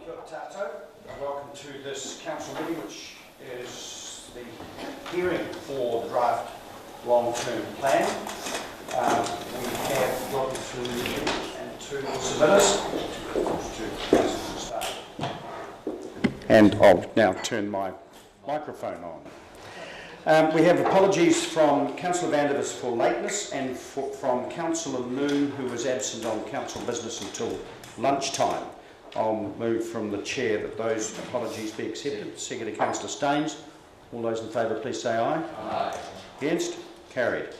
Kia ora tātou. Welcome to this council meeting, which is the hearing for the draft long-term plan. We have got two submitters. And I'll now turn my microphone on. We have apologies from Councillor Vandervis for lateness and from Councillor Moon, who was absent on council business until lunchtime. I'll move from the chair that those apologies be accepted. Second to Councillor Staines. All those in favour, please say aye. Aye. Against? Carried.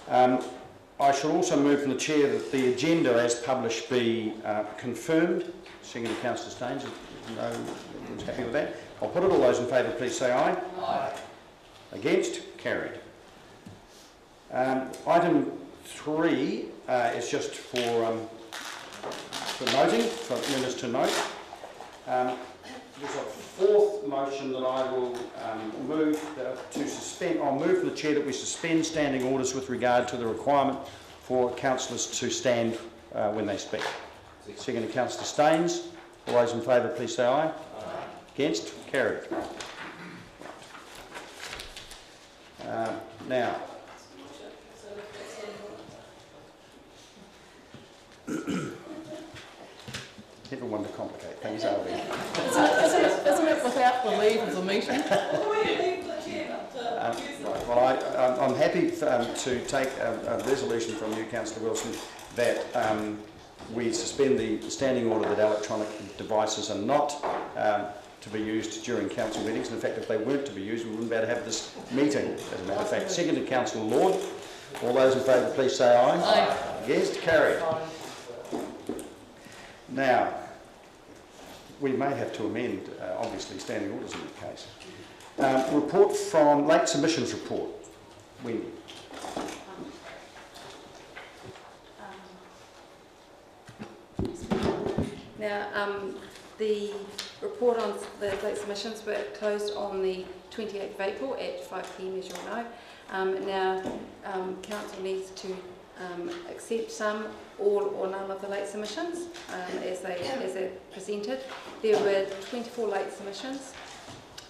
I shall also move from the chair that the agenda as published be confirmed. Second to Councillor Staines. No one's happy with that. I'll put it. All those in favour, please say aye. Aye. Against? Carried. Item 3 is just for noting, for members to note. There's a fourth motion that I will move to suspend. I'll move from the chair that we suspend standing orders with regard to the requirement for councillors to stand when they speak. Second to Councillor Staines. All those in favour, please say aye. Aye. Against? Carried. Now, never one to complicate things, are we? Isn't it without the leave of the meeting? I'm happy to take a resolution from you, Councillor Wilson, that we suspend the standing order that electronic devices are not to be used during council meetings. And in fact, if they weren't to be used, we wouldn't be able to have this meeting, as a matter of fact. Second to Councillor Lord. All those in favour, please say aye. Aye. Against? Carried. Now, we may have to amend, obviously, standing orders in that case. Report from late submissions report. Wendy. Now, the report on the late submissions were closed on the 28th of April at 5 p.m, as you all know. Now, council needs to accept some, all or none of the late submissions as they're presented. There were 24 late submissions,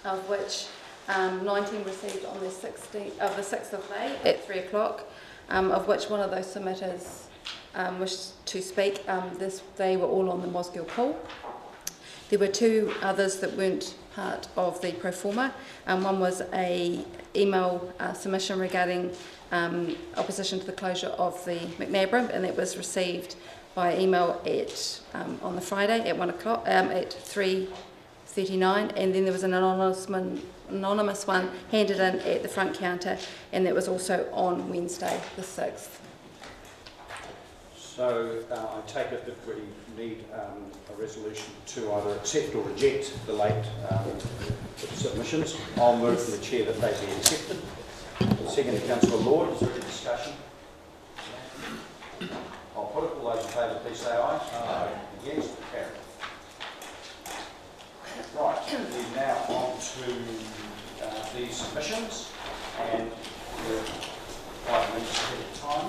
of which 19 received on the 6th of May at 3 o'clock, of which one of those submitters wished to speak. They were all on the Mosgiel pool. There were two others that weren't part of the pro forma. One was a email submission regarding opposition to the closure of the McNabb, and that was received by email at on the Friday at 1 o'clock at 3:39, and then there was an anonymous one handed in at the front counter, and that was also on Wednesday the 6th. So I take it that we need a resolution to either accept or reject the late submissions. I'll move from the chair that they be accepted. Second to Councillor Lord. Is there any discussion? I'll put it. All those in favour, please say aye. Aye. Against? Carried. Right, we're now on to the submissions, and we're 5 minutes ahead of time.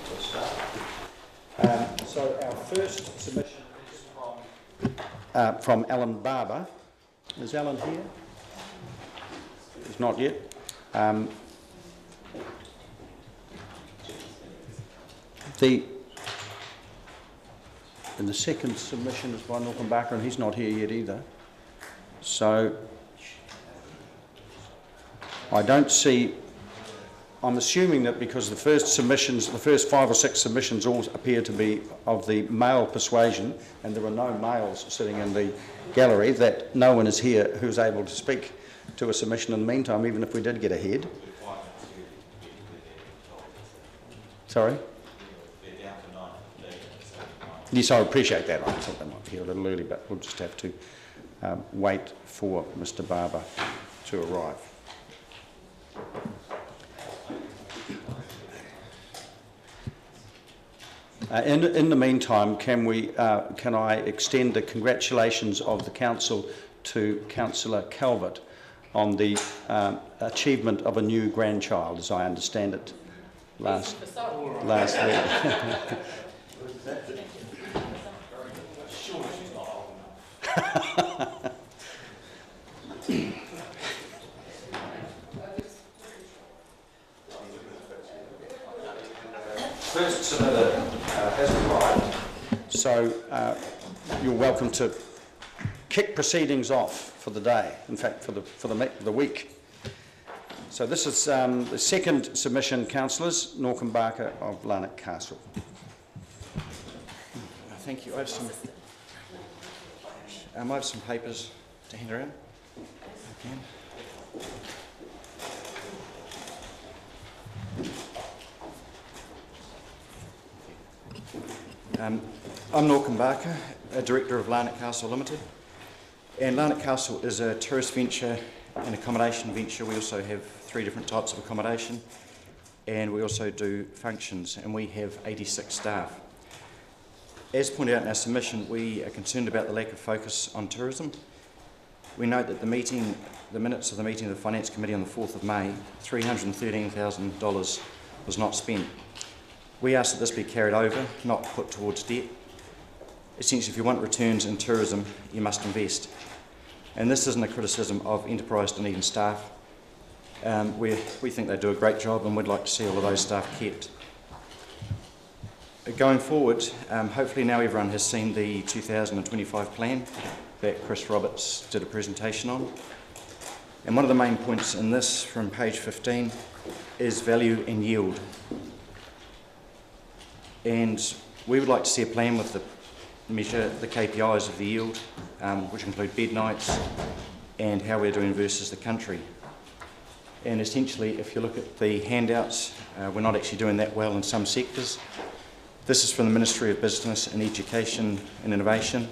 We'll start. So our first submission is from Alan Barber. Is Alan here? He's not yet. And the second submission is by Norton Barker, and he's not here yet either. So I don't see. I'm assuming that because the first 5 or 6 submissions all appear to be of the male persuasion, and there are no males sitting in the gallery, that no one is here who's able to speak to a submission in the meantime, even if we did get ahead. Sorry? Yes, I appreciate that. I thought they might be here a little early, but we'll just have to wait for Mr. Barber to arrive. In the meantime, can I extend the congratulations of the council to Councillor Calvert on the achievement of a new grandchild, as I understand it, last week. First submitter has arrived, so you're welcome to kick proceedings off for the day, in fact for the week. So this is the second submission, councillors, Norcombe Barker of Larnac Castle. Thank you. I have some papers to hand around. I'm Norcombe Barker, a director of Larnac Castle Limited. And Larnac Castle is a tourist venture and accommodation venture. We also have 3 different types of accommodation, and we also do functions, and we have 86 staff. As pointed out in our submission, we are concerned about the lack of focus on tourism. We note that the minutes of the meeting of the Finance Committee on the 4th of May, $313,000 was not spent. We ask that this be carried over, not put towards debt. Essentially, if you want returns in tourism, you must invest. And this isn't a criticism of Enterprise Dunedin staff. We think they do a great job, and we'd like to see all of those staff kept. Going forward, hopefully now everyone has seen the 2025 plan that Chris Roberts did a presentation on. And one of the main points in this, from page 15, is value and yield. And we would like to see a plan with the measure the KPIs of the yield, which include bed nights and how we're doing versus the country. And essentially, if you look at the handouts, we're not actually doing that well in some sectors. This is from the Ministry of Business and Education and Innovation,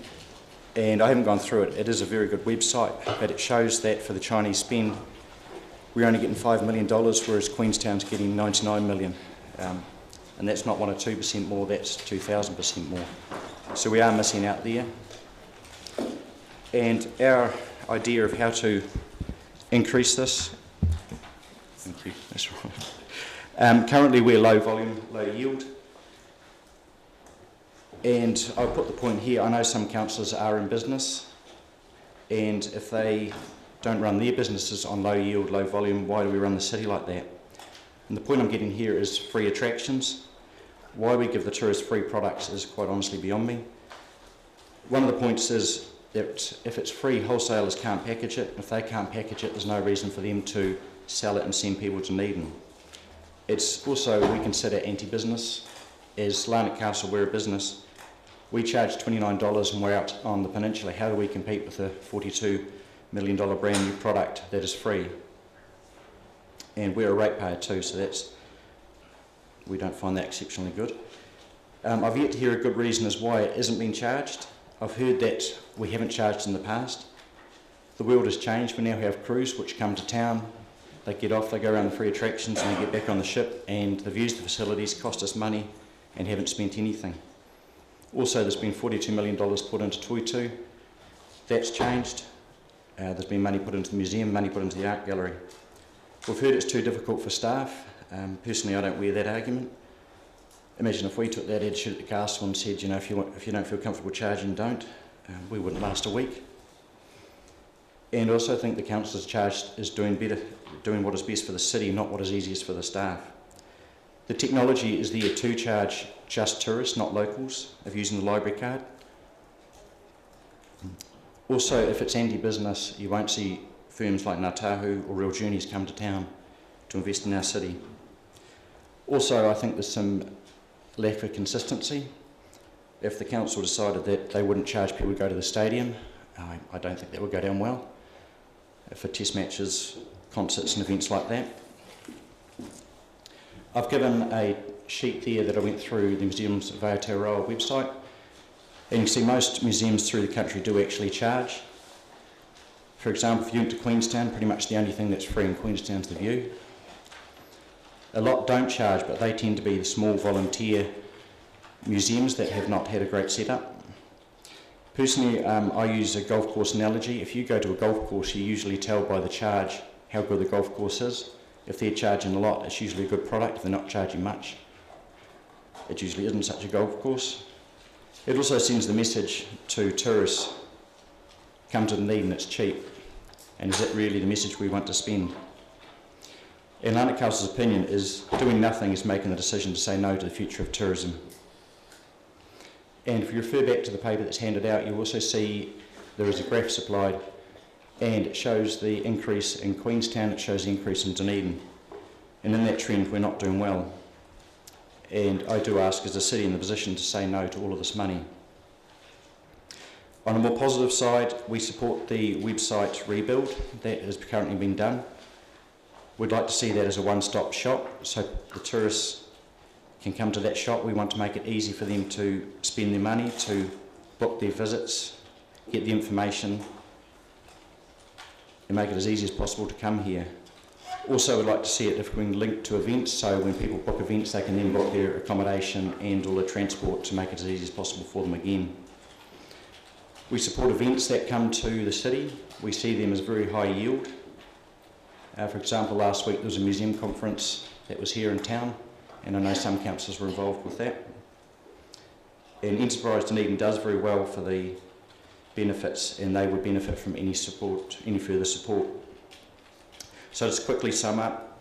and I haven't gone through it. It is a very good website, but it shows that for the Chinese spend, we're only getting $5 million, whereas Queenstown's getting $99 million. And that's not 1 or 2% more, that's 2,000% more. So we are missing out there. And our idea of how to increase this, thank you, that's right. Currently we're low volume, low yield. And I'll put the point here, I know some councillors are in business, and if they don't run their businesses on low yield, low volume, why do we run the city like that? And the point I'm getting here is free attractions. Why we give the tourists free products is quite honestly beyond me. One of the points is that if it's free, wholesalers can't package it. If they can't package it, there's no reason for them to sell it and send people to Dunedin. It's also, we consider anti-business. As Larnac Castle, we're a business. We charge $29 and we're out on the peninsula. How do we compete with a $42 million brand new product that is free? And we're a ratepayer too, so we don't find that exceptionally good. I've yet to hear a good reason as why it isn't being charged. I've heard that we haven't charged in the past. The world has changed. We now have crews which come to town, they get off, they go around the free attractions and they get back on the ship, and they've used the facilities, cost us money and haven't spent anything. Also, there's been $42 million put into Toitu. That's changed. There's been money put into the museum, money put into the art gallery. We've heard it's too difficult for staff. Personally, I don't wear that argument. Imagine if we took that attitude at the castle and said, you know, if you don't feel comfortable charging, don't. We wouldn't last a week. And I also think the councillor's charge is doing what is best for the city, not what is easiest for the staff. The technology is there to charge just tourists, not locals, of using the library card. Also, if it's anti-business, you won't see firms like Ngātahu or Real Journeys come to town to invest in our city. Also, I think there's some lack of consistency. If the council decided that they wouldn't charge people to go to the stadium, I don't think that would go down well for test matches, concerts and events like that. I've given a sheet there that I went through the Museums of Aotearoa website, and you can see most museums through the country do actually charge. For example, if you went to Queenstown, pretty much the only thing that's free in Queenstown is the view. A lot don't charge, but they tend to be the small volunteer museums that have not had a great setup. Personally, I use a golf course analogy. If you go to a golf course, you usually tell by the charge how good the golf course is. If they're charging a lot, it's usually a good product. If they're not charging much, it usually isn't such a golf course. It also sends the message to tourists come to Dunedin, it's cheap. And is that really the message we want to spend? In Atlantic Council's opinion is doing nothing is making the decision to say no to the future of tourism. And if you refer back to the paper that's handed out, you also see there is a graph supplied, and it shows the increase in Queenstown, it shows the increase in Dunedin. And in that trend, we're not doing well. And I do ask, is the city in the position to say no to all of this money? On a more positive side, we support the website rebuild that has currently been done. We'd like to see that as a one-stop shop, so the tourists can come to that shop. We want to make it easy for them to spend their money, to book their visits, get the information, and make it as easy as possible to come here. Also, we'd like to see it if we can link to events, so when people book events, they can then book their accommodation and all the transport to make it as easy as possible for them again. We support events that come to the city. We see them as very high yield. For example, last week there was a museum conference that was here in town, and I know some councillors were involved with that. And Enterprise Dunedin does very well for the benefits, and they would benefit from any support, any further support. So to quickly sum up,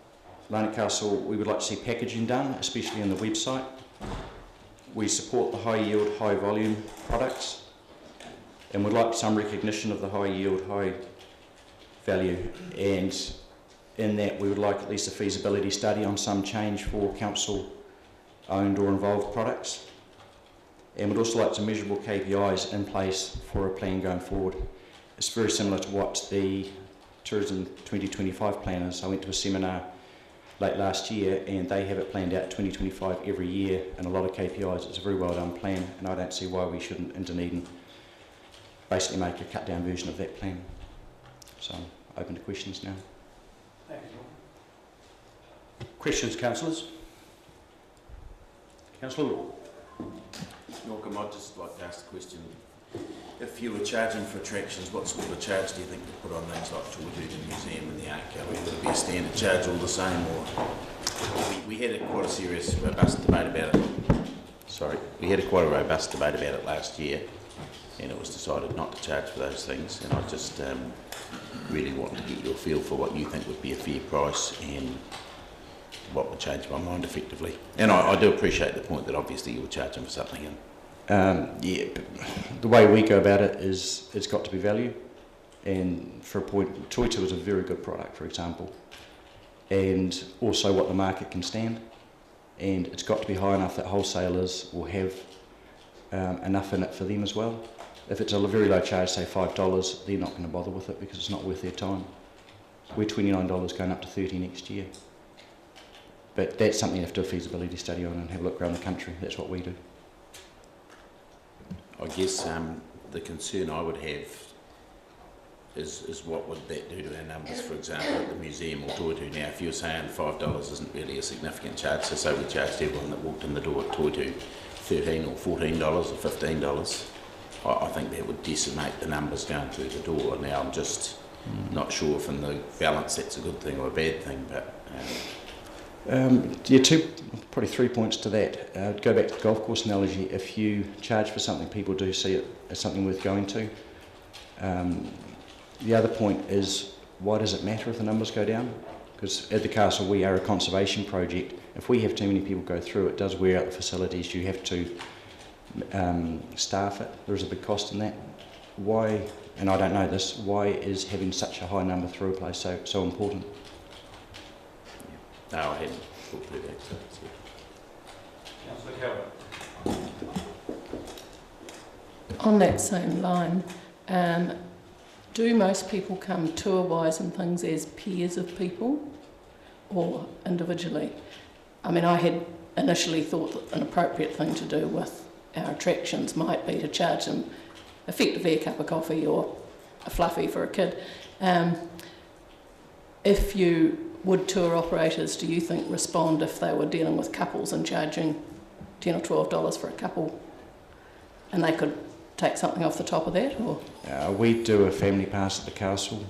Atlantic Castle, we would like to see packaging done, especially on the website. We support the high yield, high volume products, and would like some recognition of the high yield, high value, and in that we would like at least a feasibility study on some change for council owned or involved products. And we'd also like some measurable KPIs in place for a plan going forward. It's very similar to what the Tourism 2025 plan is. I went to a seminar late last year and they have it planned out 2025 every year and a lot of KPIs. It's a very well done plan, and I don't see why we shouldn't in Dunedin basically make a cut down version of that plan. So I'm open to questions now. Thank you. Questions, councillors? Councillor Law. Malcolm, I'd just like to ask the question, if you were charging for attractions, what sort of charge do you think you put on things like Dunedin Museum and the Art Gallery? Would it be a standard charge all the same, or we had quite a serious, robust debate about it. We had quite a robust debate about it last year, and it was decided not to charge for those things, and I just really want to get your feel for what you think would be a fair price and what would change my mind effectively. And I do appreciate the point that obviously you were charging for something. Yeah, the way we go about it is it's got to be value, and for a point, Toy Tour is a very good product, for example, and also what the market can stand, and it's got to be high enough that wholesalers will have enough in it for them as well. If it's a very low charge, say $5, they're not going to bother with it because it's not worth their time. We're $29 going up to $30 next year. But that's something you have to do a feasibility study on and have a look around the country. That's what we do. I guess the concern I would have is what would that do to our numbers, for example, at the museum or Toy Tour. Now, if you're saying $5 isn't really a significant charge, so say we charged everyone that walked in the door at Toy Tour $13 or $14 or $15, I think that would decimate the numbers going through the door. Now, I'm just not sure if in the balance that's a good thing or a bad thing, but... yeah, probably 3 points to that. Go back to the golf course analogy. If you charge for something, people do see it as something worth going to. The other point is, why does it matter if the numbers go down? Because at the castle we are a conservation project. If we have too many people go through, it does wear out the facilities. You have to staff it. There's a big cost in that. Why, and I don't know this, why is having such a high number through a place so important? No, I hadn't thought through that. Councillor Calvert. On that same line, do most people come tour-wise and things as pairs of people or individually? I mean, I had initially thought that an appropriate thing to do with our attractions might be to charge them effectively a cup of coffee or a fluffy for a kid. If you would tour operators, do you think, respond if they were dealing with couples and charging $10 or $12 for a couple, and they could take something off the top of that? Or we do a family pass at the castle.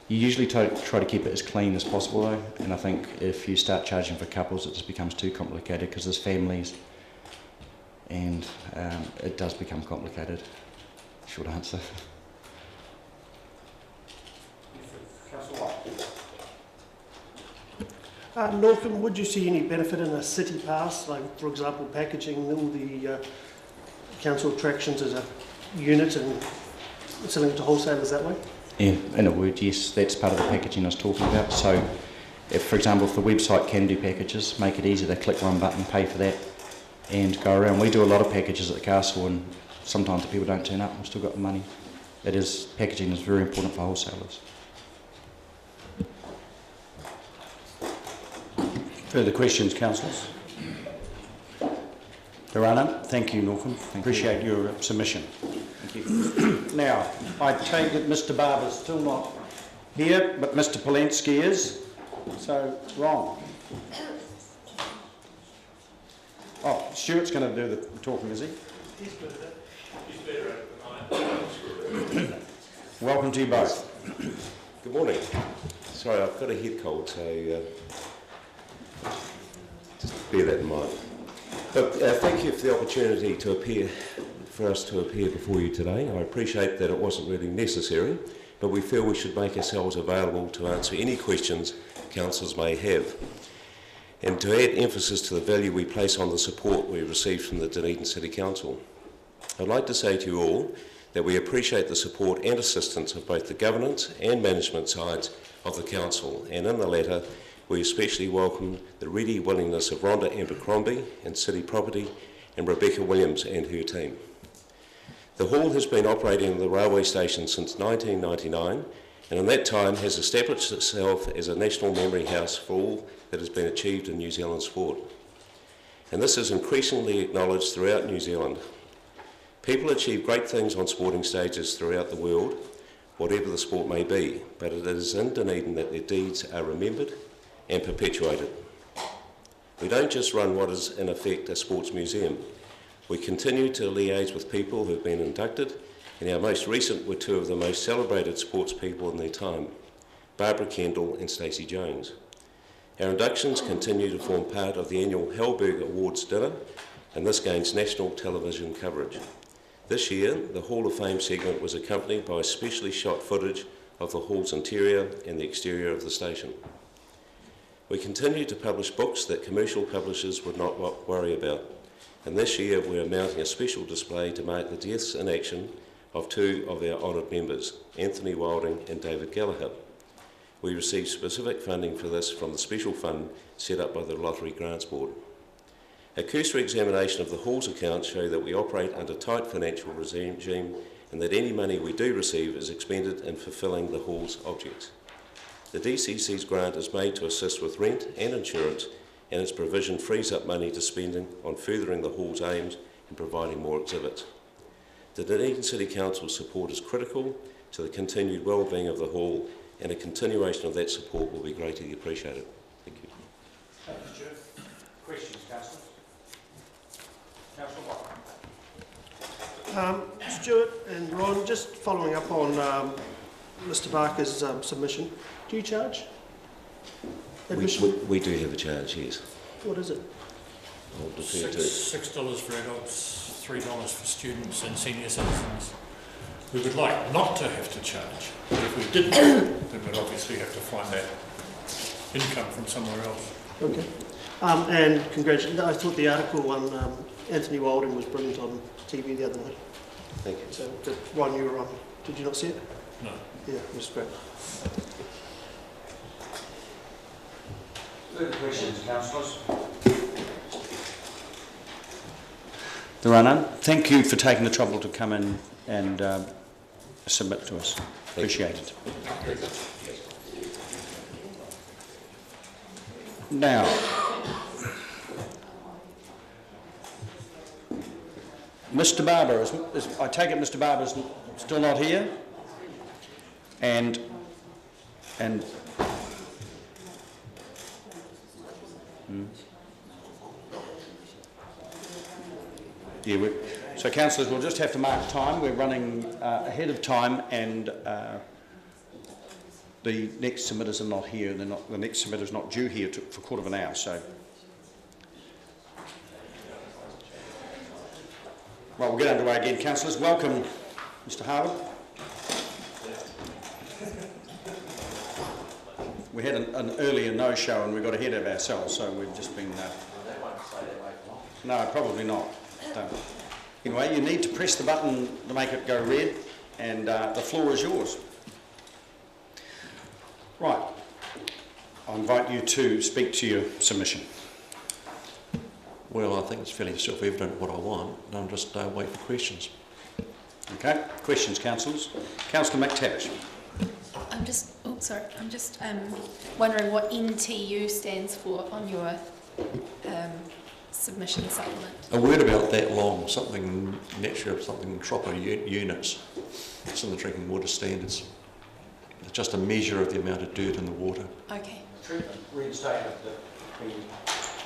You usually try to keep it as clean as possible though, and I think if you start charging for couples it just becomes too complicated because there's families and it does become complicated. Short answer. Councillor White. Norcombe, would you see any benefit in a city pass, like for example packaging all the council attractions as a unit and selling it to wholesalers that way? Yeah, in a word, yes, that's part of the packaging I was talking about. So, if, for example, if the website can do packages, make it easy to click one button, pay for that, and go around. We do a lot of packages at the castle, and sometimes the people don't turn up. We've still got the money. Packaging is very important for wholesalers. Further questions, councillors? There are none. Thank you, Norcombe. Appreciate your submission. Thank you. Now, I take it Mr. Barber's still not here, but Mr. Polensky is. So, wrong. Oh, Stuart's going to do the talking, is he? He's better. Welcome to you both. Good morning. Sorry, I've got a head cold, so just bear that in mind. Look, thank you for the opportunity for us to appear before you today. I appreciate that it wasn't really necessary, but we feel we should make ourselves available to answer any questions councillors may have, and to add emphasis to the value we place on the support we received from the Dunedin City Council. I'd like to say to you all that we appreciate the support and assistance of both the governance and management sides of the council, and in the latter, we especially welcome the ready willingness of Rhonda Abercrombie and City Property and Rebecca Williams and her team. The hall has been operating at the railway station since 1999, and in that time has established itself as a national memory house for all that has been achieved in New Zealand sport. And this is increasingly acknowledged throughout New Zealand. People achieve great things on sporting stages throughout the world, whatever the sport may be, but it is in Dunedin that their deeds are remembered and perpetuated. We don't just run what is in effect a sports museum. We continue to liaise with people who have been inducted, and our most recent were two of the most celebrated sports people in their time, Barbara Kendall and Stacey Jones. Our inductions continue to form part of the annual Hellberg Awards dinner, and this gains national television coverage. This year, the Hall of Fame segment was accompanied by specially shot footage of the hall's interior and the exterior of the station. We continue to publish books that commercial publishers would not worry about, and this year we are mounting a special display to mark the deaths in action of two of our honoured members, Anthony Wilding and David Gallagher. We received specific funding for this from the special fund set up by the Lottery Grants Board. A cursory examination of the Hall's accounts show that we operate under tight financial regime and that any money we do receive is expended in fulfilling the Hall's objects. The DCC's grant is made to assist with rent and insurance, and its provision frees up money to spending on furthering the Hall's aims and providing more exhibits. The Dunedin City Council's support is critical to the continued well-being of the Hall, and a continuation of that support will be greatly appreciated. Thank you. Thank you, Stuart. Questions, councillors? Councillor White. Stuart and Ron, just following up on Mr. Barker's submission, do you charge admission? We do have a charge, yes. What is it? I'll defer to $6 for adults, $3 for students and senior citizens. We would like not to have to charge, but if we didn't, then we'd obviously have to find that income from somewhere else. Okay. And congratulations, I thought the article on Anthony Wilding was brilliant on TV the other night. Thank you. So, Ron, you were on. Did you not see it? No. Yeah, it was great. Further questions, councillors? There are none. Thank you for taking the trouble to come in and submit to us. Appreciate it. Now, Mr. Barber, I take it Mr. Barber's still not here? And yeah, so councillors, we'll just have to mark time. We're running ahead of time, and the next submitters are not here. The next submitter's not due here for a quarter of an hour. So, well, we'll get underway again, councillors. Welcome, Mr. Harwood. We had an earlier no-show and we got ahead of ourselves, so we've just been... That won't stay that way for long. No, probably not. Anyway, you need to press the button to make it go red, and the floor is yours. Right. I invite you to speak to your submission. Well, I think it's fairly self-evident what I want, and I'm just wait for questions. Okay. Questions, councillors? Councillor McTavish. I'm just wondering what NTU stands for on your submission supplement. A word about that long, something naturally, something proper units. It's in the drinking water standards. It's just a measure of the amount of dirt in the water. Okay. Treatment reinstatement that we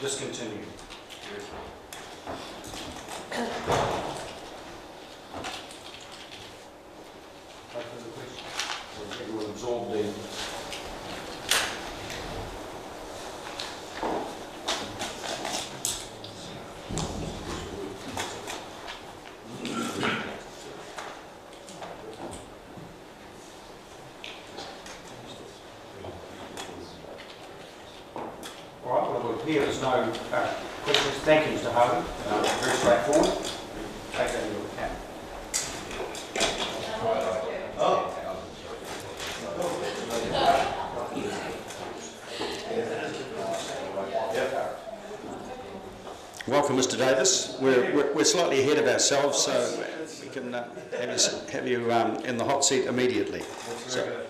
discontinued. Everyone absorbed in. All right, well, it would appear there's no questions. Thank you, Mr. Harvey. Very straightforward. Take that into account. Welcome, Mr. Davis. We're slightly ahead of ourselves, so we can have you in the hot seat immediately.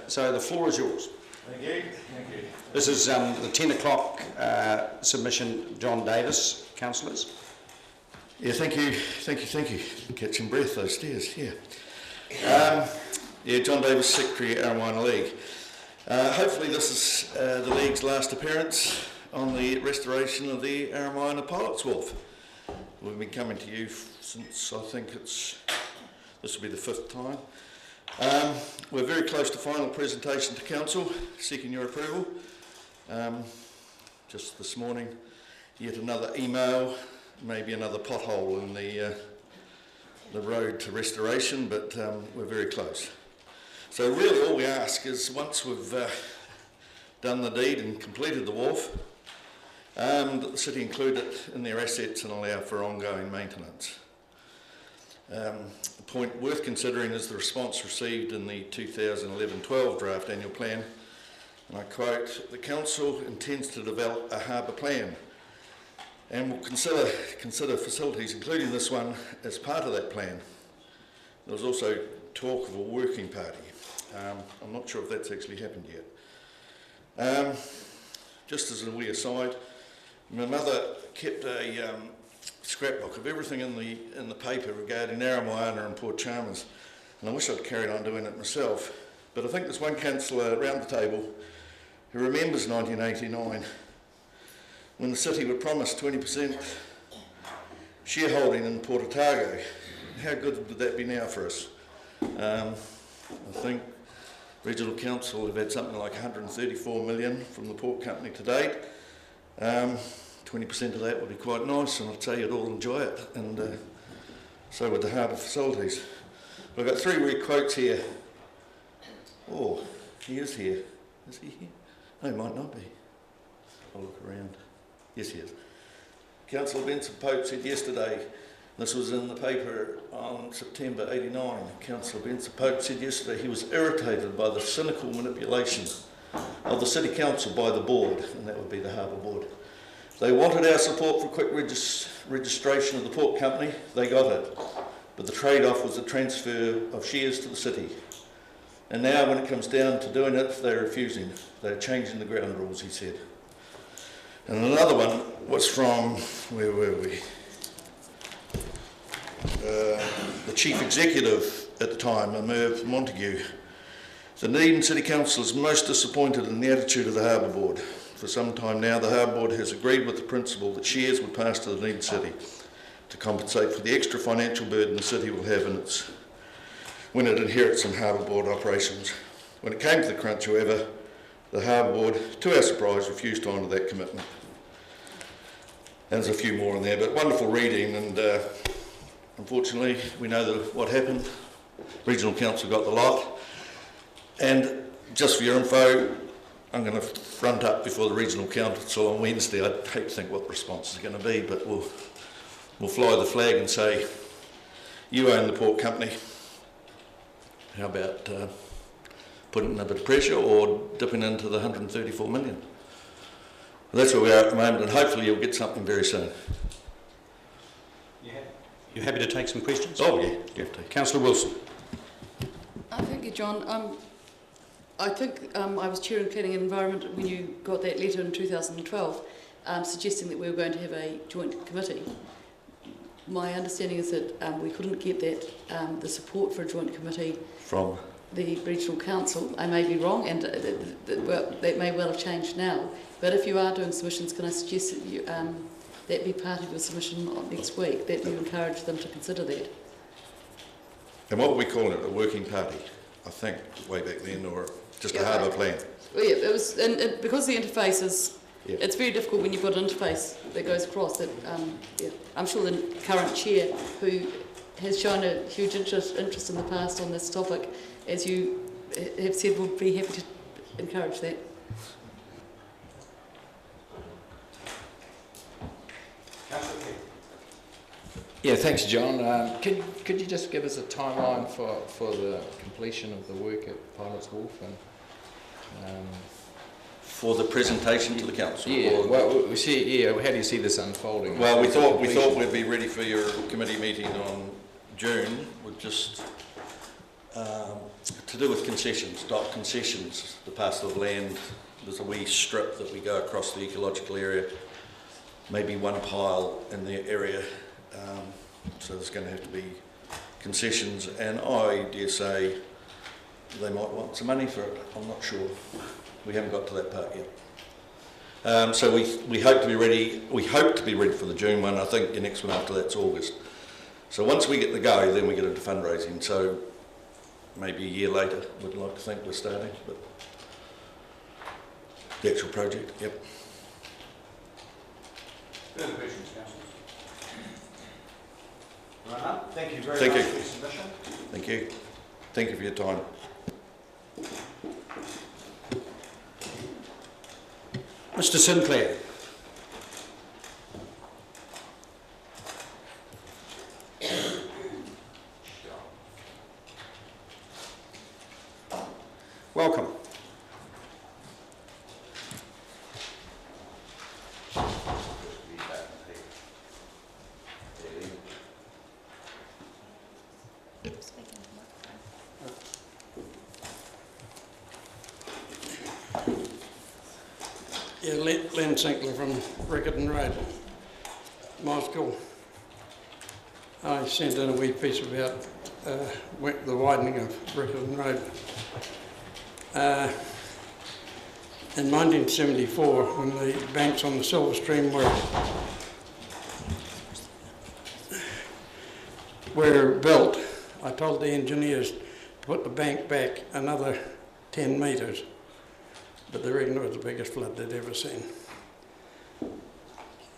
So the floor is yours. Thank you. Thank you. This is the 10 o'clock submission, John Davis, councillors. Yeah, thank you. Catching breath, those stairs, yeah. John Davis, Secretary, Armine League. Hopefully this is the League's last appearance on the restoration of the Armine Pilot's Wharf. We've been coming to you since, I think this will be the 5th time. We're very close to final presentation to Council, seeking your approval. Just this morning, yet another email, maybe another pothole in the road to restoration, but we're very close. So really all we ask is once we've done the deed and completed the wharf, that the city include it in their assets and allow for ongoing maintenance. The point worth considering is the response received in the 2011-12 draft annual plan, and I quote, "The Council intends to develop a harbour plan and will consider facilities, including this one, as part of that plan." There was also talk of a working party. I'm not sure if that's actually happened yet. Just as a wee aside, my mother kept a scrapbook of everything in the paper regarding Narromina and Port Chalmers, and I wish I'd carried on doing it myself. But I think there's one councillor around the table who remembers 1989, when the city were promised 20% shareholding in Port Otago. How good would that be now for us? I think Regional Council have had something like 134 million from the port company to date. 20% of that would be quite nice, and I'll tell you, you'd all enjoy it, and so would the harbour facilities. But I've got 3 wee quotes here. Oh, he is here. Is he here? No, he might not be. I'll look around. Yes, he is. Councillor Benson Pope said yesterday, this was in the paper on September 89, Councillor Benson Pope said yesterday he was irritated by the cynical manipulation of the City Council by the board, and that would be the Harbour Board. They wanted our support for quick registration of the port company, they got it, but the trade-off was the transfer of shares to the city. And now when it comes down to doing it, they're refusing. They're changing the ground rules, he said. And another one was from, where were we? The Chief Executive at the time, Merv Montague. The Dunedin City Council is most disappointed in the attitude of the Harbour Board. For some time now, the Harbour Board has agreed with the principle that shares would pass to the Dunedin City to compensate for the extra financial burden the city will have when it inherits some Harbour Board operations. When it came to the crunch, however, the Harbour Board, to our surprise, refused to honour that commitment. And there's a few more in there, but wonderful reading, and unfortunately we know what happened. Regional Council got the lot, and just for your info, I'm going to front up before the regional council on Wednesday. I hate to think what the response is going to be, but we'll fly the flag and say, you own the port company. How about putting in a bit of pressure or dipping into the 134 million? That's where we are at the moment, and hopefully you'll get something very soon. You happy to take some questions? Oh yeah, definitely. Councillor Wilson. Thank you, John. I think I was chairing Planning and Environment when you got that letter in 2012 suggesting that we were going to have a joint committee. My understanding is that we couldn't get that the support for a joint committee From the regional council. I may be wrong, and that may well have changed now. But if you are doing submissions, can I suggest that you, that be part of your submission next week, that you encourage them to consider that? And what were we calling it? A working party, I think, way back then, or just a harbour plan? Well, yeah, it was, and because the interface is, Yeah. it's very difficult when you've got an interface that goes across. That yeah. I'm sure the current chair, who has shown a huge interest in the past on this topic, as you have said, would be happy to encourage that. Yeah, thanks, John. Could you just give us a timeline for the completion of the work at Pilot's Wharf? And, For the presentation to the council? yeah, well, we see. Yeah, how do you see this unfolding? Well, we thought we'd be ready for your committee meeting on June. With just to do with concessions, dock concessions, the parcel of land. There's a wee strip that we go across the ecological area. Maybe one pile in the area. So there's going to have to be concessions, and I dare say they might want some money for it. I'm not sure. We haven't got to that part yet. So we hope to be ready. We hope to be ready for the June one. I think the next one after that's August. So once we get the go, then we get into fundraising. So maybe a year later, we'd like to think we're starting. But the actual project, yep. Further questions, councillors? Right, thank you very Thank much you. for your submission. Thank you. Thank you for your time. Mr. Sinclair. Welcome. Yeah, Len Sinclair from Riccarton Road, my school. I sent in a wee piece about the widening of Riccarton Road. In 1974, when the banks on the Silver Stream were built, I told the engineers to put the bank back another 10 metres. But they reckon it was the biggest flood they'd ever seen.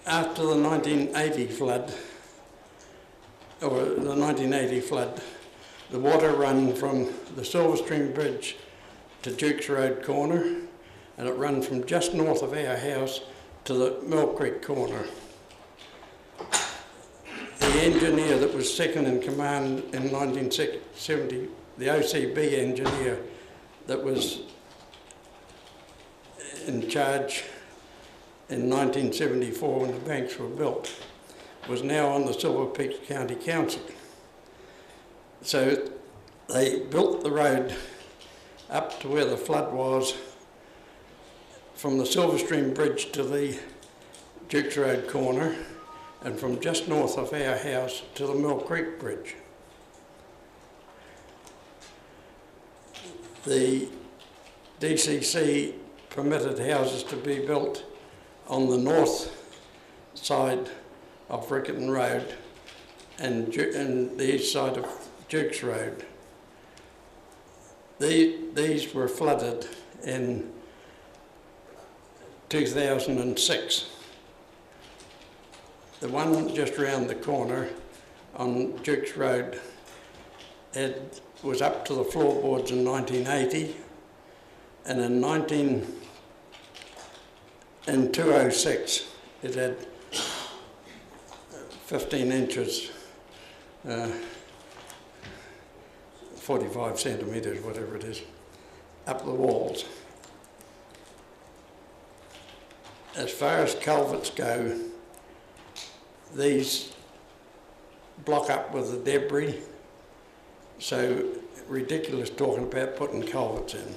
After the 1980 flood, the water ran from the Silver Stream Bridge to Duke's Road corner, and it ran from just north of our house to the Mill Creek corner. The engineer that was second in command in 1970, the OCB engineer that was in charge in 1974 when the banks were built, was now on the Silver Peaks County Council. So they built the road up to where the flood was, from the Silver Stream Bridge to the Duke's Road corner, and from just north of our house to the Mill Creek Bridge. The DCC permitted houses to be built on the north side of Riccarton Road and the east side of Duke's Road. These were flooded in 2006. The one just round the corner on Duke's Road was up to the floorboards in 1980, and in 19 in 2006 it had 15 inches, 45 centimetres, whatever it is, up the walls. As far as culverts go, these block up with the debris, so ridiculous talking about putting culverts in.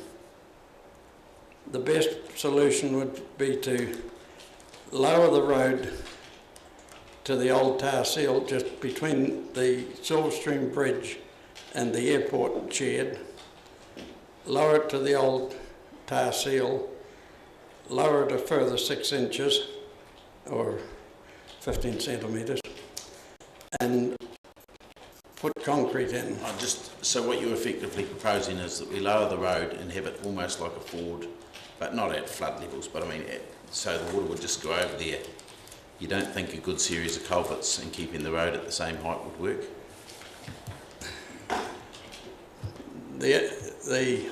The best solution would be to lower the road to the old tar seal just between the Silverstream Bridge and the airport shed, lower it to the old tar seal, lower it a further 6 inches or 15 centimetres, and put concrete in. So what you're effectively proposing is that we lower the road and have it almost like a ford, but not at flood levels, but I mean, so the water would just go over there. You don't think a good series of culverts and keeping the road at the same height would work? The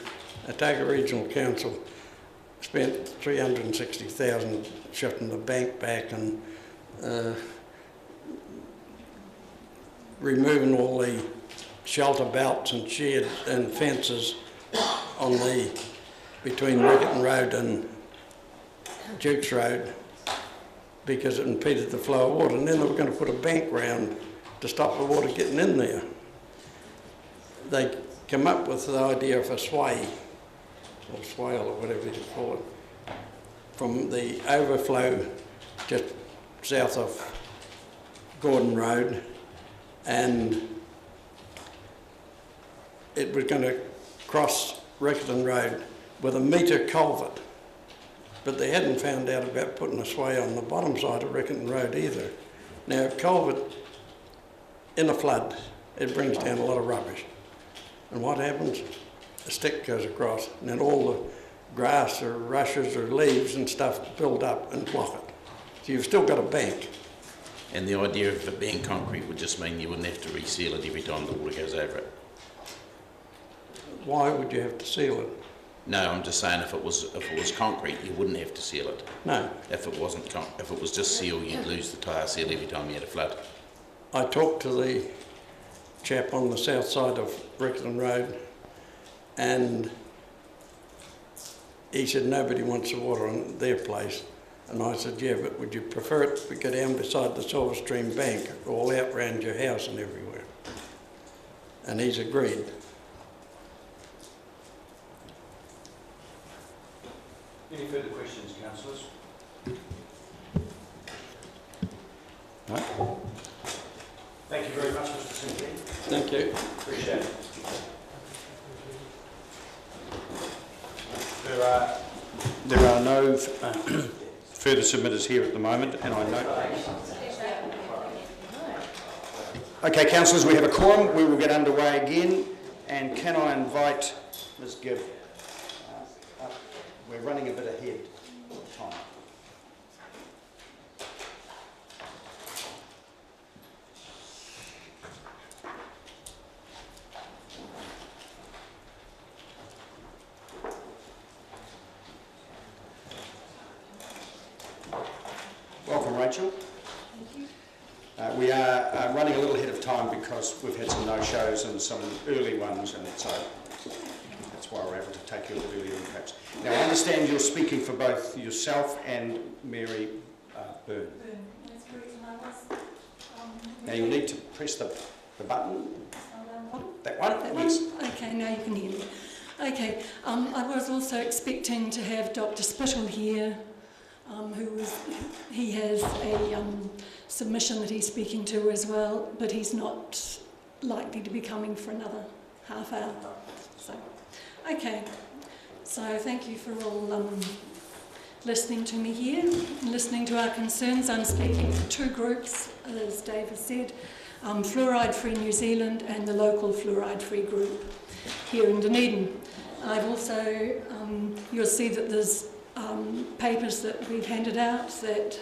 Otago Regional Council spent $360,000 shifting the bank back and removing all the shelter belts and shed and fences on the between Rickerton Road and Dukes Road because it impeded the flow of water, and then they were going to put a bank round to stop the water getting in there. They came up with the idea of a sway, or swale or whatever you call it, from the overflow just south of Gordon Road, and it was going to cross Rickerton Road with a metre culvert, but they hadn't found out about putting a sway on the bottom side of Rickerton Road either. Now, a culvert in a flood, it brings down a lot of rubbish, and what happens? A stick goes across, and then all the grass or rushes or leaves and stuff build up and block it. So you've still got a bank. And the idea of it being concrete would just mean you wouldn't have to reseal it every time the water goes over it. Why would you have to seal it? No, I'm just saying if it was concrete, you wouldn't have to seal it. No. If it was just seal, you'd lose the tyre seal every time you had a flood. I talked to the chap on the south side of Rickerton Road, and he said nobody wants the water on their place. And I said, yeah, but would you prefer it to go down beside the Silverstream Bank, all out round your house and everywhere? And he's agreed. Any further questions, councillors? No? Thank you very much, Mr. Sinclair. Thank you. Appreciate it. There are no further submitters here at the moment, and I note. Okay, councillors, we have a quorum. We will get underway again, and can I invite Ms. Gibb up? We're running a bit ahead of time. Welcome, Rachel. Thank you. We are running a little ahead of time because we've had some no-shows and some early ones, and so that's why we're able to take you a little earlier than perhaps. Now, I understand you're speaking for both yourself and Mary Byrne. That's correct, and I was... Now, you need to press the button. That one? That Yes. one? Okay, now you can hear me. Okay, I was also expecting to have Dr. Spittle here, he has a submission that he's speaking to as well, but he's not likely to be coming for another half hour. So, okay, so thank you for all listening to me here, listening to our concerns. I'm speaking for two groups, as Dave has said, Fluoride Free New Zealand and the local Fluoride Free group here in Dunedin. I've also, you'll see that there's papers that we've handed out that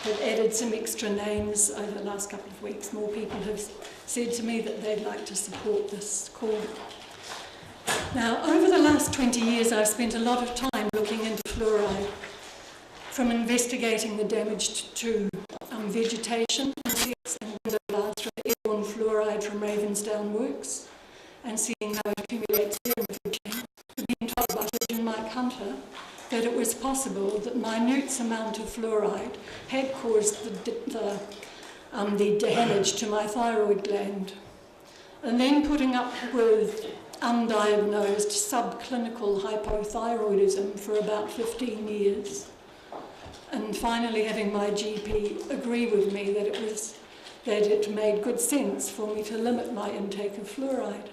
have added some extra names over the last couple of weeks. More people have said to me that they'd like to support this call. Now, over the last 20 years, I've spent a lot of time looking into fluoride. from investigating the damage to vegetation and window bars from the airborne fluoride from Ravensdown Works, and seeing how it accumulates here in Fridging, being told by Surgeon Mike Hunter that it was possible that minute amount of fluoride had caused the damage to my thyroid gland. And then putting up with undiagnosed subclinical hypothyroidism for about 15 years. And finally having my GP agree with me that it made good sense for me to limit my intake of fluoride.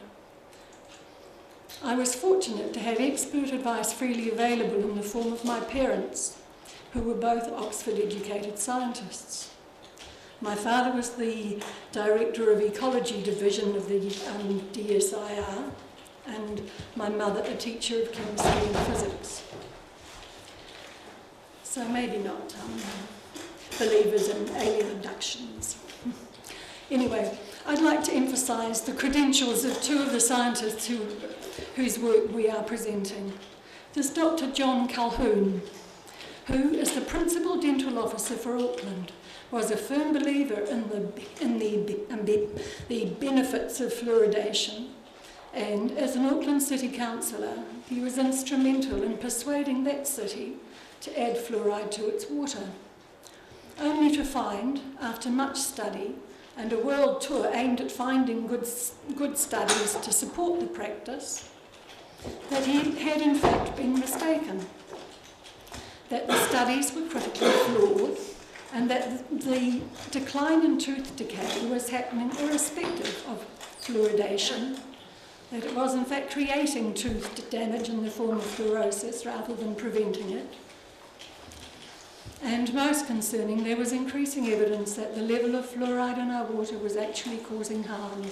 I was fortunate to have expert advice freely available in the form of my parents, who were both Oxford-educated scientists. My father was the Director of Ecology Division of the DSIR, and my mother a teacher of chemistry and physics. So maybe not believers in alien abductions. Anyway, I'd like to emphasise the credentials of two of the scientists whose work we are presenting. There's Dr. John Calhoun, who, as the Principal Dental Officer for Auckland, was a firm believer in the benefits of fluoridation, and as an Auckland City Councillor, he was instrumental in persuading that city to add fluoride to its water, only to find, after much study and a world tour aimed at finding good studies to support the practice, that he had in fact been mistaken, that the studies were critically flawed, and that the decline in tooth decay was happening irrespective of fluoridation, that it was in fact creating tooth damage in the form of fluorosis rather than preventing it. And most concerning, there was increasing evidence that the level of fluoride in our water was actually causing harm,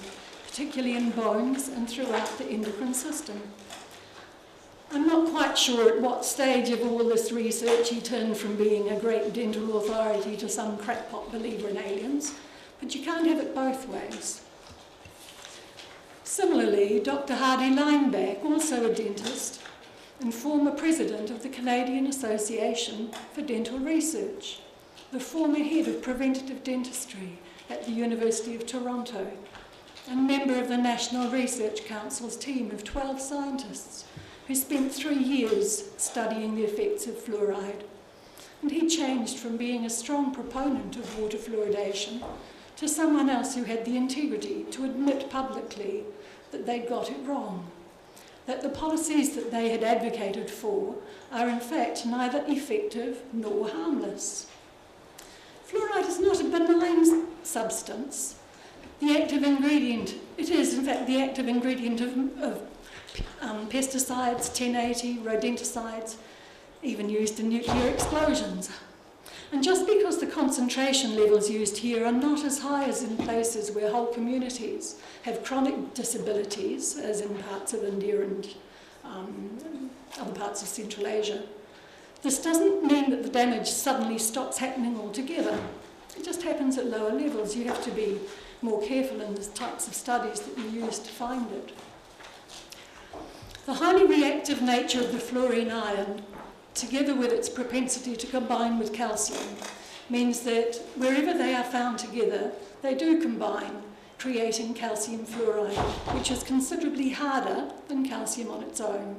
particularly in bones and throughout the endocrine system. I'm not quite sure at what stage of all this research he turned from being a great dental authority to some crackpot believer in aliens, but you can't have it both ways. Similarly, Dr. Hardy Lineback, also a dentist and former president of the Canadian Association for Dental Research, the former head of preventative dentistry at the University of Toronto, and member of the National Research Council's team of 12 scientists who spent 3 years studying the effects of fluoride. And he changed from being a strong proponent of water fluoridation to someone else who had the integrity to admit publicly that they'd got it wrong, that the policies that they had advocated for are in fact neither effective nor harmless. Fluoride is not a benign substance. The active ingredient, it is in fact the active ingredient of pesticides, 1080, rodenticides, even used in nuclear explosions. And just because the concentration levels used here are not as high as in places where whole communities have chronic disabilities, as in parts of India and other parts of Central Asia, this doesn't mean that the damage suddenly stops happening altogether. It just happens at lower levels. You have to be more careful in the types of studies that you use to find it. The highly reactive nature of the fluorine ion, together with its propensity to combine with calcium, means that wherever they are found together, they do combine, creating calcium fluoride, which is considerably harder than calcium on its own.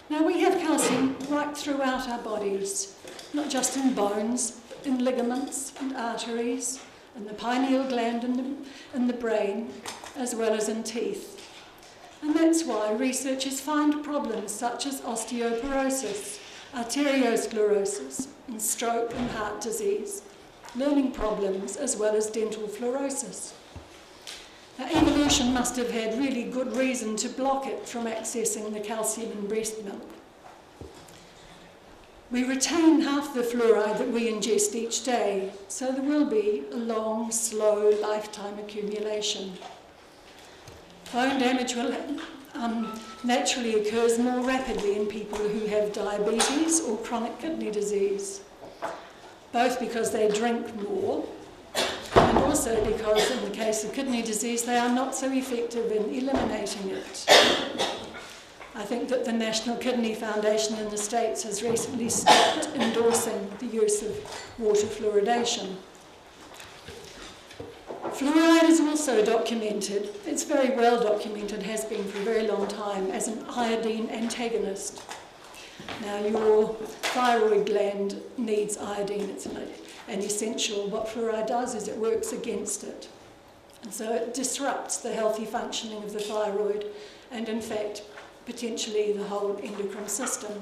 Now, we have calcium right throughout our bodies, not just in bones, but in ligaments and arteries, in the pineal gland and the brain, as well as in teeth. And that's why researchers find problems such as osteoporosis, arteriosclerosis, and stroke and heart disease, learning problems, as well as dental fluorosis. Now, evolution must have had really good reason to block it from accessing the calcium in breast milk. We retain half the fluoride that we ingest each day, so there will be a long, slow lifetime accumulation. Bone damage will naturally occurs more rapidly in people who have diabetes or chronic kidney disease, both because they drink more and also because in the case of kidney disease they are not so effective in eliminating it. I think that the National Kidney Foundation in the States has recently stopped endorsing the use of water fluoridation. Fluoride is also documented, it's very well documented, has been for a very long time, as an iodine antagonist. Now, your thyroid gland needs iodine, it's an essential. What fluoride does is it works against it. And so it disrupts the healthy functioning of the thyroid and, in fact, potentially the whole endocrine system.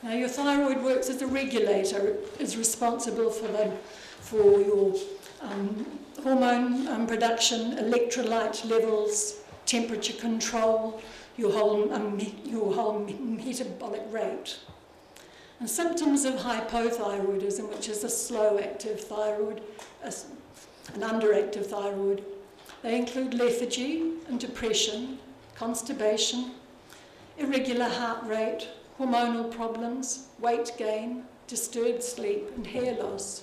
Now, your thyroid works as a regulator. It is responsible for your hormone production, electrolyte levels, temperature control, your whole metabolic rate. And symptoms of hypothyroidism, which is a slow-active thyroid, an underactive thyroid, they include lethargy and depression, constipation, irregular heart rate, hormonal problems, weight gain, disturbed sleep and hair loss,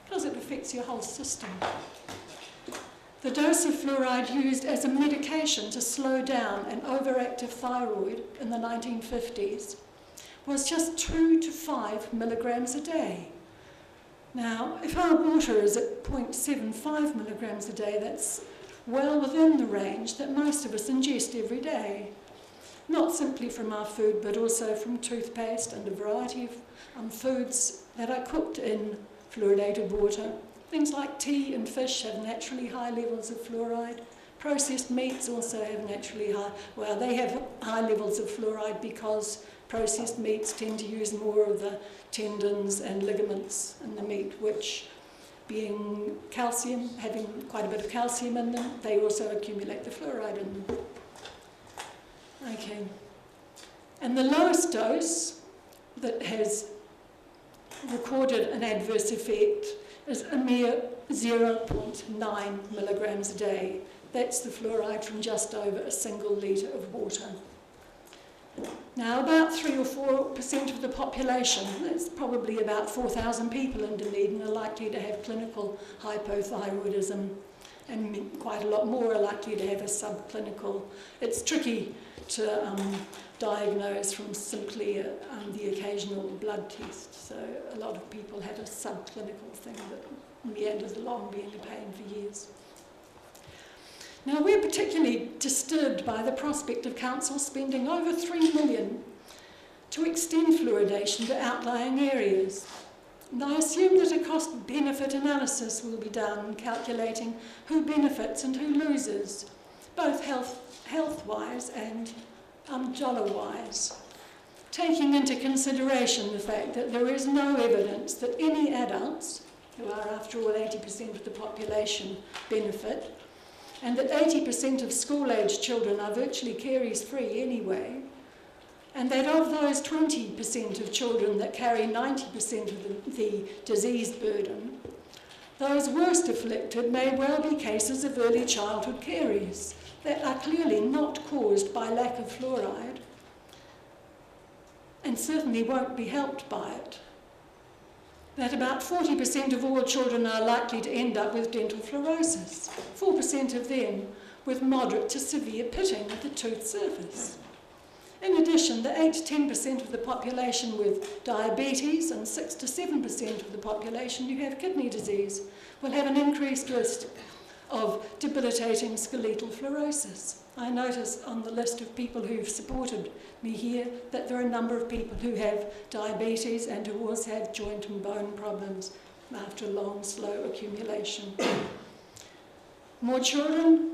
because it affects your whole system. The dose of fluoride used as a medication to slow down an overactive thyroid in the 1950s was just 2 to 5 milligrams a day. Now, if our water is at 0.75 milligrams a day, that's well within the range that most of us ingest every day. Not simply from our food, but also from toothpaste and a variety of foods that are cooked in fluoridated water. Things like tea and fish have naturally high levels of fluoride. Processed meats also have naturally high, well, they have high levels of fluoride because processed meats tend to use more of the tendons and ligaments in the meat, which, being calcium, having quite a bit of calcium in them, they also accumulate the fluoride in them. Okay. And the lowest dose that has recorded an adverse effect is a mere 0.9 milligrams a day. That's the fluoride from just over a single litre of water. Now, about 3 or 4% of the population, that's probably about 4,000 people in Dunedin, are likely to have clinical hypothyroidism, and quite a lot more are likely to have a subclinical. It's tricky to diagnose from simply the occasional blood test. So a lot of people have a subclinical thing that meanders along, being a pain for years. Now, we're particularly disturbed by the prospect of council spending over $3 million to extend fluoridation to outlying areas. And I assume that a cost-benefit analysis will be done, calculating who benefits and who loses, both health-wise and dollar-wise, taking into consideration the fact that there is no evidence that any adults, who are after all 80% of the population, benefit, and that 80% of school-aged children are virtually caries-free anyway, and that of those 20% of children that carry 90% of the disease burden, those worst afflicted may well be cases of early childhood caries that are clearly not caused by lack of fluoride and certainly won't be helped by it. That about 40% of all children are likely to end up with dental fluorosis, 4% of them with moderate to severe pitting of the tooth surface. In addition, the 8 to 10% of the population with diabetes and 6 to 7% of the population who have kidney disease will have an increased risk of debilitating skeletal fluorosis. I notice on the list of people who've supported me here that there are a number of people who have diabetes and who also have joint and bone problems after long, slow accumulation. More children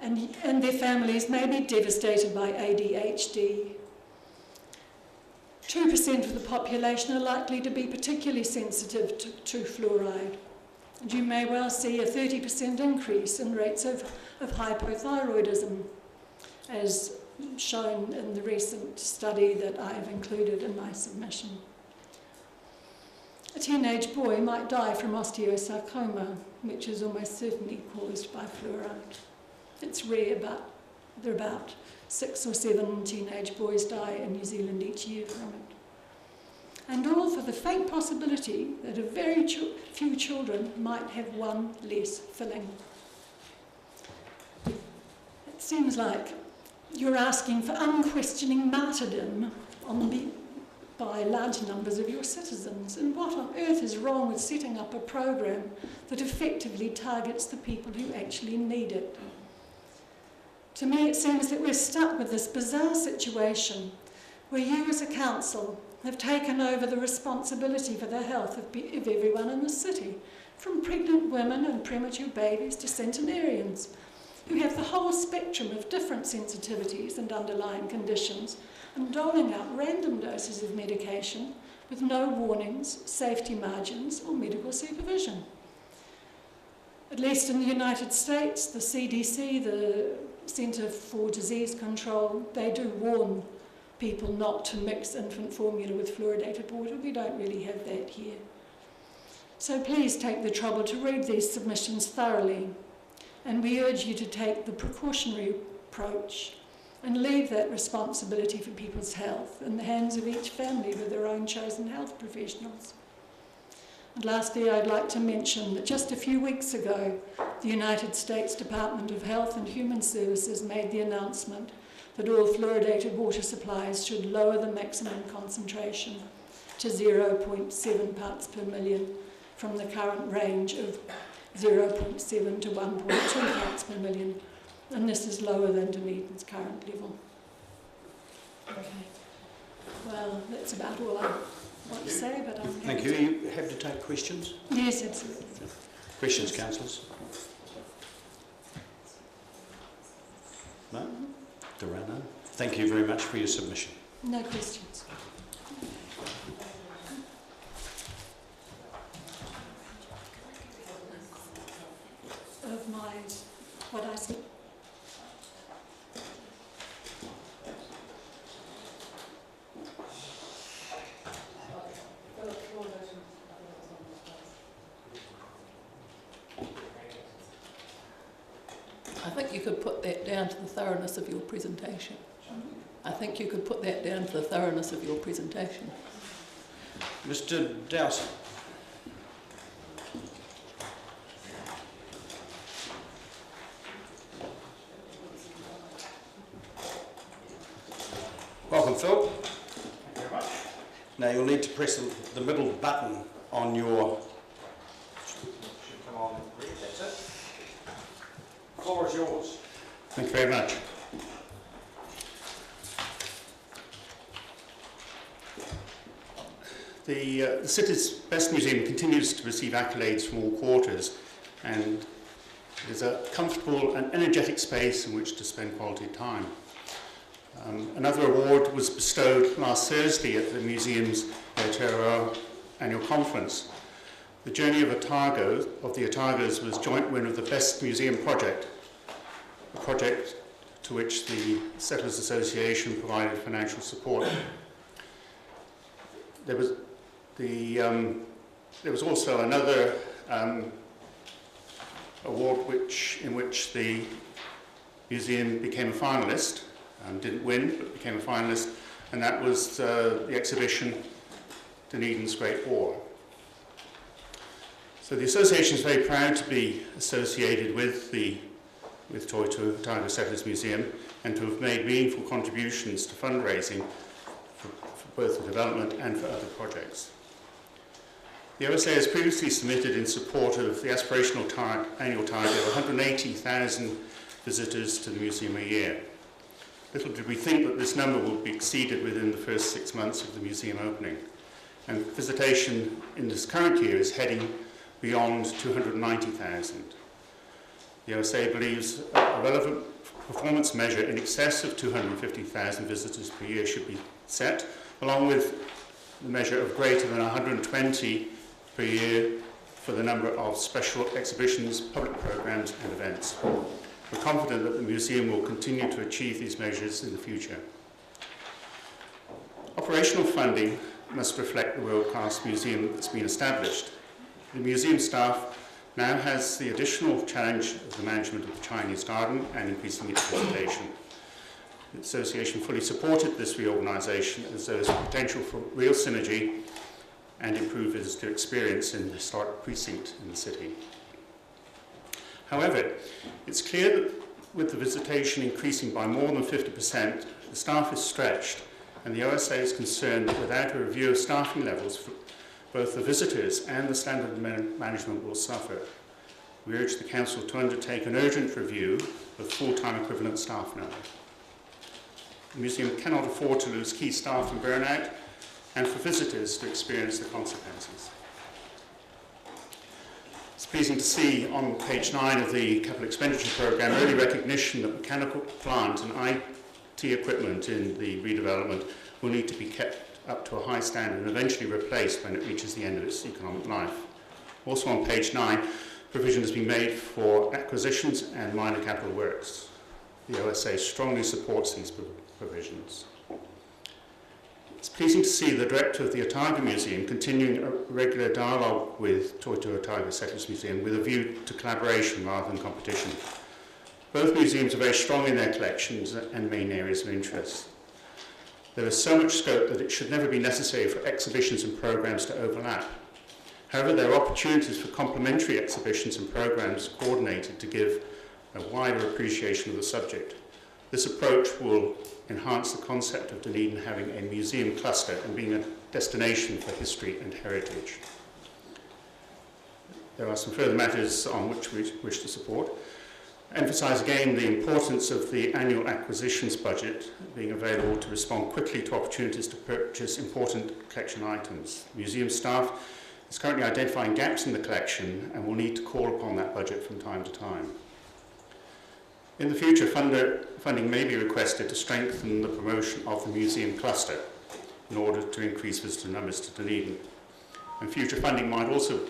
and their families may be devastated by ADHD. 2% of the population are likely to be particularly sensitive to fluoride. And you may well see a 30% increase in rates of hypothyroidism, as shown in the recent study that I have included in my submission. A teenage boy might die from osteosarcoma, which is almost certainly caused by fluoride. It's rare, but there are about 6 or 7 teenage boys die in New Zealand each year from it. And all for the faint possibility that a very few children might have one less filling. It seems like You're asking for unquestioning martyrdom by large numbers of your citizens. And what on earth is wrong with setting up a program that effectively targets the people who actually need it? To me, it seems that we're stuck with this bizarre situation where you as a council have taken over the responsibility for the health of everyone in the city, from pregnant women and premature babies to centenarians, who have the whole spectrum of different sensitivities and underlying conditions, and doling out random doses of medication with no warnings, safety margins, or medical supervision. At least in the United States, the CDC, the Centre for Disease Control, they do warn people not to mix infant formula with fluoridated water. We don't really have that here. So please take the trouble to read these submissions thoroughly, and we urge you to take the precautionary approach and leave that responsibility for people's health in the hands of each family with their own chosen health professionals. And lastly, I'd like to mention that just a few weeks ago, the United States Department of Health and Human Services made the announcement that all fluoridated water supplies should lower the maximum concentration to 0.7 parts per million from the current range of 0.7 to 1.2 parts per million, and this is lower than Dunedin's current level. Okay. Well, that's about all I want to say, but I'm Thank you. Are you happy to take questions? Yes, absolutely. Questions, councillors? No? There are none. Thank you very much for your submission. No questions. Of what I said. I think you could put that down to the thoroughness of your presentation. I think you could put that down to the thoroughness of your presentation. Mr. Dowson. Welcome, Phil. Thank you very much. Now you'll need to press the middle button on your... Should come on red, that's it. The floor is yours. Thank you very much. The city's best museum continues to receive accolades from all quarters, and it is a comfortable and energetic space in which to spend quality time. Another award was bestowed last Thursday at the museum's Aotearoa annual conference. The Journey of the Otago's was joint win of the Best Museum Project, a project to which the Settlers Association provided financial support. There was also another award in which the museum became a finalist. Didn't win, but became a finalist, and that was the exhibition Dunedin's Great War. So the association is very proud to be associated with Toi Otago Settlers Museum and to have made meaningful contributions to fundraising for both the development and for other projects. The OSA has previously submitted in support of the aspirational annual target of 180,000 visitors to the museum a year. Little did we think that this number would be exceeded within the first 6 months of the museum opening. And visitation in this current year is heading beyond 290,000. The OSA believes a relevant performance measure in excess of 250,000 visitors per year should be set, along with the measure of greater than 120 per year for the number of special exhibitions, public programs and events. We're confident that the museum will continue to achieve these measures in the future. Operational funding must reflect the world-class museum that's been established. The museum staff now has the additional challenge of the management of the Chinese garden and increasing its visitation. The association fully supported this reorganisation as there is potential for real synergy and improved visitor experience in the historic precinct in the city. However, it's clear that with the visitation increasing by more than 50%, the staff is stretched, and the OSA is concerned that without a review of staffing levels, both the visitors and the standard management will suffer. We urge the Council to undertake an urgent review of full-time equivalent staff number. The museum cannot afford to lose key staff and burnout, and for visitors to experience the consequences. It's pleasing to see on page 9 of the capital expenditure programme early recognition that mechanical plant and IT equipment in the redevelopment will need to be kept up to a high standard and eventually replaced when it reaches the end of its economic life. Also on page 9, provision has been made for acquisitions and minor capital works. The OSA strongly supports these provisions. It's pleasing to see the director of the Otago Museum continuing a regular dialogue with Toitū Otago Settlers Museum with a view to collaboration rather than competition. Both museums are very strong in their collections and main areas of interest. There is so much scope that it should never be necessary for exhibitions and programs to overlap. However, there are opportunities for complementary exhibitions and programs coordinated to give a wider appreciation of the subject. This approach will enhance the concept of Dunedin having a museum cluster and being a destination for history and heritage. There are some further matters on which we wish to support. Emphasise again the importance of the annual acquisitions budget being available to respond quickly to opportunities to purchase important collection items. Museum staff is currently identifying gaps in the collection and will need to call upon that budget from time to time. In the future, funding may be requested to strengthen the promotion of the museum cluster in order to increase visitor numbers to Dunedin. And future funding might also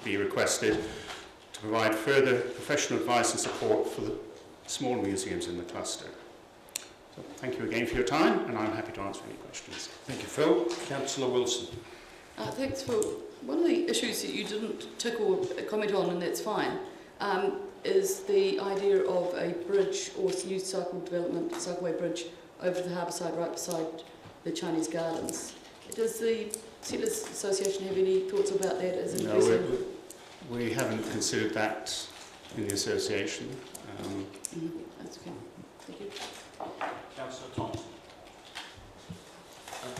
be requested to provide further professional advice and support for the smaller museums in the cluster. So thank you again for your time, and I'm happy to answer any questions. Thank you, Phil. Councillor Wilson. Thanks, Phil. One of the issues that you didn't tick or comment on, and that's fine, is the idea of a bridge or new cycle development, cycleway bridge over the harbour side, right beside the Chinese gardens. Does the Settlers Association have any thoughts about that as an investment? No, we haven't considered that in the association. That's okay. Thank you. Councillor Thompson.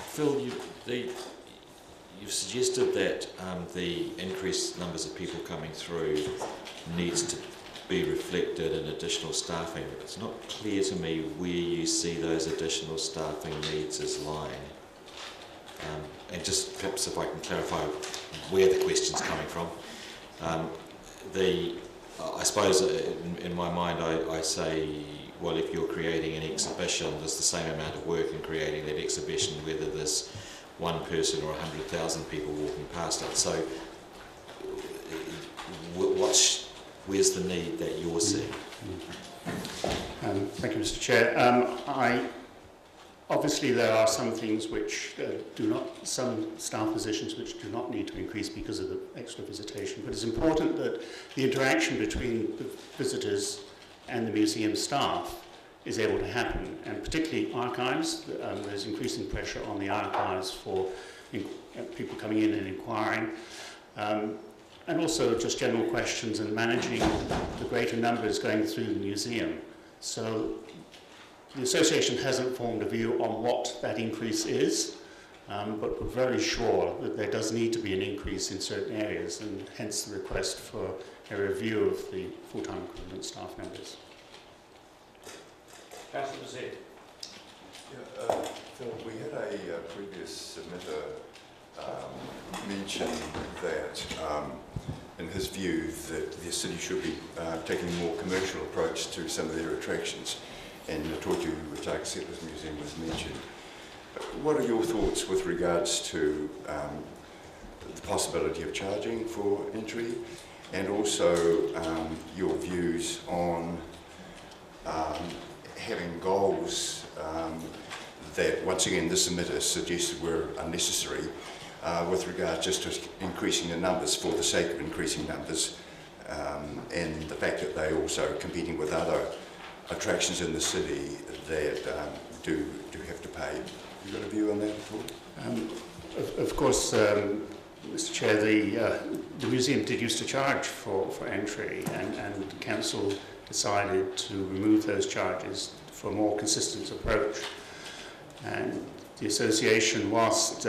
Phil, you've suggested that the increased numbers of people coming through needs to be reflected in additional staffing. It's not clear to me where you see those additional staffing needs as lying. And just perhaps if I can clarify where the question's coming from. I suppose in my mind I say, well, if you're creating an exhibition, there's the same amount of work in creating that exhibition, whether there's one person or 100,000 people walking past it. So where's the need that you're seeing? Thank you, Mr. Chair. Obviously there are some things which some staff positions which do not need to increase because of the extra visitation, but it's important that the interaction between the visitors and the museum staff is able to happen, and particularly archives. There's increasing pressure on the archives for people coming in and inquiring, and also just general questions and managing the greater numbers going through the museum. So the association hasn't formed a view on what that increase is, but we're very sure that there does need to be an increase in certain areas, and hence the request for a review of the full-time equivalent staff numbers. Councillor Zed. Phil, we had a previous submitter mention that, in his view, that the city should be taking a more commercial approach to some of their attractions, and the Toitū Otago Settlers Museum was mentioned. What are your thoughts with regards to the possibility of charging for entry, and also your views on having goals that, once again, this submitter suggested were unnecessary with regard just to increasing the numbers for the sake of increasing numbers, and the fact that they're also competing with other attractions in the city that do have to pay. You got a view on that at all? Of course, Mr. Chair, the museum did used to charge for entry, and council decided to remove those charges for a more consistent approach. And the association, whilst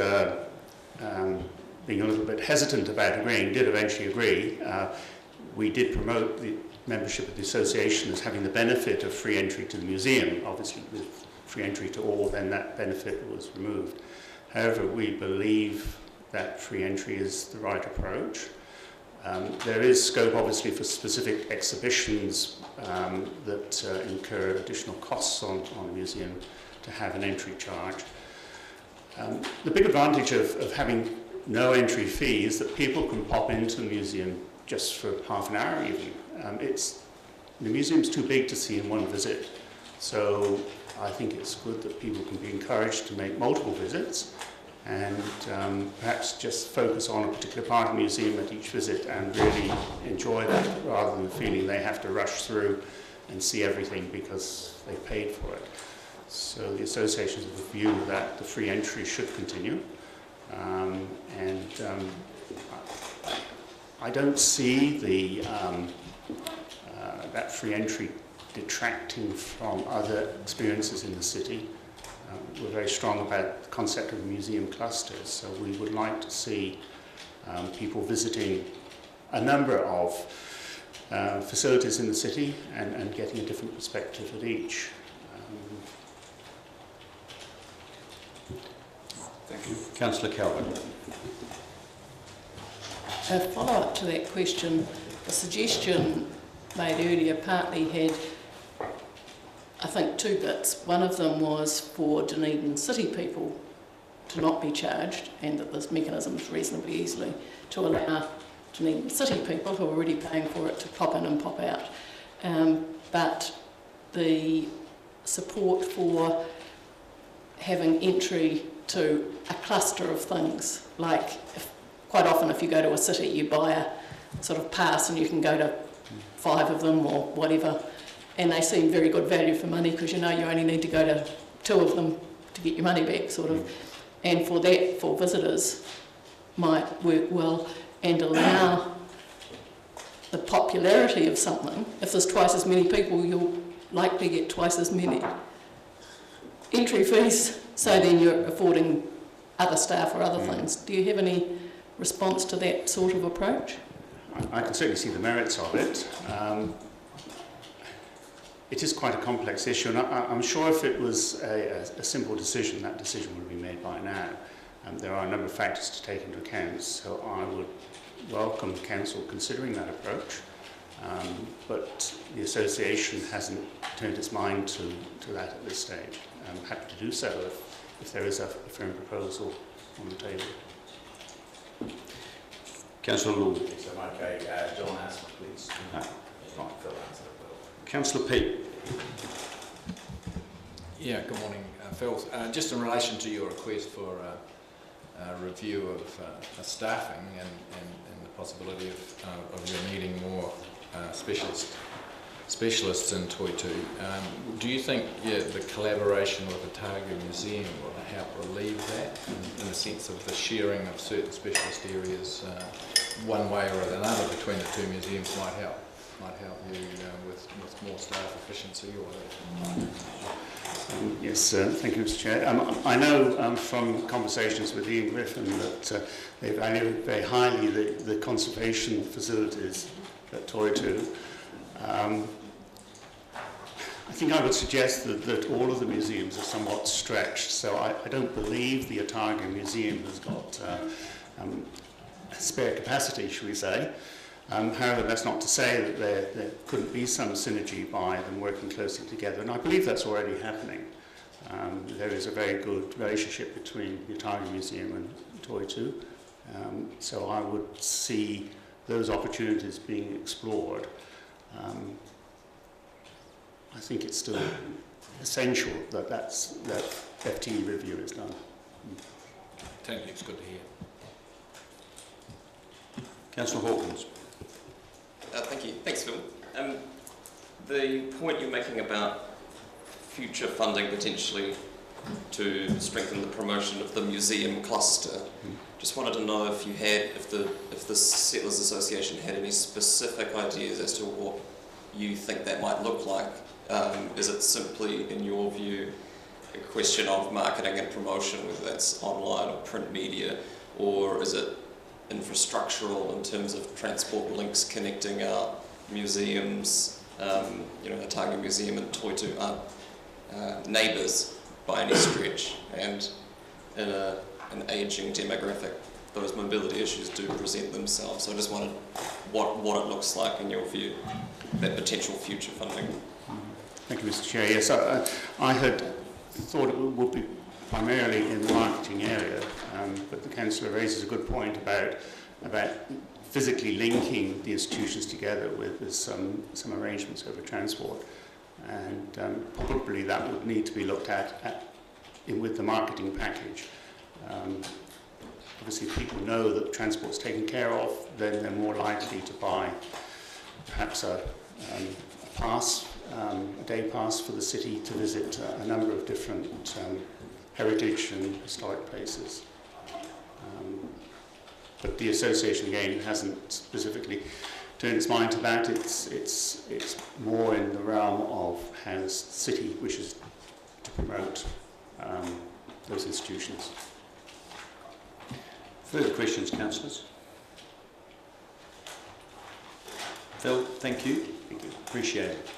being a little bit hesitant about agreeing, did eventually agree. We did promote the membership of the association as having the benefit of free entry to the museum. Obviously, with free entry to all, then that benefit was removed. However, we believe that free entry is the right approach. There is scope, obviously, for specific exhibitions that incur additional costs on the museum to have an entry charge. The big advantage of having no entry fee is that people can pop into the museum just for half an hour even. The museum's too big to see in one visit, so I think it's good that people can be encouraged to make multiple visits and perhaps just focus on a particular part of the museum at each visit and really enjoy that rather than feeling they have to rush through and see everything because they paid for it. So the association's of the view that the free entry should continue, I don't see that free entry detracting from other experiences in the city. We're very strong about the concept of museum clusters, so we would like to see people visiting a number of facilities in the city and getting a different perspective at each. Thank you. Councillor Calvin. A follow-up to that question, the suggestion made earlier partly had, I think, two bits. One of them was for Dunedin city people to not be charged, and that there's mechanisms reasonably easily to allow Dunedin city people who are already paying for it to pop in and pop out. But the support for having entry to a cluster of things, like quite often if you go to a city you buy a sort of pass and you can go to 5 of them or whatever, and they seem very good value for money because you know you only need to go to 2 of them to get your money back, sort of. And for that, for visitors, might work well and allow the popularity of something. If there's twice as many people, you'll likely get twice as many entry fees, so then you're affording other staff or other things. Do you have any response to that sort of approach? I can certainly see the merits of it. It is quite a complex issue, and I'm sure if it was a simple decision, that decision would be made by now. There are a number of factors to take into account, so I would welcome the council considering that approach. But the association hasn't turned its mind to that at this stage. I'm happy to do so if there is a firm proposal on the table. Councillor Lord. Yes, I'm okay. John Asper, please. No. Right, Phil answer it, Phil. Councillor Peake. Yeah, good morning, Phil. Just in relation to your request for a review of staffing and the possibility of you needing more specialists in Toitu, do you think the collaboration with the Otago Museum will help relieve that in the sense of the sharing of certain specialist areas one way or another between the two museums might help you with more staff efficiency or Yes, thank you, Mr. Chair. I know from conversations with Ian Griffin that they value very highly the conservation facilities at Toitu. I think I would suggest that all of the museums are somewhat stretched, so I don't believe the Otago Museum has got spare capacity, shall we say. However, that's not to say that there couldn't be some synergy by them working closely together, and I believe that's already happening. There is a very good relationship between the Otago Museum and Toitu, so I would see those opportunities being explored. I think it's still essential that that FTE review is done. Thank you, it's good to hear. Councillor Hawkins. Thank you. Thanks, Phil. The point you're making about future funding potentially to strengthen the promotion of the museum cluster, just wanted to know if you had, if the Settlers Association had any specific ideas as to what you think that might look like. Is it simply, in your view, a question of marketing and promotion, whether that's online or print media, or is it infrastructural in terms of transport links connecting our museums, the Otago Museum and Toitu aren't neighbours by any stretch, and in an ageing demographic, those mobility issues do present themselves. So I just wondered what it looks like in your view, that potential future funding. Thank you, Mr. Chair. Yes, I had thought it would be primarily in the marketing area, but the Councillor raises a good point about physically linking the institutions together with some arrangements over transport, and probably that would need to be looked at with the marketing package. Obviously, if people know that transport's taken care of, then they're more likely to buy perhaps a pass, a day pass for the city to visit a number of different heritage and historic places. But the association again hasn't specifically turned its mind to that. It's more in the realm of how the city wishes to promote those institutions. Further questions, councillors? Phil, thank you. Thank you. Appreciate it.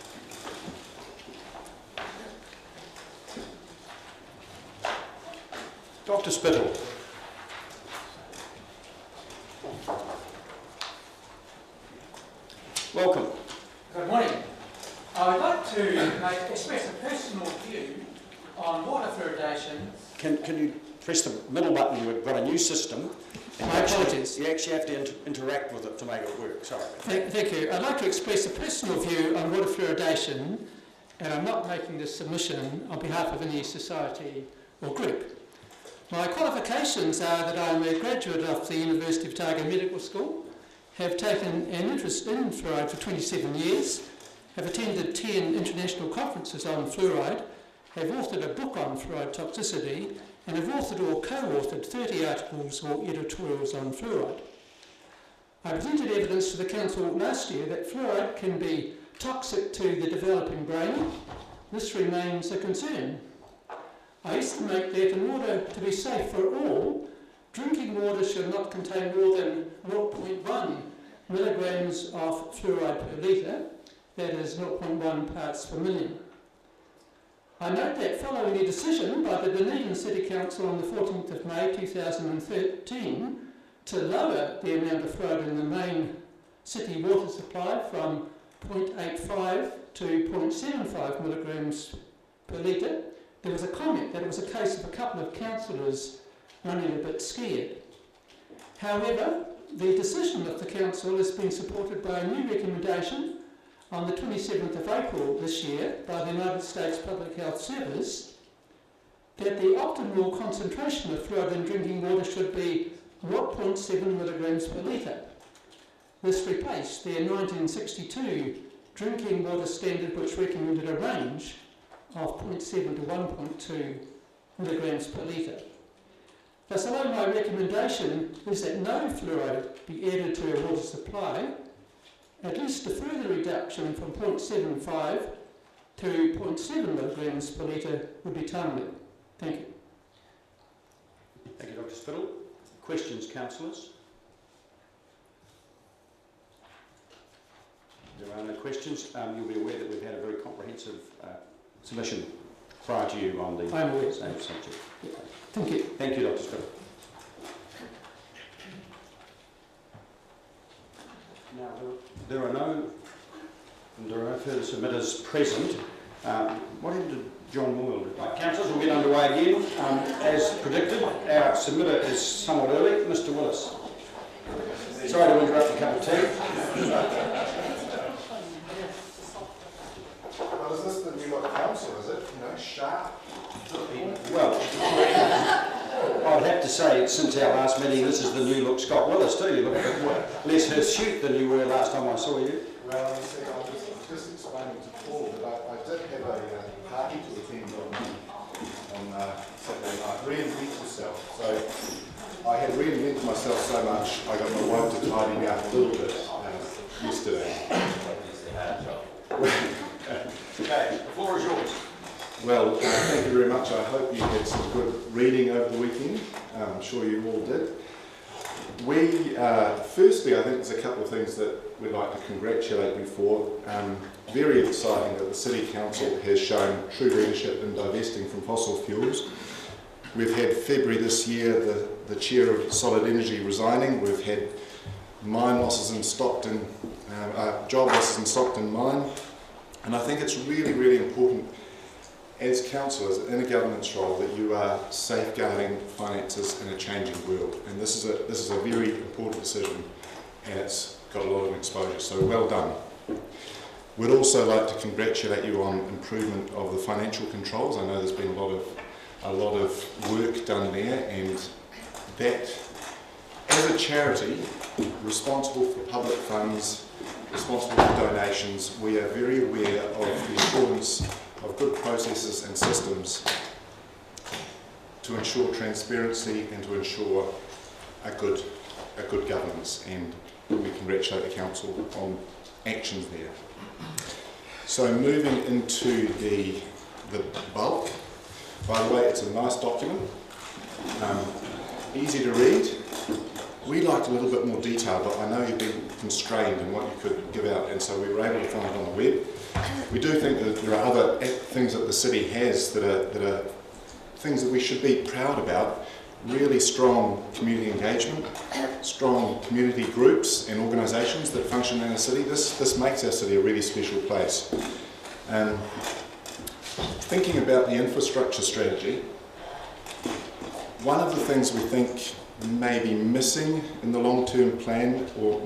Dr. Spittle. Welcome. Good morning. I would like to express a personal view on water fluoridation. Can you press the middle button? We've got a new system. My apologies. You actually have to interact with it to make it work. Sorry. Thank you. I'd like to express a personal view on water fluoridation, and I'm not making this submission on behalf of any society or group. My qualifications are that I'm a graduate of the University of Otago Medical School, have taken an interest in fluoride for 27 years, have attended 10 international conferences on fluoride, have authored a book on fluoride toxicity, and have authored or co-authored 30 articles or editorials on fluoride. I presented evidence to the Council last year that fluoride can be toxic to the developing brain. This remains a concern. I estimate that in order to be safe for all, drinking water should not contain more than 0.1 milligrams of fluoride per litre, that is 0.1 parts per million. I note that following a decision by the Dunedin City Council on the 14th of May 2013 to lower the amount of fluoride in the main city water supply from 0.85 to 0.75 milligrams per litre, there was a comment that it was a case of a couple of councillors running a bit scared. However, the decision of the Council has been supported by a new recommendation on the 27th of April this year by the United States Public Health Service that the optimal concentration of fluoride in drinking water should be 0.7 milligrams per litre. This replaced their 1962 drinking water standard, which recommended a range of 0.7 to 1.2 milligrams per litre. Thus, although my recommendation is that no fluoride be added to a water supply, at least a further reduction from 0.75 to 0.7 milligrams per litre would be timely. Thank you. Thank you, Dr. Spittle. Questions, councillors? There are no questions. You'll be aware that we've had a very comprehensive submission prior to you on the same subject. Thank you. Thank you, Dr. Spittle. Now, there are no further submitters present. What happened to John Moyle? Councillors, we'll get underway again. As predicted, our submitter is somewhat early, Mr. Willis. Sorry to interrupt a cup of tea. Well, is this the new look council, is it? You know, sharp. Well, I'd have to say, since our last meeting, this is the new look Scott Willis too. You look a bit less hirsute than you were last time I saw you. Well, you see, I was just explaining to Paul that I did have a party to attend on Saturday night, reinvent yourself. So I had reinvented myself so much, I got my wife to tidy me up a little bit yesterday. Well, thank you very much. I hope you had some good reading over the weekend. I'm sure you all did. Firstly, I think there's a couple of things that we'd like to congratulate you for. Very exciting that the City Council has shown true leadership in divesting from fossil fuels. We've had February this year, the Chair of Solid Energy resigning. We've had mine losses in Stockton, job losses in Stockton Mine. And I think it's really, really important as councillors in a government's role that you are safeguarding finances in a changing world. And this is a very important decision, and it's got a lot of exposure, so well done. We'd also like to congratulate you on improvement of the financial controls. I know there's been a lot of work done there, and that, as a charity responsible for public funds, responsible for donations, we are very aware of the importance of good processes and systems to ensure transparency and to ensure a good governance, and we congratulate the council on actions there. So moving into the bulk. By the way, it's a nice document, easy to read. We liked a little bit more detail, but I know you've been constrained in what you could give out, and so we were able to find it on the web. We do think that there are other things that the city has that are things that we should be proud about. Really strong community engagement, strong community groups and organisations that function in our city. This makes our city a really special place. Thinking about the infrastructure strategy, one of the things we think may be missing in the long-term plan, or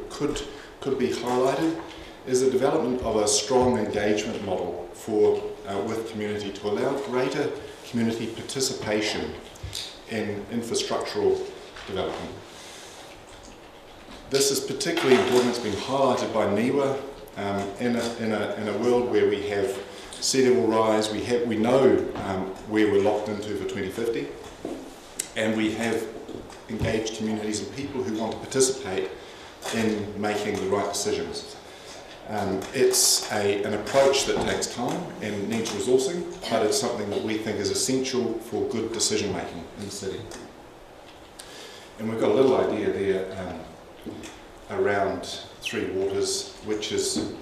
could be highlighted, is the development of a strong engagement model with community to allow greater community participation in infrastructural development. This is particularly important. It's been highlighted by NIWA in a world where we have sea level rise. We know where we're locked into for 2050, and we have engaged communities and people who want to participate in making the right decisions. It's an approach that takes time and needs resourcing, but it's something that we think is essential for good decision making in the city. And we've got a little idea there around Three Waters, which is,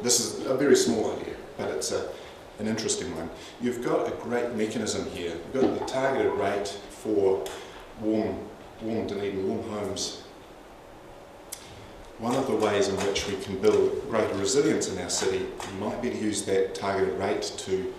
this is a very small idea, but it's an interesting one. You've got a great mechanism here. You've got the targeted rate for warm Dunedin, warm homes. One of the ways in which we can build greater resilience in our city might be to use that targeted rate to,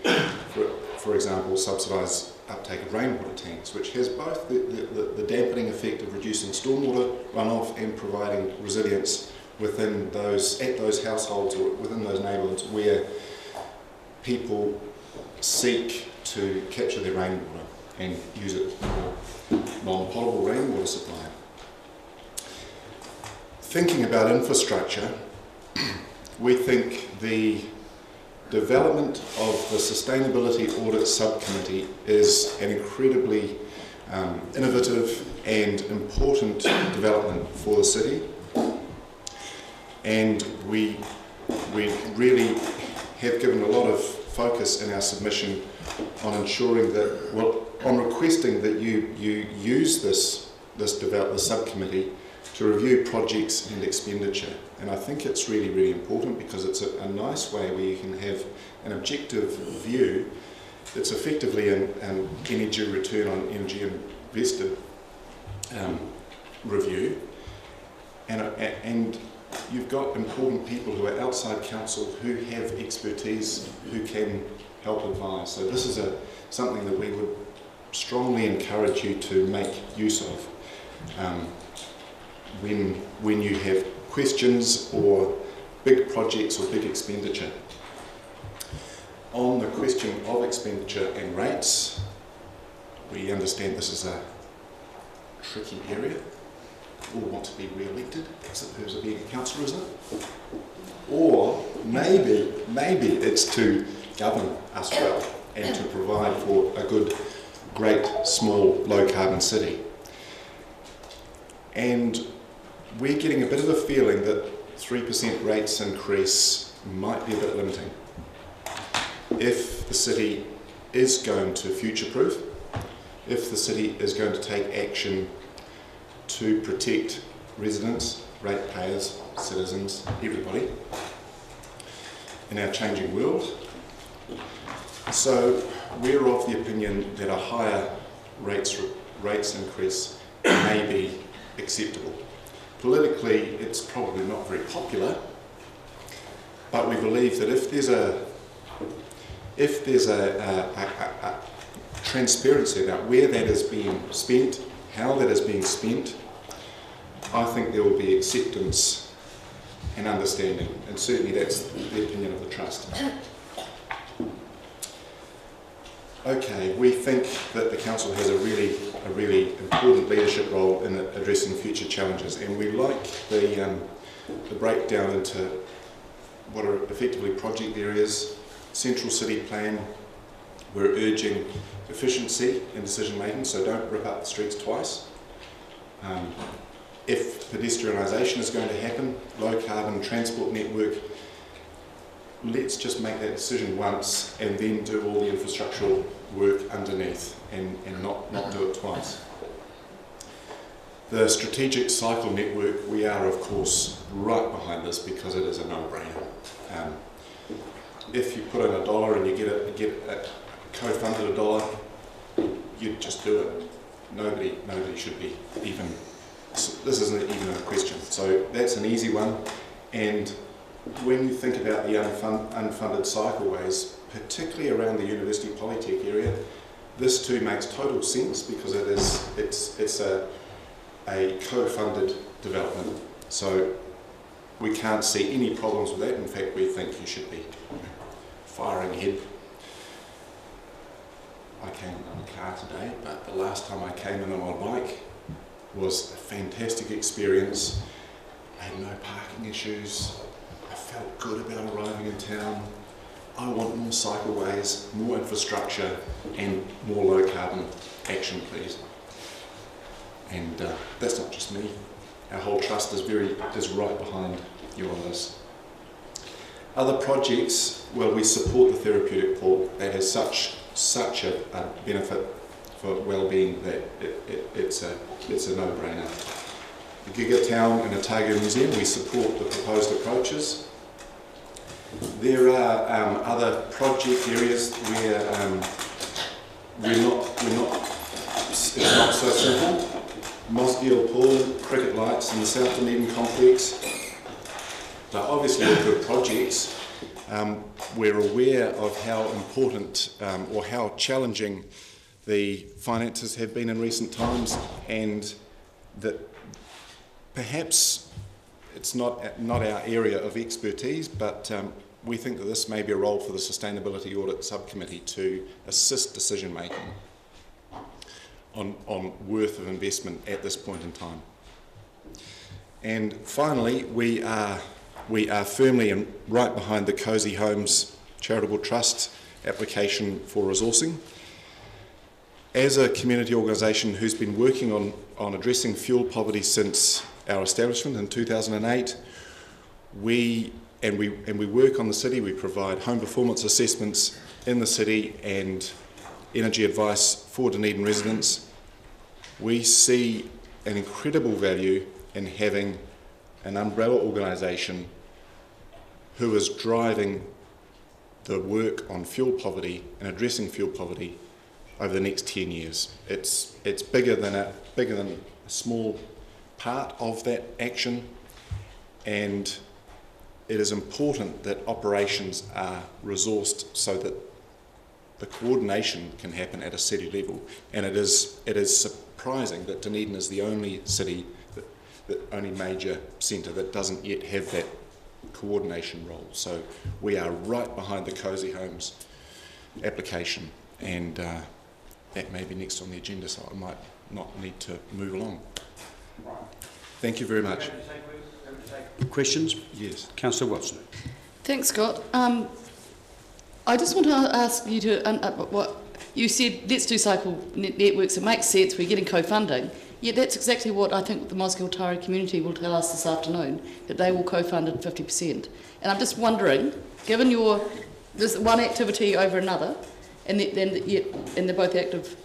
for example, subsidise uptake of rainwater tanks, which has both the dampening effect of reducing stormwater runoff and providing resilience within those households or within those neighbourhoods where people seek to capture their rainwater and use it for non-potable rainwater supply. Thinking about infrastructure, we think the development of the Sustainability Audit Subcommittee is an incredibly innovative and important development for the city, and we really have given a lot of focus in our submission on ensuring that, on requesting that you use this subcommittee to review projects and expenditure. And I think it's really, really important because it's a nice way where you can have an objective view that's effectively an energy return on energy invested review. And you've got important people who are outside council who have expertise, who can help advise. So this is something that we would strongly encourage you to make use of. When you have questions or big projects or big expenditure. On the question of expenditure and rates, we understand this is a tricky area. We all want to be re-elected, that's the purpose of being a councillor, isn't it? Or maybe it's to govern us well and to provide for a good, great, small, low-carbon city. And we're getting a bit of a feeling that 3% rates increase might be a bit limiting. If the city is going to future-proof, if the city is going to take action to protect residents, ratepayers, citizens, everybody in our changing world. So we're of the opinion that a higher rates increase may be acceptable. Politically, it's probably not very popular, but we believe that if there's a transparency about where that is being spent, how that is being spent, I think there will be acceptance and understanding, and certainly that's the opinion of the Trust. Okay, we think that the Council has a really important leadership role in addressing future challenges, and we like the breakdown into what are effectively project areas, central city plan. We're urging efficiency in decision making, so don't rip up the streets twice. If pedestrianisation is going to happen, low carbon transport network, let's just make that decision once and then do all the infrastructural work underneath and not do it twice. The strategic cycle network, we are of course right behind this because it is a no-brainer. If you put in $1 and you get a co-funded $1, you'd just do it. Nobody should be even, this isn't even a question. So that's an easy one. And when you think about the unfunded cycleways, particularly around the University Polytech area, this too makes total sense because it's a co-funded development. So we can't see any problems with that. In fact, we think you should be firing ahead. I came in a car today, but the last time I came in on my bike was a fantastic experience. I had no parking issues. I felt good about arriving in town. I want more cycleways, more infrastructure, and more low carbon action, please. And that's not just me. Our whole trust is right behind you on this. Other projects, well, we support the therapeutic pool. That has such a benefit for well-being that it's a no-brainer. The Giga Town and Otago Museum, we support the proposed approaches. There are other project areas where it's not so simple. Mosgiel Pool, cricket lights in the South Dunedin complex. They're obviously good projects. We're aware of how important or how challenging the finances have been in recent times, and that perhaps it's not our area of expertise, but we think that this may be a role for the Sustainability Audit Subcommittee to assist decision making on worth of investment at this point in time. And finally, we are firmly and right behind the Cosy Homes Charitable Trust application for resourcing. As a community organisation who's been working on addressing fuel poverty since our establishment in 2008, we work on the city. We provide home performance assessments in the city and energy advice for Dunedin residents. We see an incredible value in having an umbrella organisation who is driving the work on fuel poverty and addressing fuel poverty over the next 10 years. It's bigger than a small part of that action, and it is important that operations are resourced so that the coordination can happen at a city level. And it is surprising that Dunedin is the only city, the only major centre that doesn't yet have that coordination role. So we are right behind the Cosy Homes application, and that may be next on the agenda, so I might not need to move along. Thank you very much. Questions? Yes. Councillor Watson. Thanks, Scott. I just want to ask you to, what you said, let's do cycle networks. It makes sense, we're getting co-funding. Yet that's exactly what I think the Mosgiel Tari community will tell us this afternoon, that they will co-fund at 50%. And I'm just wondering, given your there's one activity over another, and they're both active,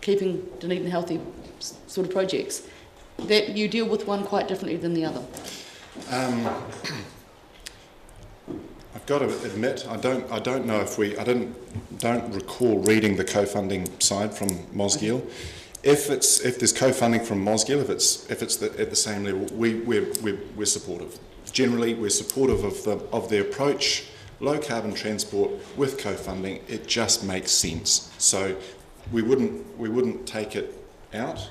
keeping Dunedin healthy sort of projects, that you deal with one quite differently than the other. I've got to admit, I don't know if don't recall reading the co-funding side from Mosgiel. If there's co-funding from Mosgiel, if it's at the same level, we're supportive. Generally, we're supportive of the approach. Low carbon transport with co-funding, it just makes sense. So we wouldn't take it out.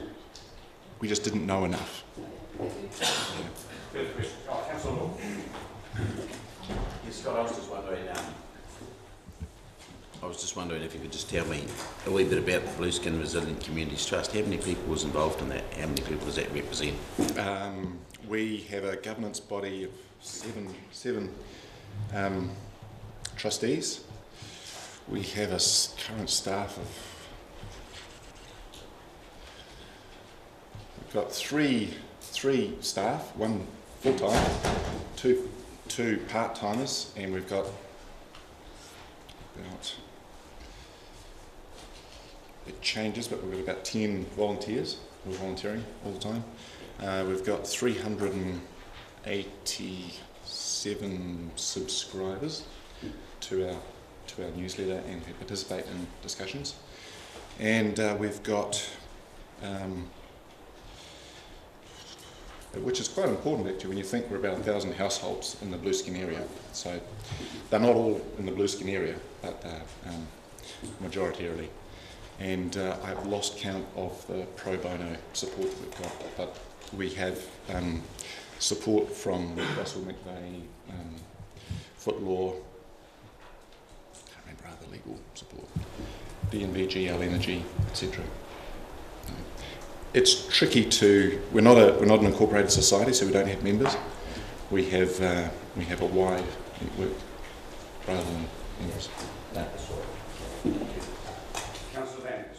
We just didn't know enough. Further question? Councillor Law. Yes, Scott, I was just wondering if you could just tell me a wee bit about the Blue Skin Resilient Communities Trust. How many people was involved in that? How many people does that represent? We have a governance body of seven trustees. We have a current staff of, we've got three staff, one full-time, two part-timers, and we've got about, it changes, but we've got about 10 volunteers who are volunteering all the time. We've got 387 subscribers to our newsletter and who participate in discussions. And we've got, which is quite important actually when you think we're about 1,000 households in the Blue Skin area. So they're not all in the Blue Skin area, but majoritarily. And I've lost count of the pro bono support that we've got, but we have support from Russell McVeigh, Footlaw, can't remember other legal support, DNVGL Energy, etc. It's tricky to. We're not an incorporated society, so we don't have members. We have a wide network rather than members. Councillor Vance.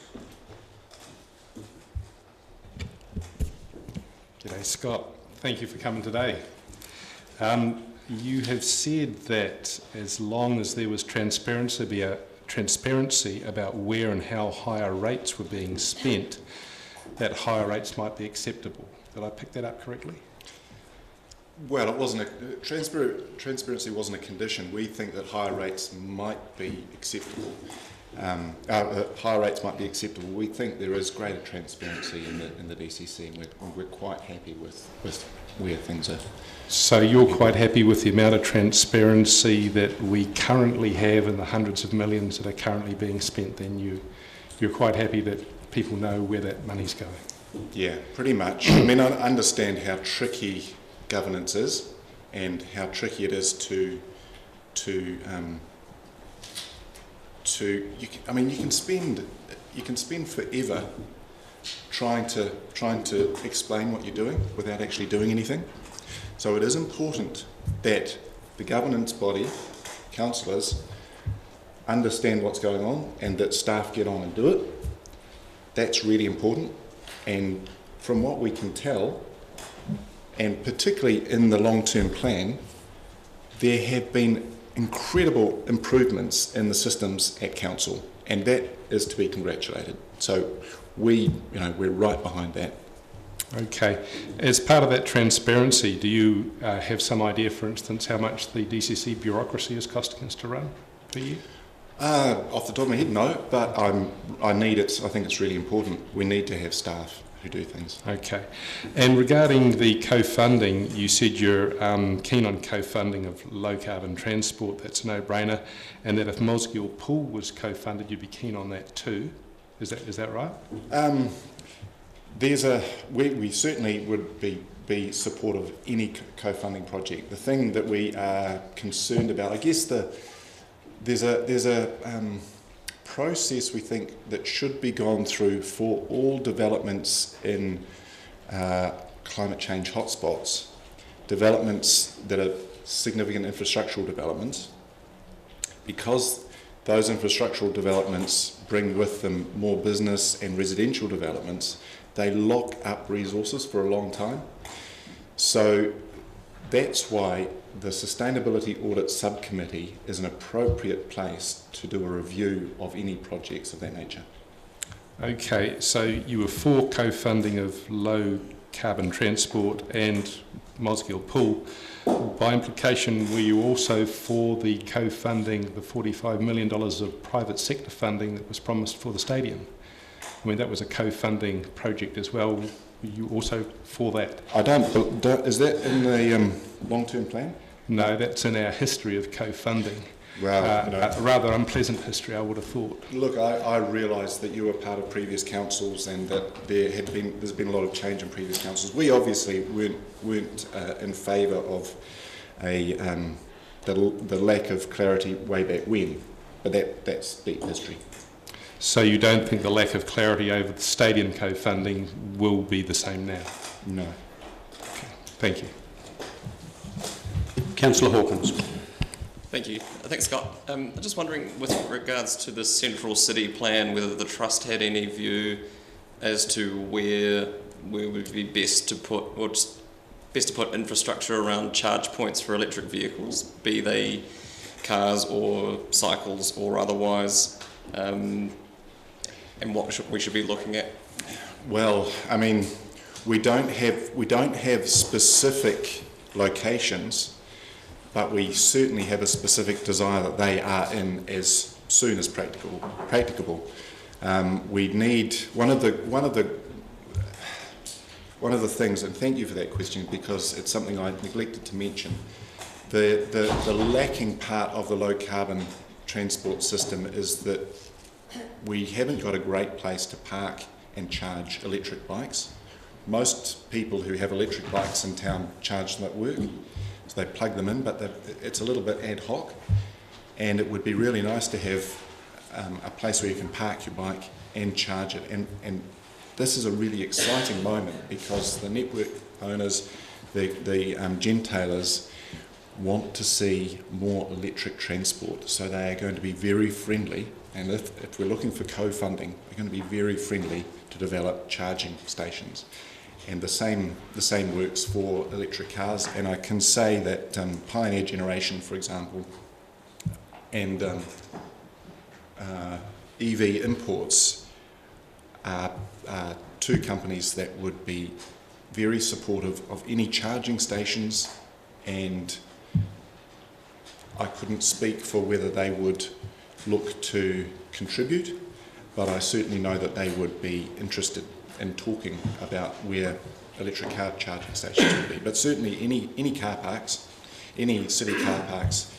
G'day, Scott. Thank you for coming today. You have said that as long as there was transparency about where and how higher rates were being spent, that higher rates might be acceptable. Did I pick that up correctly? Well, it wasn't transparency wasn't a condition. We think that higher rates might be acceptable. Higher rates might be acceptable. We think there is greater transparency in the DCC, and we're quite happy with where things are. So you're quite happy with the amount of transparency that we currently have in the hundreds of millions that are currently being spent, then you're quite happy that people know where that money's going? Yeah, pretty much. I mean, I understand how tricky governance is and how tricky it is to you can spend forever trying to explain what you're doing without actually doing anything. So it is important that the governance body, councillors, understand what's going on and that staff get on and do it. That's really important. And from what we can tell, and particularly in the long-term plan, there have been incredible improvements in the systems at council, and that is to be congratulated. So we're right behind that. Okay. As part of that transparency, do you have some idea, for instance, how much the DCC bureaucracy is costing us to run per year? Off the top of my head, no, but I need it. I think it's really important. We need to have staff who do things. Okay. And regarding the co-funding, you said you're keen on co-funding of low-carbon transport. That's a no-brainer. And that if Mosgiel Pool was co-funded, you'd be keen on that too. Is that right? We certainly would be supportive of any co-funding project. The thing that we are concerned about, I guess there's a process we think that should be gone through for all developments in climate change hotspots, developments that are significant infrastructural developments, because those infrastructural developments bring with them more business and residential developments. They lock up resources for a long time. So that's why the Sustainability Audit Subcommittee is an appropriate place to do a review of any projects of that nature. Okay, so you were for co-funding of low carbon transport and Mosgiel Pool. By implication, were you also for the co-funding, the $45 million of private sector funding that was promised for the stadium? I mean, that was a co-funding project as well. Were you also for that? I don't is that in the long-term plan? No, that's in our history of co-funding. Well, a rather unpleasant history, I would have thought. Look, I realise that you were part of previous councils and that there's been a lot of change in previous councils. We obviously weren't in favour of the lack of clarity way back when, but that's deep history. So you don't think the lack of clarity over the stadium co-funding will be the same now? No. Okay. Thank you. Councillor Hawkins. Thank you. Thanks, Scott. I'm just wondering, with regards to the central city plan, whether the trust had any view as to where would be best to put, or just best to put infrastructure around charge points for electric vehicles, be they cars or cycles or otherwise, and what we should be looking at. Well, I mean, we don't have specific locations, but we certainly have a specific desire that they are in as soon as practicable. We need one of the things, and thank you for that question because it's something I neglected to mention. The lacking part of the low carbon transport system is that we haven't got a great place to park and charge electric bikes. Most people who have electric bikes in town charge them at work. So they plug them in, but it's a little bit ad hoc, and it would be really nice to have a place where you can park your bike and charge it. And this is a really exciting moment because the network owners, the gentailers, want to see more electric transport. So they are going to be very friendly, and if we're looking for co-funding, they're going to be very friendly to develop charging stations. And the same works for electric cars. And I can say that Pioneer Generation, for example, and EV Imports are two companies that would be very supportive of any charging stations, and I couldn't speak for whether they would look to contribute, but I certainly know that they would be interested in talking about where electric car charging stations would be. But certainly any car parks, any city car parks,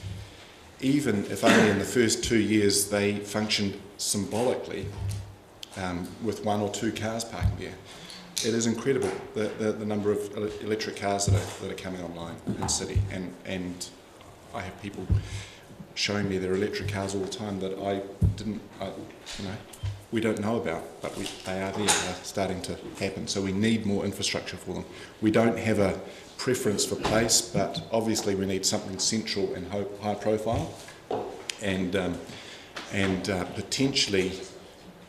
even if only in the first 2 years they functioned symbolically with 1 or 2 cars parking there. It is incredible the number of electric cars that are coming online in the city, and I have people showing me their electric cars all the time that we don't know about, but they are there, they're starting to happen. So we need more infrastructure for them. We don't have a preference for place, but obviously we need something central and high profile, and potentially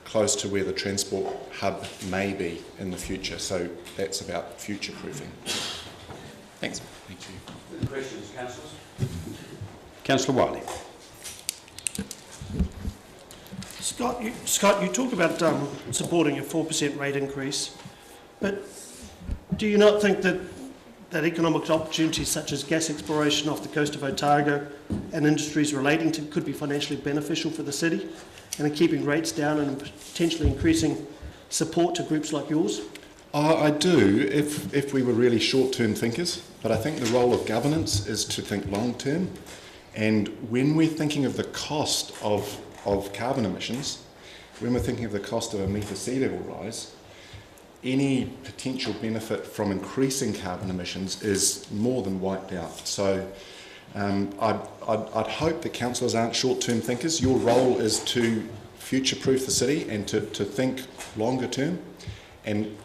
close to where the transport hub may be in the future. So that's about future proofing. Thanks. Thank you. Further questions, councillors? Councillor Wiley. Scott, you talk about supporting a 4% rate increase, but do you not think that economic opportunities such as gas exploration off the coast of Otago and industries relating to could be financially beneficial for the city, and in keeping rates down and potentially increasing support to groups like yours? I do, if we were really short-term thinkers, but I think the role of governance is to think long-term, and when we're thinking of the cost of carbon emissions, when we're thinking of the cost of a metre sea level rise, any potential benefit from increasing carbon emissions is more than wiped out. So I'd hope that councillors aren't short-term thinkers. Your role is to future-proof the city and to think longer term. And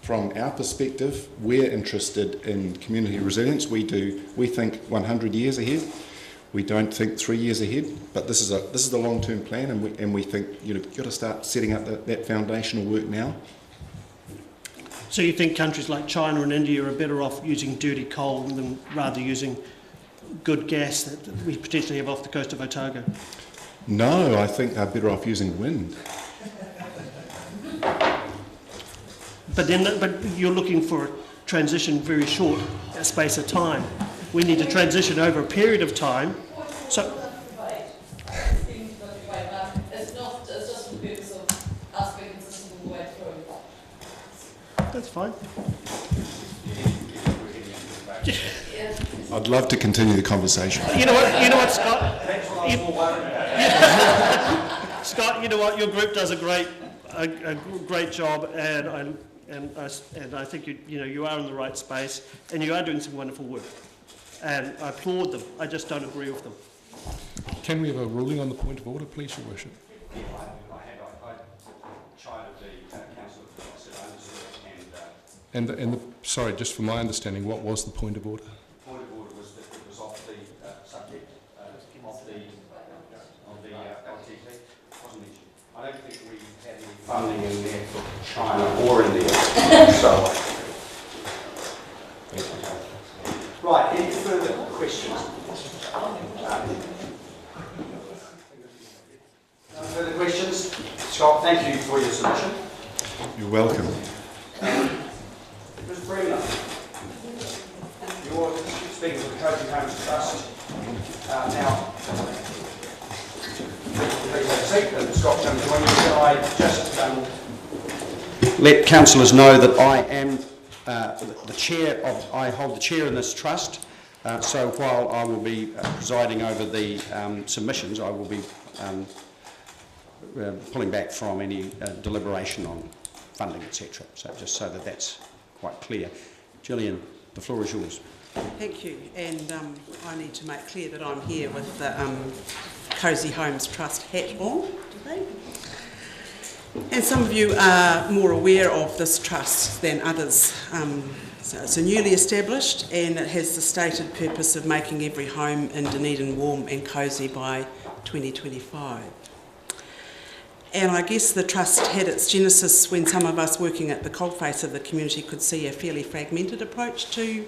from our perspective, we're interested in community resilience. We think 100 years ahead. We don't think 3 years ahead, but this is the long-term plan, and we think you've got to start setting up that foundational work now. So you think countries like China and India are better off using dirty coal than rather using good gas that we potentially have off the coast of Otago? No, I think they're better off using wind. But you're looking for a transition very short space of time. We need to transition over a period of time. So it's just for the purpose of us being consistent all the way through. that's fine. I'd love to continue the conversation. You know what, Scott? Scott, you know what? Your group does a great job, and I think you are in the right space, and you are doing some wonderful work, and I applaud them. I just don't agree with them. Can we have a ruling on the point of order, please, Your Worship? And sorry, just for my understanding, what was the point of order? The point of order was that it was off the subject of the LTT. Wasn't mentioned. I don't think we had any funding in there for China or India. So, right, any further questions? No further questions? Scott, thank you for your submission. You're welcome. Ms. Bremner, you're speaking for the Coaching Homes Trust. Now, please have a seat, and Scott's going to join you. Can I just let councillors know that I am the chair of, I hold the chair in this trust, so while I will be presiding over the submissions, I will be pulling back from any deliberation on funding, etc. So just so that that's quite clear. Gillian, the floor is yours. Thank you, and I need to make clear that I'm here with the Cosy Homes Trust hat on today. And some of you are more aware of this trust than others. So it's a newly established, and it has the stated purpose of making every home in Dunedin warm and cosy by 2025. And I guess the trust had its genesis when some of us working at the coalface of the community could see a fairly fragmented approach to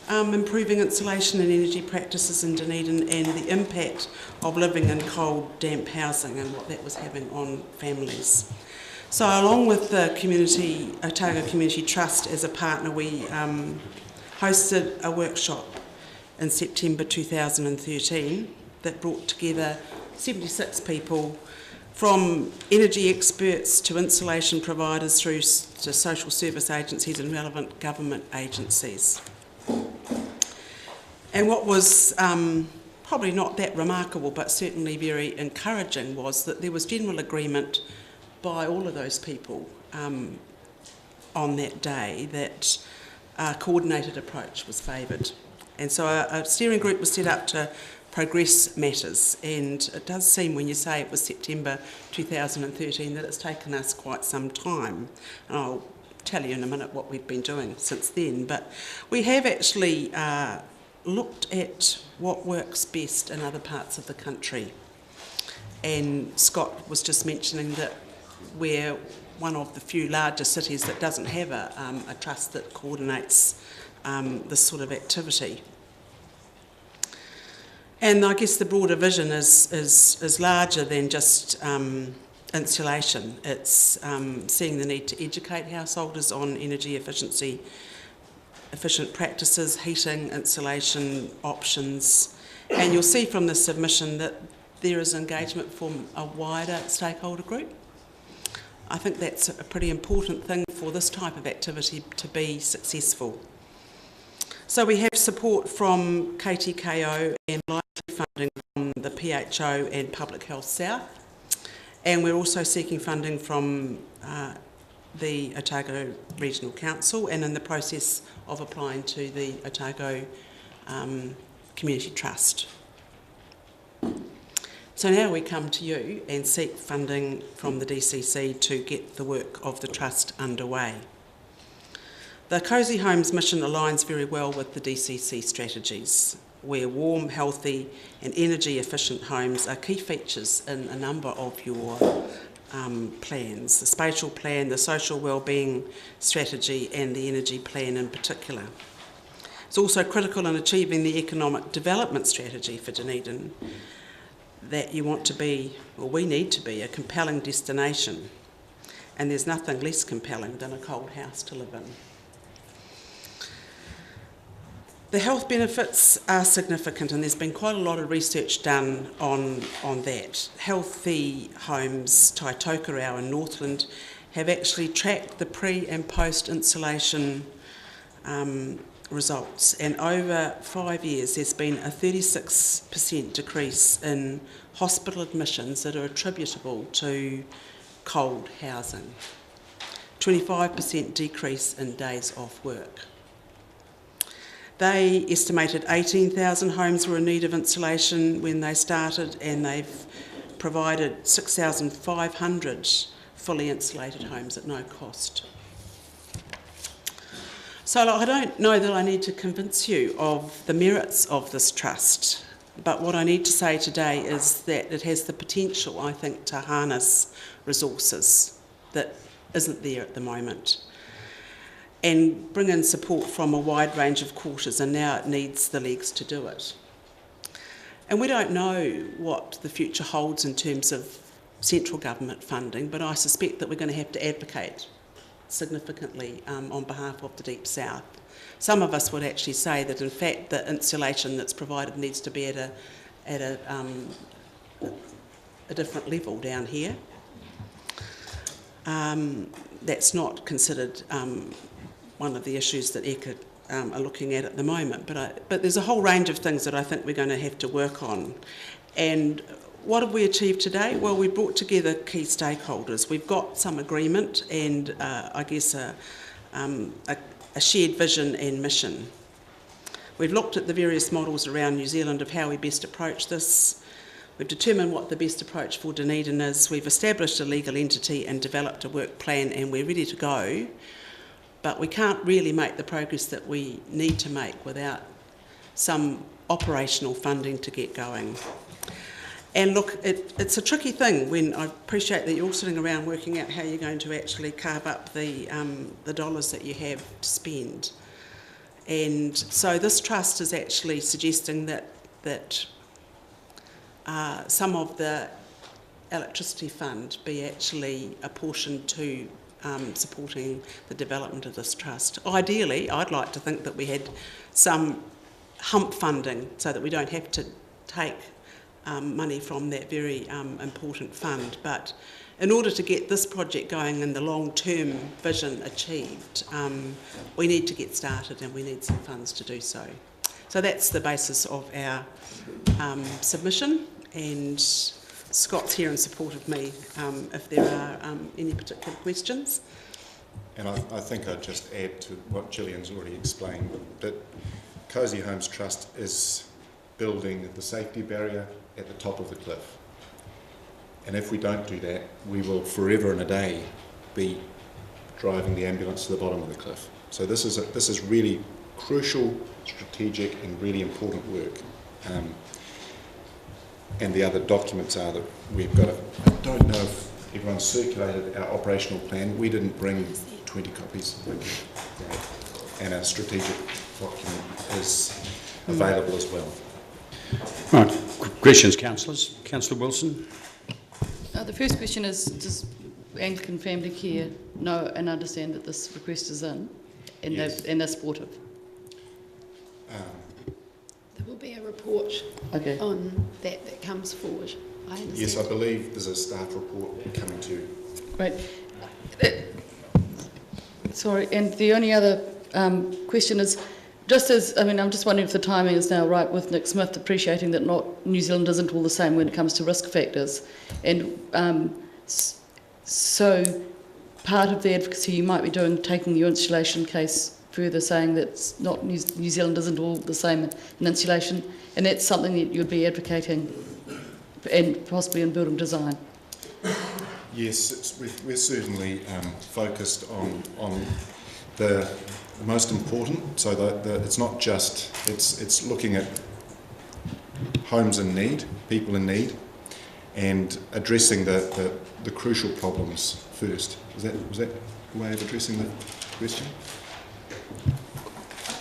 improving insulation and energy practices in Dunedin, and the impact of living in cold, damp housing and what that was having on families. So along with the community, Otago Community Trust as a partner, we hosted a workshop in September 2013 that brought together 76 people, from energy experts to insulation providers through to social service agencies and relevant government agencies. And what was probably not that remarkable but certainly very encouraging was that there was general agreement by all of those people on that day that a coordinated approach was favoured. And so a steering group was set up to progress matters, and it does seem when you say it was September 2013 that it's taken us quite some time. And I'll tell you in a minute what we've been doing since then, but we have actually looked at what works best in other parts of the country. And Scott was just mentioning that we're one of the few larger cities that doesn't have a trust that coordinates this sort of activity. And I guess the broader vision is larger than just insulation. It's seeing the need to educate householders on energy efficient practices, heating, insulation options. And you'll see from the submission that there is engagement from a wider stakeholder group. I think that's a pretty important thing for this type of activity to be successful. So we have support from KTKO and likely funding from the PHO and Public Health South. And we're also seeking funding from the Otago Regional Council and in the process of applying to the Otago Community Trust. So now we come to you and seek funding from the DCC to get the work of the Trust underway. The Cosy Homes mission aligns very well with the DCC strategies, where warm, healthy and energy efficient homes are key features in a number of your plans, the spatial plan, the social wellbeing strategy and the energy plan in particular. It's also critical in achieving the economic development strategy for Dunedin that you want to be, or we need to be, a compelling destination. And there's nothing less compelling than a cold house to live in. The health benefits are significant, and there's been quite a lot of research done on that. Healthy Homes, Tai Tokerau in Northland, have actually tracked the pre and post insulation results, and over 5 years there's been a 36% decrease in hospital admissions that are attributable to cold housing, 25% decrease in days off work. They estimated 18,000 homes were in need of insulation when they started, and they've provided 6,500 fully insulated homes at no cost. So I don't know that I need to convince you of the merits of this trust, but what I need to say today is that it has the potential, I think, to harness resources that isn't there at the moment, and bring in support from a wide range of quarters, and now it needs the legs to do it. And we don't know what the future holds in terms of central government funding, but I suspect that we're going to have to advocate significantly on behalf of the Deep South. Some of us would actually say that in fact the insulation that's provided needs to be at a different level down here. That's not considered one of the issues that ECA are looking at the moment, but there's a whole range of things that I think we're going to have to work on. And what have we achieved today? Well, we brought together key stakeholders. We've got some agreement and I guess a shared vision and mission. We've looked at the various models around New Zealand of how we best approach this. We've determined what the best approach for Dunedin is. We've established a legal entity and developed a work plan, and we're ready to go. But we can't really make the progress that we need to make without some operational funding to get going. And look, it's a tricky thing when I appreciate that you're all sitting around working out how you're going to actually carve up the dollars that you have to spend. And so this trust is actually suggesting that some of the electricity fund be actually apportioned to supporting the development of this trust. Ideally, I'd like to think that we had some hump funding so that we don't have to take money from that very important fund. But in order to get this project going and the long-term vision achieved, we need to get started and we need some funds to do so. So that's the basis of our submission, and Scott's here in support of me if there are any particular questions. And I think I'd just add to what Gillian's already explained, that Cosy Homes Trust is building the safety barrier at the top of the cliff. And if we don't do that, we will forever and a day be driving the ambulance to the bottom of the cliff. So this is really crucial, strategic and really important work. And the other documents are that we've got I don't know if everyone's circulated our operational plan. We didn't bring 20 copies. And our strategic document is available as well. Right, questions, councillors? Councillor Wilson? The first question is, does Anglican Family Care know and understand that this request is in, and, yes. they're supportive? There will be a report on that comes forward, I understand. Yes, I believe there's a staff report coming to. Great. Sorry, and the only other question is, I'm just wondering if the timing is now right with Nick Smith appreciating that not New Zealand isn't all the same when it comes to risk factors, and so part of the advocacy you might be doing, taking your insulation case further, saying that not New Zealand isn't all the same in insulation, and that's something that you'd be advocating, and possibly in building design. Yes, we're certainly focused on the most important. So it's not just it's looking at homes in need, people in need, and addressing the crucial problems first. Was that a way of addressing the question?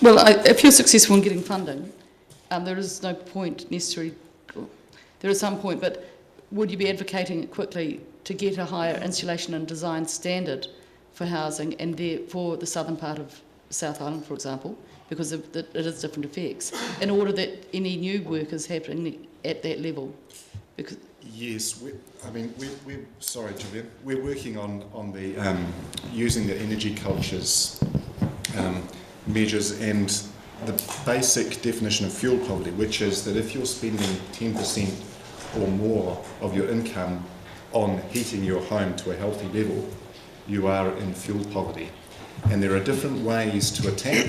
Well, if you're successful in getting funding, there is no point necessarily, there is some point, but would you be advocating quickly to get a higher insulation and design standard for housing and for the southern part of South Island, for example, because it is different effects, in order that any new work is happening at that level? Because yes, we're sorry, Julian. We're working on the using the energy cultures measures and the basic definition of fuel poverty, which is that if you're spending 10% or more of your income on heating your home to a healthy level, you are in fuel poverty. And there are different ways to attack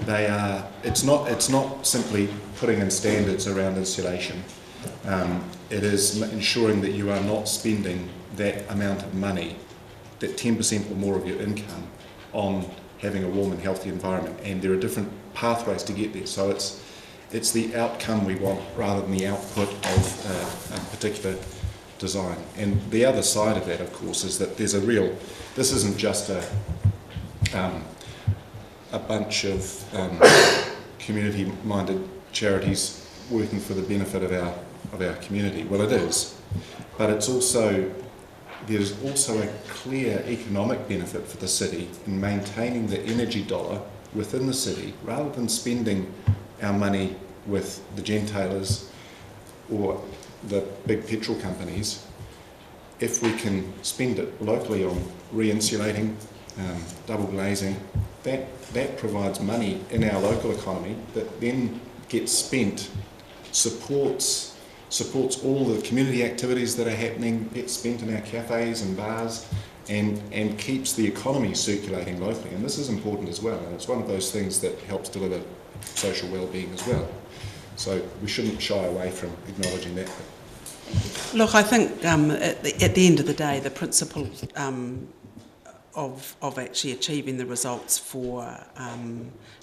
that. It's not simply putting in standards around insulation. It is ensuring that you are not spending that amount of money, that 10% or more of your income, on having a warm and healthy environment. And there are different pathways to get there. So it's the outcome we want rather than the output of a particular design. And the other side of that, of course, is that there's this isn't just a bunch of community-minded charities working for the benefit of our community. Well, it is, but there's also a clear economic benefit for the city in maintaining the energy dollar within the city, rather than spending our money with the gentailers or the big petrol companies. If we can spend it locally on re-insulating, double glazing, that provides money in our local economy that then gets spent, supports all the community activities that are happening, gets spent in our cafes and bars, and keeps the economy circulating locally. And this is important as well, and it's one of those things that helps deliver social well-being as well. So we shouldn't shy away from acknowledging that. Look, I think at the end of the day, the principle of actually achieving the results for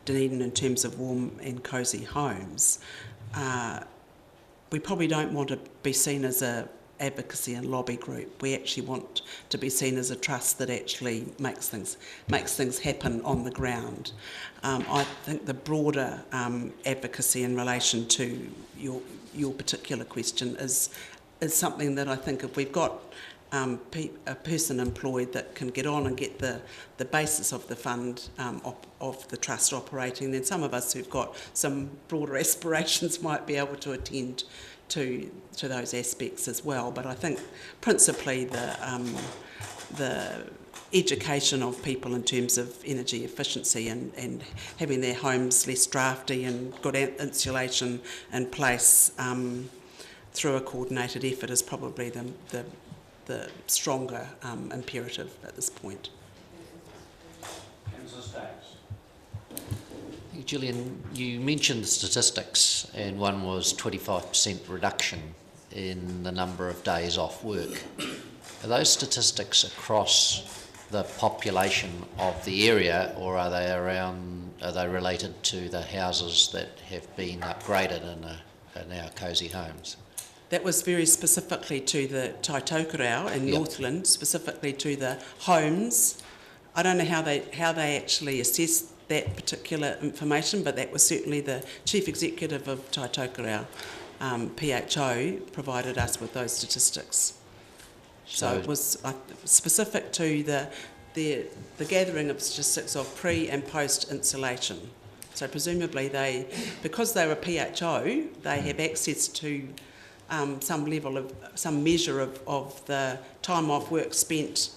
Dunedin in terms of warm and cosy homes, we probably don't want to be seen as a advocacy and lobby group. We actually want to be seen as a trust that actually makes things happen on the ground. I think the broader advocacy in relation to your particular question is something that I think if we've got a person employed that can get on and get the basis of the fund of the trust operating, then some of us who've got some broader aspirations might be able to attend to those aspects as well. But I think principally the education of people in terms of energy efficiency and having their homes less drafty and good insulation in place through a coordinated effort is probably the stronger imperative at this point. Gillian, you mentioned the statistics, and one was 25% reduction in the number of days off work. Are those statistics across the population of the area, or are they related to the houses that have been upgraded and are now cosy homes? That was very specifically to the Taitokerau in Northland, specifically to the homes. I don't know how they actually assessed that particular information, but that was certainly the Chief Executive of Taitokerau, PHO, provided us with those statistics. So it was specific to the gathering of statistics of pre and post installation. So presumably because they were PHO, they have access to some measure of the time off work spent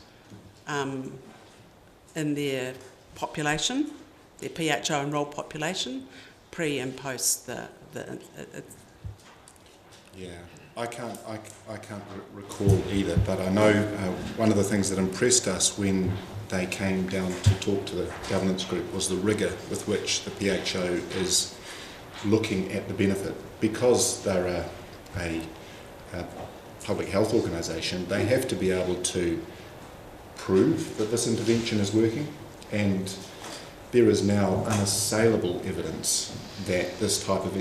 in their population, their PHO enrolled population, pre and post Yeah, I can't recall either, but I know one of the things that impressed us when they came down to talk to the governance group was the rigour with which the PHO is looking at the benefit. Because they're a public health organisation, they have to be able to prove that this intervention is working, and there is now unassailable evidence that this type of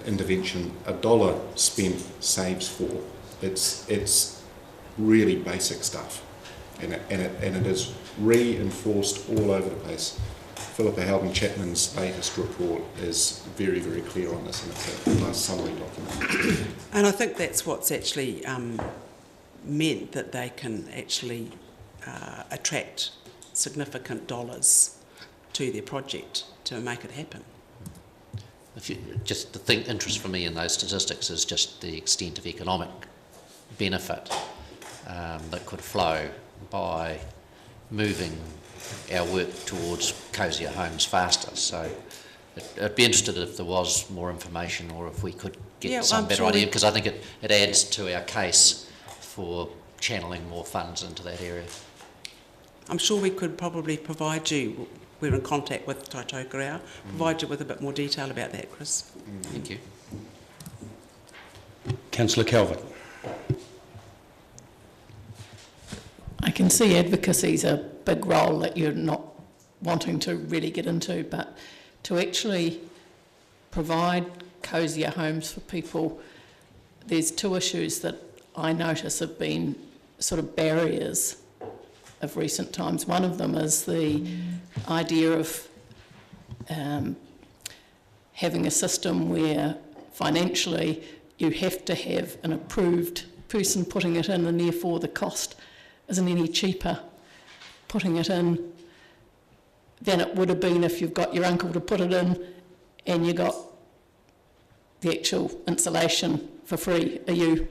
intervention, $1 spent saves 4. It's really basic stuff, and it is reinforced all over the place. Philippa Howden Chapman's latest report is very, very clear on this, and it's a nice summary document. And I think that's what's actually meant that they can actually attract significant dollars to their project to make it happen. Just the interest for me in those statistics is just the extent of economic benefit that could flow by moving our work towards cosier homes faster. So I'd be interested if there was more information, or if we could get some better idea, because I think it adds to our case for channeling more funds into that area. I'm sure we could probably provide you, we're in contact with Taitokerau, provide you with a bit more detail about that, Chris. Thank you. Councillor Calvert. I can see advocacy's a big role that you're not wanting to really get into, but to actually provide cosier homes for people, there's 2 issues that I notice have been sort of barriers of recent times. One of them is the idea of having a system where financially you have to have an approved person putting it in, and therefore the cost isn't any cheaper putting it in than it would have been if you've got your uncle to put it in and you got the actual insulation for free. Do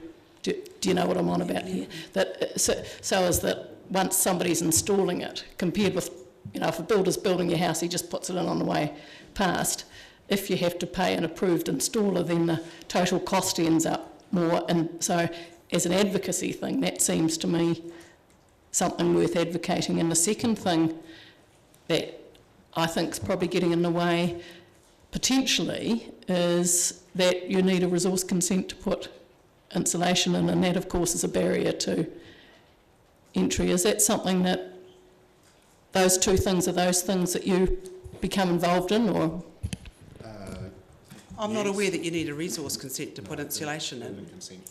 you know what I'm on about here? That so is that once somebody's installing it, compared with, if a builder's building your house, he just puts it in on the way past. If you have to pay an approved installer, then the total cost ends up more. And so as an advocacy thing, that seems to me something worth advocating. And the second thing that I think is probably getting in the way, potentially, is that you need a resource consent to put insulation in, and that, of course, is a barrier to entry. Is that something that those 2 things are those things that you become involved in, or? I'm not aware that you need a resource consent to put insulation in. Building consent.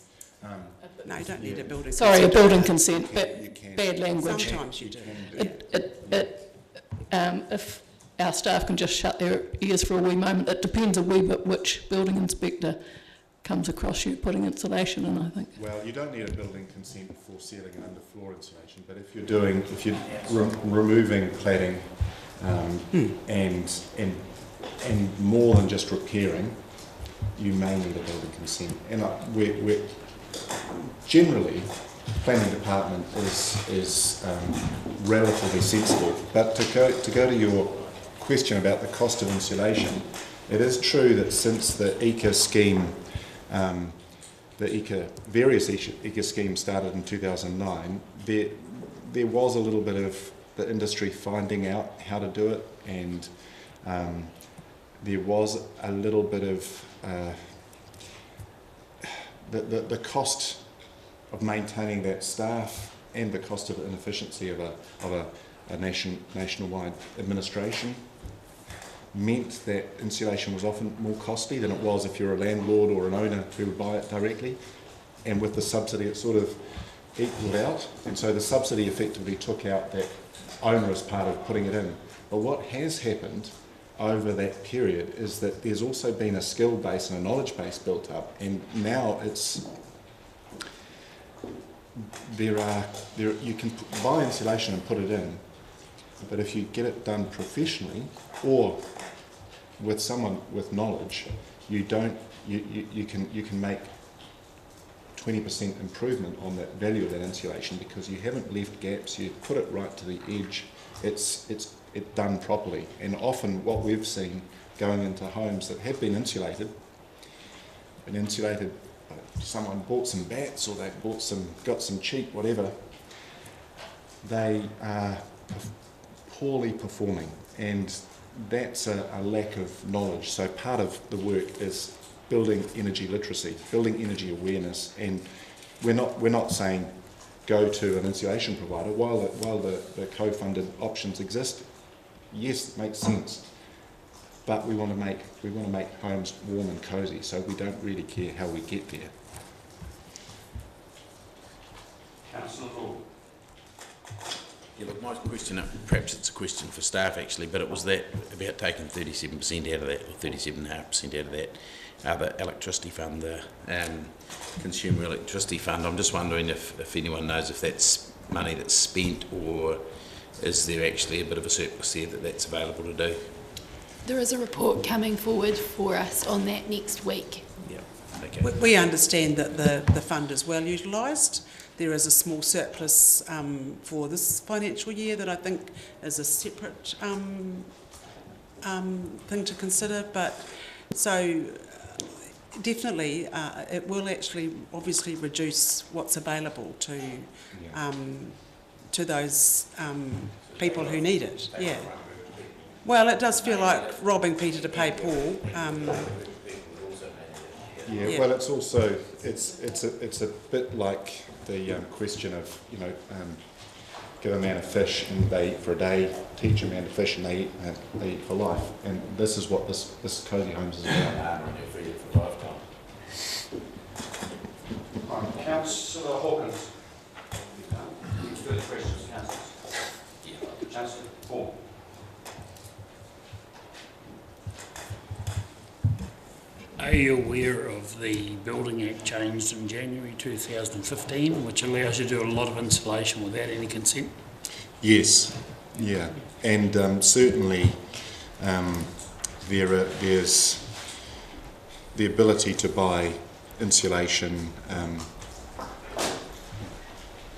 No, you don't need a building consent. Sorry, a building consent, but bad language. Sometimes you do. If our staff can just shut their ears for a wee moment, it depends a wee bit which building inspector comes across you putting insulation in, I think. Well, you don't need a building consent for ceiling and underfloor insulation, but if you're removing cladding and more than just repairing, you may need a building consent. And we're generally, planning department is relatively sensible. But to go to your question about the cost of insulation, it is true that since the ECA scheme, various ECA schemes started in 2009, there was a little bit of the industry finding out how to do it, and there was a little bit of the cost of maintaining that staff and the cost of inefficiency of a nationwide administration meant that insulation was often more costly than it was if you're a landlord or an owner who would buy it directly. And with the subsidy, it sort of equalled out. And so the subsidy effectively took out that onerous part of putting it in. But what has happened over that period is that there's also been a skill base and a knowledge base built up. And now you can buy insulation and put it in, but if you get it done professionally or with someone with knowledge, you can make 20% improvement on that value of that insulation, because you haven't left gaps. You put it right to the edge. It's done properly. And often what we've seen going into homes that have been insulated, someone bought some bats or they got some cheap whatever, they are poorly performing, and that's a lack of knowledge. So part of the work is building energy literacy, building energy awareness, and we're not saying go to an insulation provider while the co-funded options exist. yes, it makes sense, but we want to make homes warm and cosy, so we don't really care how we get there. Councillor Hall. Yeah, look, my question, perhaps it's a question for staff actually, but it was that about taking 37% out of that, or 37.5% out of that other electricity fund, the consumer electricity fund. I'm just wondering if anyone knows if that's money that's spent, or is there actually a bit of a surplus there that's available to do? There is a report coming forward for us on that next week. Yeah, okay. We understand that the fund is well utilised. There is a small surplus for this financial year that I think is a separate thing to consider. But so definitely it will actually obviously reduce what's available to those people who need it. Yeah. Well, it does feel like robbing Peter to pay Paul. Yeah, well, it's also it's a bit like the question of give a man a fish and they eat for a day, teach a man to fish and they eat for life, and this is what this Cosy Homes is about. Councillor Hawkins. Any further questions, councillors? Councillor Hall. Are you aware of the Building Act changed in January 2015, which allows you to do a lot of insulation without any consent? Yes, yeah, and certainly there's the ability to buy insulation.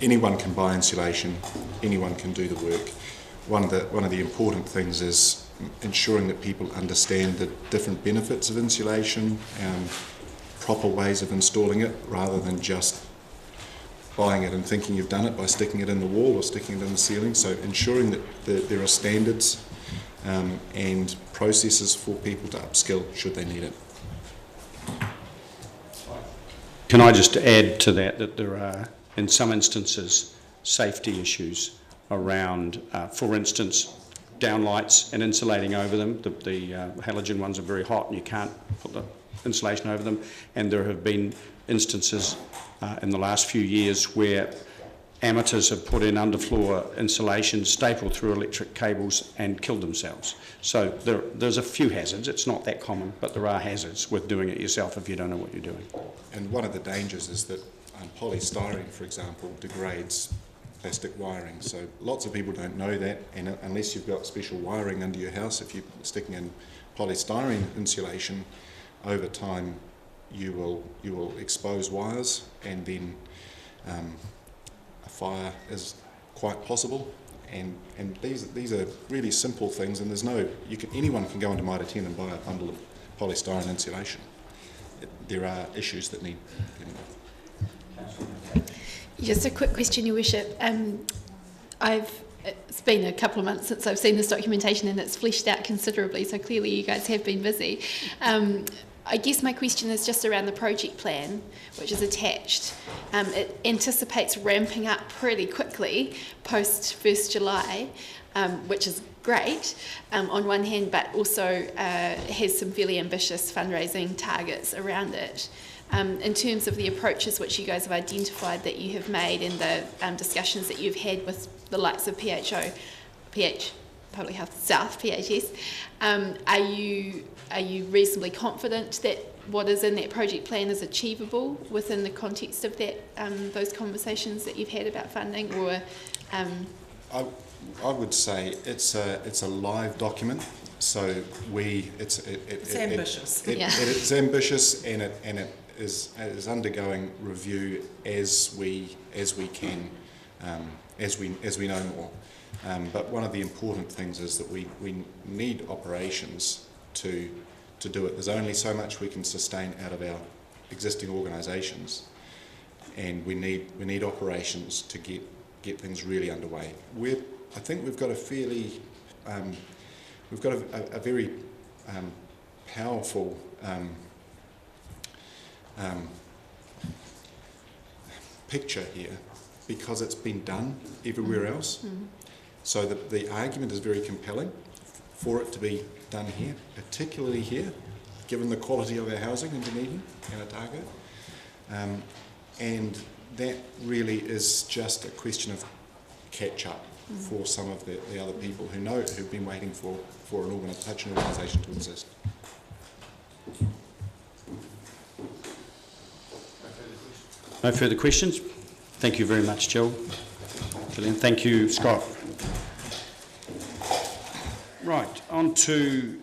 Anyone can buy insulation, anyone can do the work. One of the important things is ensuring that people understand the different benefits of insulation and proper ways of installing it, rather than just buying it and thinking you've done it by sticking it in the wall or sticking it in the ceiling. So ensuring that there are standards and processes for people to upskill should they need it. Can I just add to that there are, in some instances, safety issues around, for instance, downlights and insulating over them. The halogen ones are very hot and you can't put the insulation over them, and there have been instances in the last few years where amateurs have put in underfloor insulation, stapled through electric cables and killed themselves. So there's a few hazards. It's not that common, but there are hazards with doing it yourself if you don't know what you're doing. And one of the dangers is that polystyrene, for example, degrades plastic wiring. So lots of people don't know that, and unless you've got special wiring under your house, if you're sticking in polystyrene insulation, over time you will expose wires, and then a fire is quite possible. And these are really simple things, and there's no anyone can go into Mitre 10 and buy a bundle of polystyrene insulation. There are issues that need. Just a quick question, Your Worship. It's been a couple of months since I've seen this documentation, and it's fleshed out considerably, so clearly you guys have been busy. I guess my question is just around the project plan, which is attached. It anticipates ramping up pretty quickly post 1st July, which is great on one hand, but also has some fairly ambitious fundraising targets around it. In terms of the approaches which you guys have identified that you have made, and the discussions that you've had with the likes of Public Health South, PHS, are you reasonably confident that what is in that project plan is achievable within the context of that those conversations that you've had about funding? Or I would say it's a live document, so it's ambitious. It's ambitious, and it is undergoing review as we can, as we know more. But one of the important things is that we need operations to do it. There's only so much we can sustain out of our existing organisations, and we need operations to get things really underway. I think we've got a fairly a very powerful picture here, because it's been done everywhere else. So the argument is very compelling for it to be done here, particularly here, given the quality of our housing in Dunedin and Otago. And that really is just a question of catch-up for some of the other people who've been waiting for such an organisation to exist. No further questions? Thank you very much, Jill. Gillian, thank you, Scott. Right, on to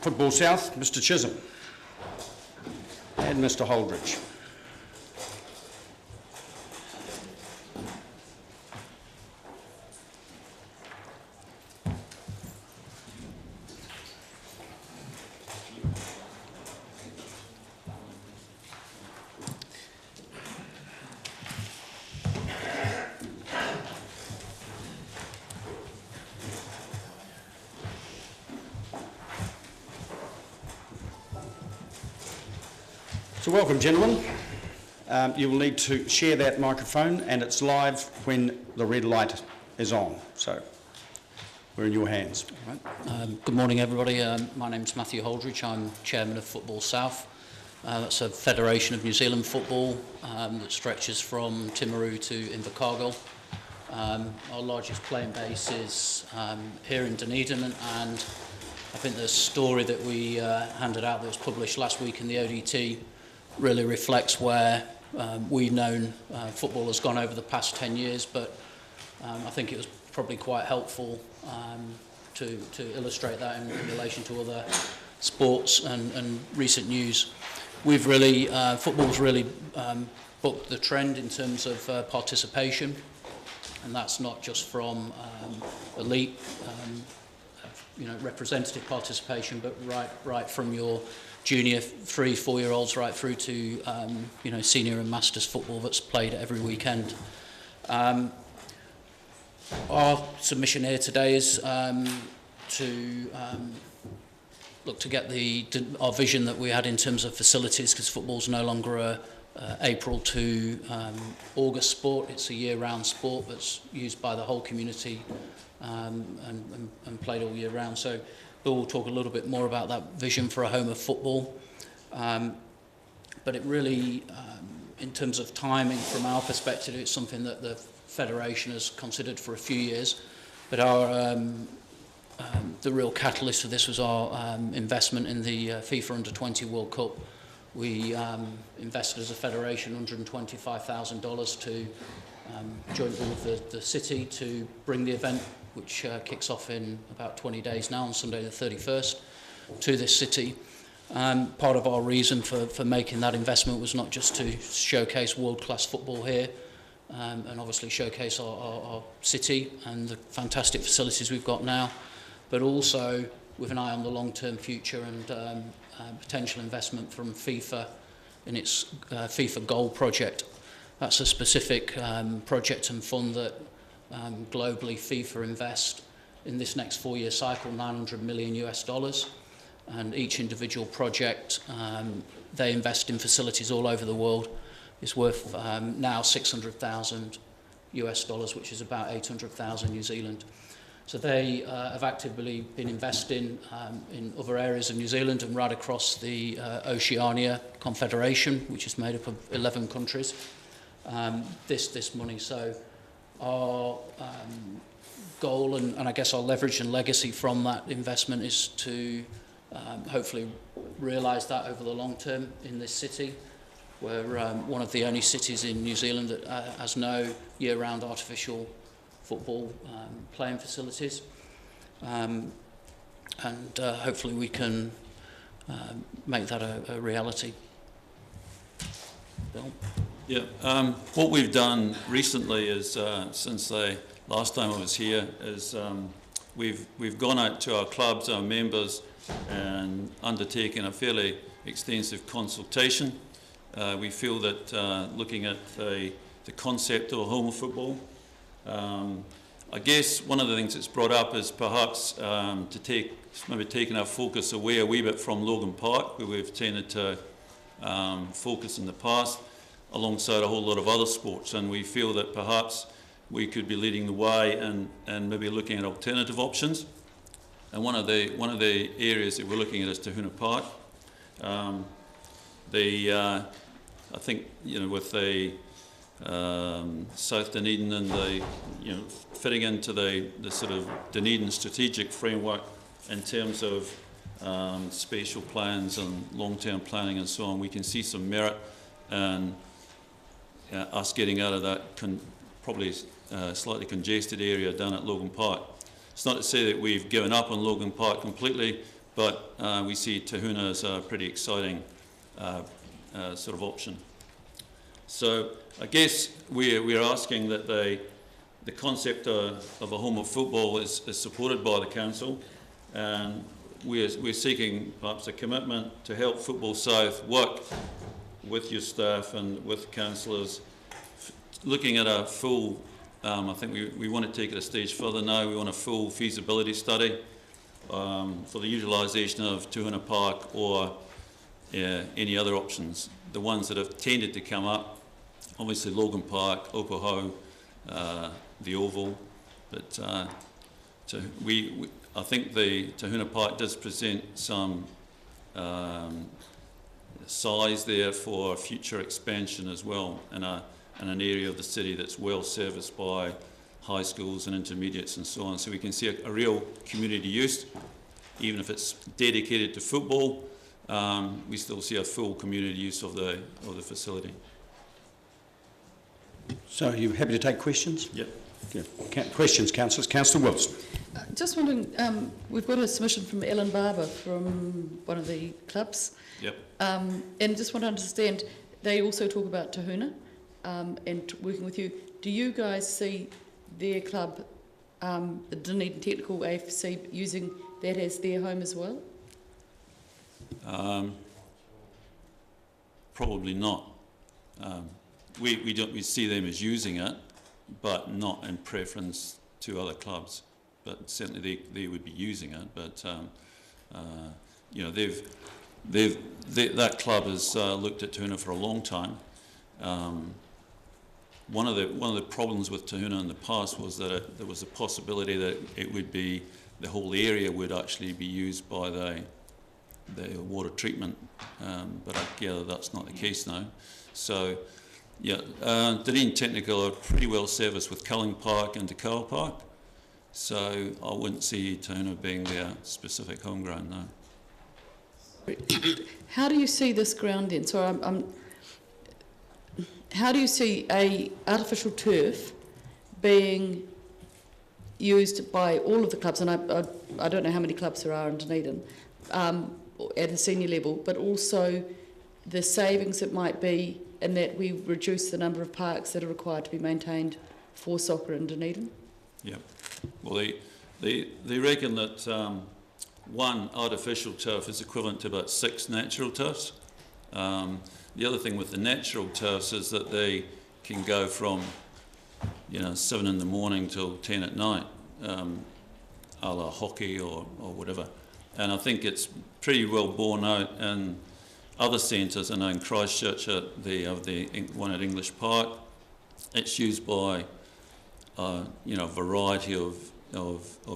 Football South, Mr Chisholm and Mr Holdridge. So welcome, gentlemen. You will need to share that microphone, and it's live when the red light is on. So we're in your hands. Good morning, everybody. My name's Matthew Holdridge. I'm chairman of Football South. That's a federation of New Zealand football that stretches from Timaru to Invercargill. Our largest playing base is here in Dunedin, and I think the story that we handed out that was published last week in the ODT really reflects where we've known football has gone over the past 10 years, but I think it was probably quite helpful to illustrate that in relation to other sports and recent news. We've really, football's really bucked the trend in terms of participation, and that's not just from elite, representative participation, but right from your junior 3-4-year-olds right through to senior and masters football that's played every weekend. Our submission here today is to look to get our vision that we had in terms of facilities, because football's no longer a April to August sport. It's a year-round sport that's used by the whole community and played all year round. So Bill will talk a little bit more about that vision for a home of football. But it really, in terms of timing from our perspective, it's something that the Federation has considered for a few years. But the real catalyst for this was our investment in the FIFA Under-20 World Cup. We invested as a federation $125,000 to jointly with the city to bring the event, which kicks off in about 20 days now on Sunday the 31st, to this city. Part of our reason for making that investment was not just to showcase world-class football here and obviously showcase our city and the fantastic facilities we've got now, but also with an eye on the long-term future and potential investment from FIFA in its FIFA Goal project. That's a specific project and fund that globally FIFA invest in this next 4-year cycle, $900 million, and each individual project they invest in facilities all over the world is worth now $600,000, which is about 800,000 New Zealand. So they have actively been investing in other areas of New Zealand and right across the Oceania Confederation, which is made up of 11 countries, this money. So our goal and I guess our leverage and legacy from that investment is to hopefully realise that over the long term in this city. We're one of the only cities in New Zealand that has no year-round artificial football playing facilities, and hopefully we can make that a reality. Bill? Yeah, what we've done recently is, since the last time I was here, is we've gone out to our clubs, our members, and undertaken a fairly extensive consultation. We feel that looking at the concept of home football, I guess one of the things that's brought up is perhaps to taking our focus away a wee bit from Logan Park, where we've tended to focus in the past, alongside a whole lot of other sports, and we feel that perhaps we could be leading the way and maybe looking at alternative options. And one of the areas that we're looking at is Tahuna Park. I think, with the South Dunedin and the, fitting into the sort of Dunedin strategic framework in terms of spatial plans and long-term planning and so on, we can see some merit in us getting out of that probably slightly congested area down at Logan Park. It's not to say that we've given up on Logan Park completely, but we see Tahuna as a pretty exciting sort of option. So I guess we're asking that the concept of a home of football is supported by the council, and we're seeking perhaps a commitment to help Football South work with your staff and with councillors, looking at a full, I think we want to take it a stage further now. We want a full feasibility study for the utilisation of Tahuna Park or any other options. The ones that have tended to come up, obviously Logan Park, Opoho, the Oval, but I think the Tahuna Park does present some size there for future expansion as well, in an area of the city that's well serviced by high schools and intermediates and so on. So we can see a real community use, even if it's dedicated to football. We still see a full community use of the facility. So are you happy to take questions? Yep. Good. Questions, councillors. Councillor Wilson. Just wondering, we've got a submission from Ellen Barber from one of the clubs. Yep. And just want to understand, they also talk about Tahuna and working with you. Do you guys see their club, the Dunedin Technical AFC, using that as their home as well? Probably not. We see them as using it, but not in preference to other clubs. But certainly they would be using it. But that club has looked at Tahuna for a long time. One of the problems with Tahuna in the past was that there was a possibility that it would be, the whole area would actually be used by the water treatment, but I gather that's not the case now. So, yeah, Dunedin Technical are pretty well serviced with Culling Park and Te Kaua Park, so I wouldn't see Tahuna being their specific home ground now. How do you see this ground then? So how do you see a artificial turf being used by all of the clubs? And I don't know how many clubs there are in Dunedin at a senior level, but also the savings it might be in that we reduce the number of parks that are required to be maintained for soccer in Dunedin? Yeah. Well, they reckon that one artificial turf is equivalent to about 6 natural turfs. The other thing with the natural turfs is that they can go from 7 in the morning till 10 at night, a la hockey or whatever. And I think it's pretty well borne out in other centres. I know in Christchurch, they have the one at English Park. It's used by a variety of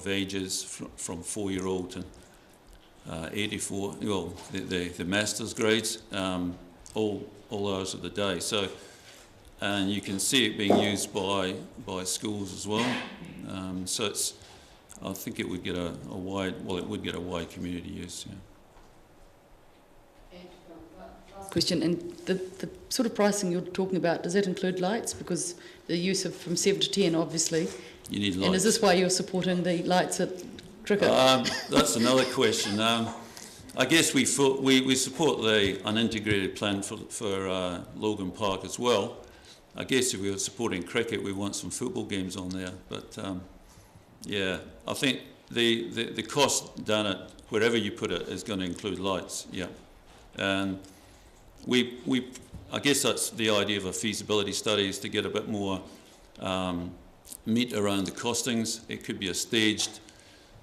ages, from 4-year-old to 84. Well, the masters grades, all hours of the day. So, and you can see it being used by schools as well. So I think it would get a wide community use. Yeah. Question, and the sort of pricing you're talking about, does that include lights? Because the use of from 7 to 10, obviously. You need lights. And is this why you're supporting the lights at cricket? That's another question. I guess we support the unintegrated plan for Logan Park as well. I guess if we were supporting cricket, we want some football games on there. But yeah, I think the cost down at wherever you put it is going to include lights. Yeah, and I guess that's the idea of a feasibility study, is to get a bit more meat around the costings. It could be a staged.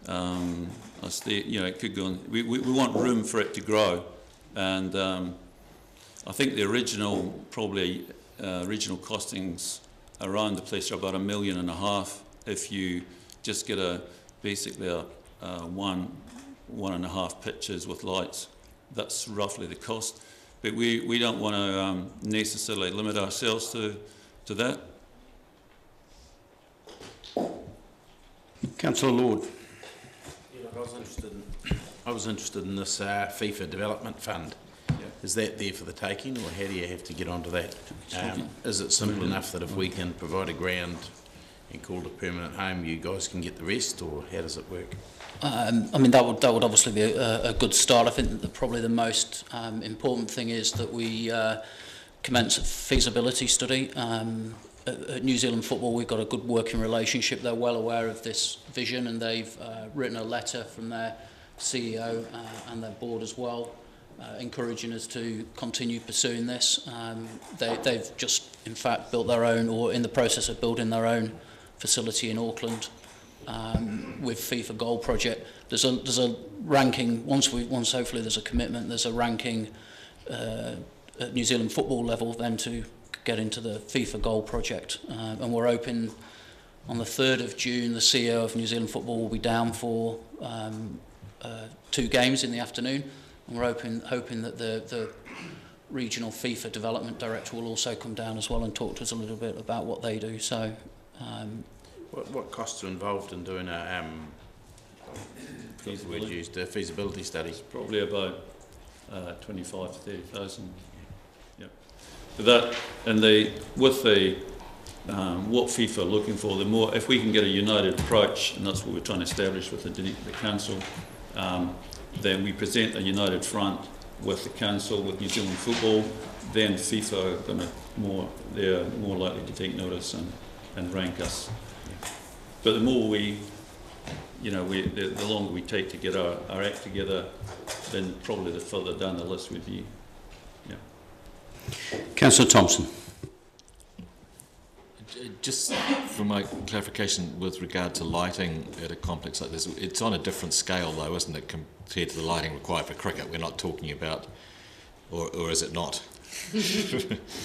It could go on. We want room for it to grow, and I think the original costings around the place are about $1.5 million if you just get basically a 1.5 pitches with lights. That's roughly the cost. But we don't want to necessarily limit ourselves to that. Councillor Lord. Yeah, I was interested in this FIFA Development Fund. Is that there for the taking, or how do you have to get onto that? Is it simple enough that if we can provide a ground and call it a permanent home, you guys can get the rest, or how does it work? I mean, that would obviously be a good start. I think that probably the most important thing is that we commence a feasibility study. At New Zealand Football, we've got a good working relationship. They're well aware of this vision, and they've written a letter from their CEO and their board as well, encouraging us to continue pursuing this. They've just, in fact, built their own, or in the process of building their own facility in Auckland with FIFA Goal Project. There's a ranking, once hopefully there's a commitment, there's a ranking at New Zealand Football level then to get into the FIFA Goal Project. And we're open on the 3rd of June. The CEO of New Zealand Football will be down for 2 games in the afternoon. And we're hoping that the regional FIFA development director will also come down as well and talk to us a little bit about what they do. So, what costs are involved in doing a feasibility study? Probably about 25 to 30,000. Yeah. But that, and with what FIFA are looking for, the more, if we can get a united approach, and that's what we're trying to establish with the council. Then we present a united front with the council, with New Zealand Football, then FIFA are going to they're more likely to take notice and rank us. But the more the longer we take to get our act together, then probably the further down the list we'd be. Yeah. Councillor Thompson. Just for my clarification with regard to lighting at a complex like this, it's on a different scale though, isn't it, compared to the lighting required for cricket? We're not talking about, or is it not?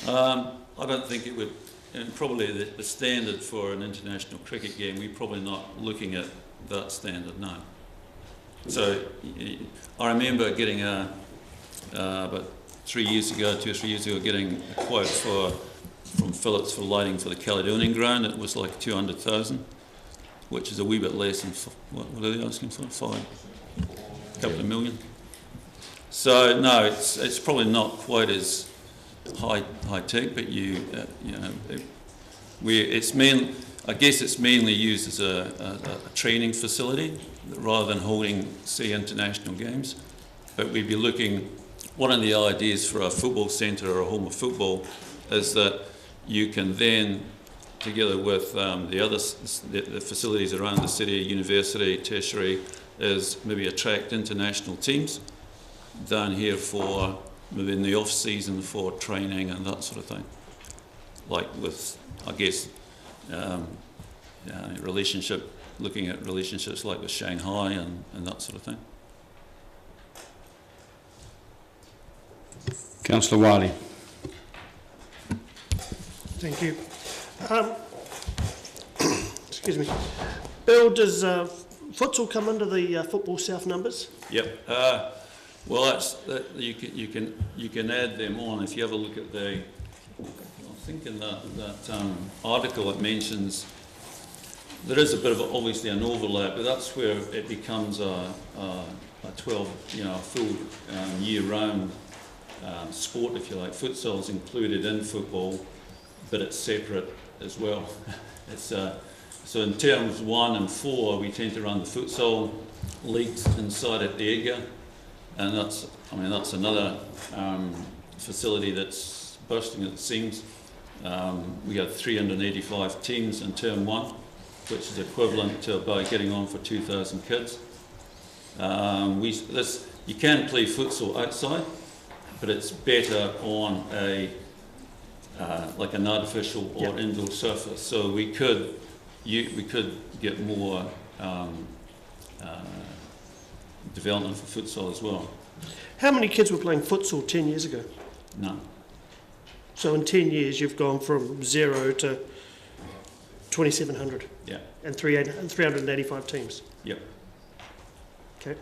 I don't think it would, and probably the standard for an international cricket game, we're probably not looking at that standard now. So I remember getting about 2 or 3 years ago, getting a quote from Phillips for lighting for the Caledonian ground. It was like 200,000, which is a wee bit less than what are they asking for? A couple of million. So no, it's probably not quite as high tech, but I guess it's mainly used as a training facility rather than holding, say, international games. But we'd be looking. One of the ideas for a football centre or a home of football is that you can then, together with the facilities around the city, university, tertiary, is maybe attract international teams down here for maybe in the off season for training and that sort of thing. Like with, I guess, looking at relationships like with Shanghai and that sort of thing. Councillor Wiley. Thank you. Excuse me. Bill, does futsal come under the Football South numbers? Yep. Well, you can add them on if you have a look at I think in that article it mentions there is a bit of obviously an overlap, but that's where it becomes a 12 full year-round sport, if you like. Futsal is included in football, but it's separate as well. So in terms 1 and 4, we tend to run the futsal leagues inside at the Edgar, and that's another facility that's bursting at the seams. We have 385 teams in term 1, which is equivalent to about getting on for 2,000 kids. You can play futsal outside, but it's better on like an artificial or indoor surface. So we could get more development for futsal as well. How many kids were playing futsal 10 years ago? None. So in 10 years you've gone from 0 to 2,700. Yeah. And 385 teams. Yep. Okay.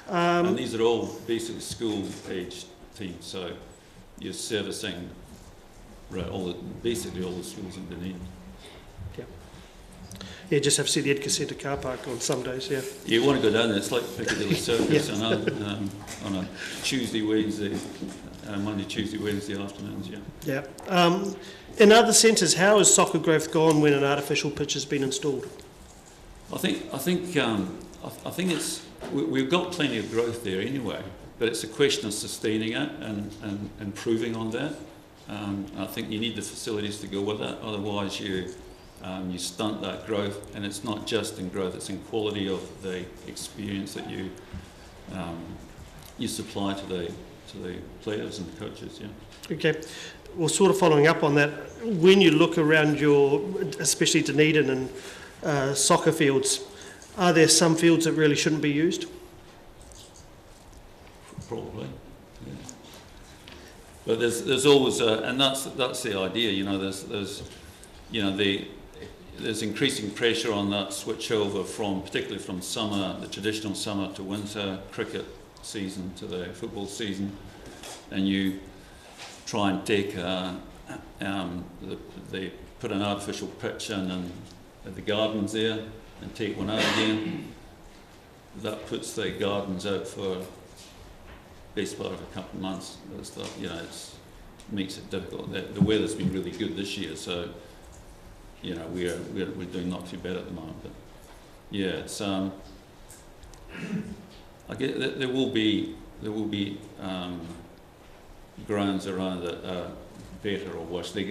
And these are all basically school-aged teams, so you're servicing basically all the schools in Dunedin. Yeah. Yeah, just have to see the Edgar Centre car park on some days, yeah. You want to go down there, it's like Piccadilly Circus Yeah. on a Tuesday, Wednesday, Monday, Tuesday, Wednesday afternoons, yeah. Yeah. In other centres, how has soccer growth gone when an artificial pitch has been installed? I think it's we've got plenty of growth there anyway, but it's a question of sustaining it and improving on that. I think you need the facilities to go with it, otherwise you stunt that growth, and it's not just in growth, it's in quality of the experience that you supply to the players and coaches. Yeah. Okay. Well, sort of following up on that, when you look around especially Dunedin and soccer fields, are there some fields that really shouldn't be used? Probably. Yeah. But there's always and that's the idea. You know, there's increasing pressure on that switch over particularly from summer, the traditional summer, to winter cricket season to the football season, and you try and take they put an artificial pitch in and the gardens there and take one out again. That puts the gardens out for best part of a couple of months. You know, it makes it difficult. The weather's been really good this year, so you know we're doing not too bad at the moment. But yeah, it's I get that there will be grounds around that are better or worse. They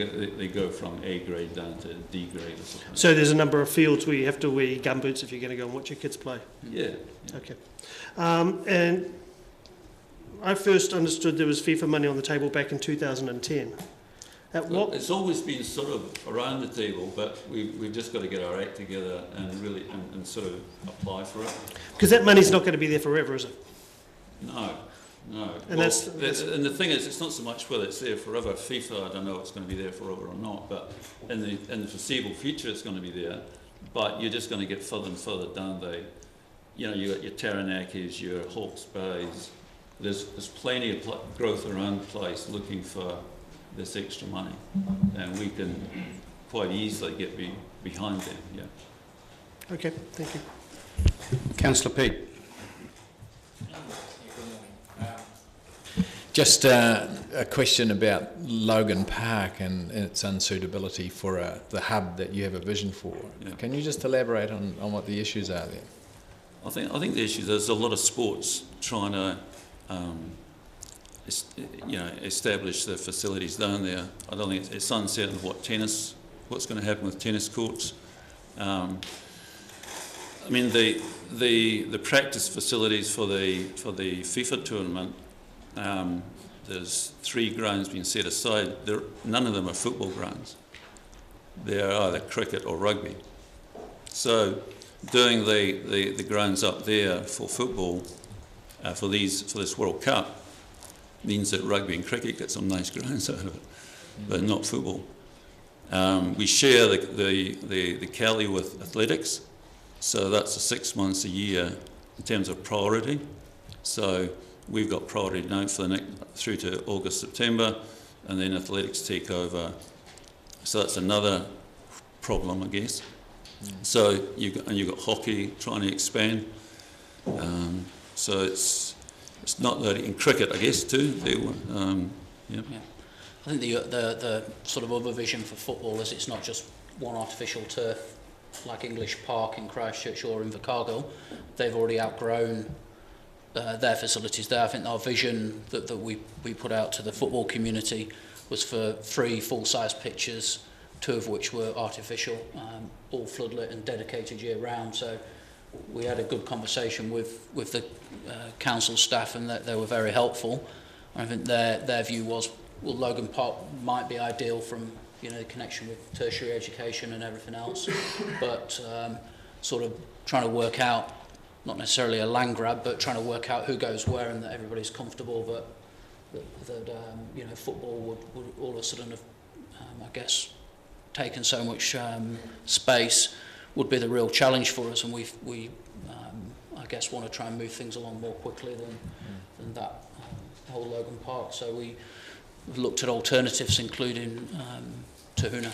go from A grade down to D grade or something. So there's a number of fields where you have to wear gumboots if you're going to go and watch your kids play? Yeah. Okay. And I first understood there was FIFA money on the table back in 2010. It's always been sort of around the table, but we've just got to get our act together and really and sort of apply for it. Because that money's not going to be there forever, is it? No. And and the thing is, it's not so much whether it's there forever. FIFA, I don't know if it's going to be there forever or not, but in the foreseeable future, it's going to be there. But you're just going to get further and further down you got your Taranakis, your Hawke's Bays. There's plenty of growth around the place looking for this extra money, and we can quite easily get behind them. Yeah. Okay, thank you. Councillor Peake. Just a question about Logan Park and its unsuitability for the hub that you have a vision for. Yeah. Can you just elaborate on what the issues are there? I think the issue is there's a lot of sports trying to establish the facilities down there. I don't think it's uncertain what's going to happen with tennis courts. I mean the practice facilities for the FIFA tournament. There's 3 grounds being set aside. None of them are football grounds. They're either cricket or rugby. So doing the grounds up there for football for this World Cup means that rugby and cricket get some nice grounds out of it, but not football. We share the Cali with athletics, so that's 6 months a year in terms of priority. So we've got priority now for through to August, September, and then athletics take over. So that's another problem, I guess. So you've got hockey trying to expand. So it's not that in cricket, I guess, too. Yeah. I think the sort of other vision for football is it's not just one artificial turf like English Park in Christchurch or in Invercargill. They've already outgrown their facilities there. I think our vision that we put out to the football community was for 3 full-size pitches, 2 of which were artificial, all floodlit and dedicated year-round. So we had a good conversation with the council staff, and they were very helpful. I think their view was, well, Logan Park might be ideal from the connection with tertiary education and everything else, but sort of trying to work out, not necessarily a land grab, but trying to work out who goes where and that everybody's comfortable that football would all of a sudden have, I guess, taken so much space would be the real challenge for us, and we I guess want to try and move things along more quickly than that whole Logan Park. So we've looked at alternatives, including Tahuna.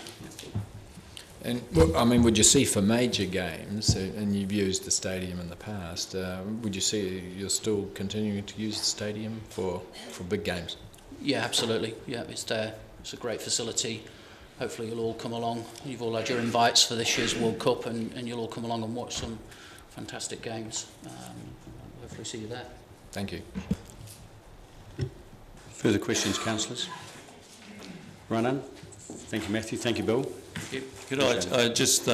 And well, I mean, would you see for major games, and you've used the stadium in the past, would you see you're still continuing to use the stadium for big games? Yeah, absolutely. Yeah, it's there. It's a great facility. Hopefully you'll all come along. You've all had your invites for this year's World Cup, and you'll all come along and watch some fantastic games. Hopefully see you there. Thank you. Further questions, councillors? Run-in? Thank you, Matthew. Thank you, Bill. Could I just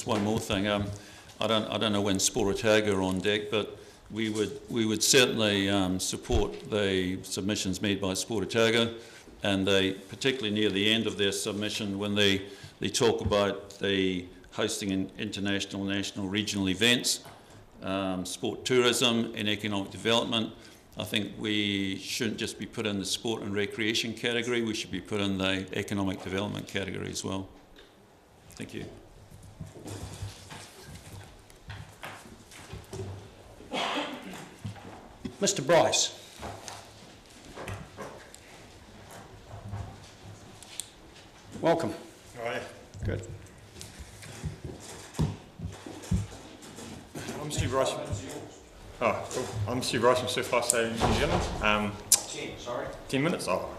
one more thing? I don't know when Sport Otago are on deck, but we would certainly support the submissions made by Sport Otago, and they, particularly near the end of their submission, when they talk about the hosting in international, national, regional events, sport tourism and economic development. I think we shouldn't just be put in the sport and recreation category, we should be put in the economic development category as well. Thank you. Mr. Bryce. Welcome. All right. Good. I'm Stu Bryce. Oh, cool. I'm Stu Bryce from Surf Life Saving New Zealand. 10 minutes? Oh,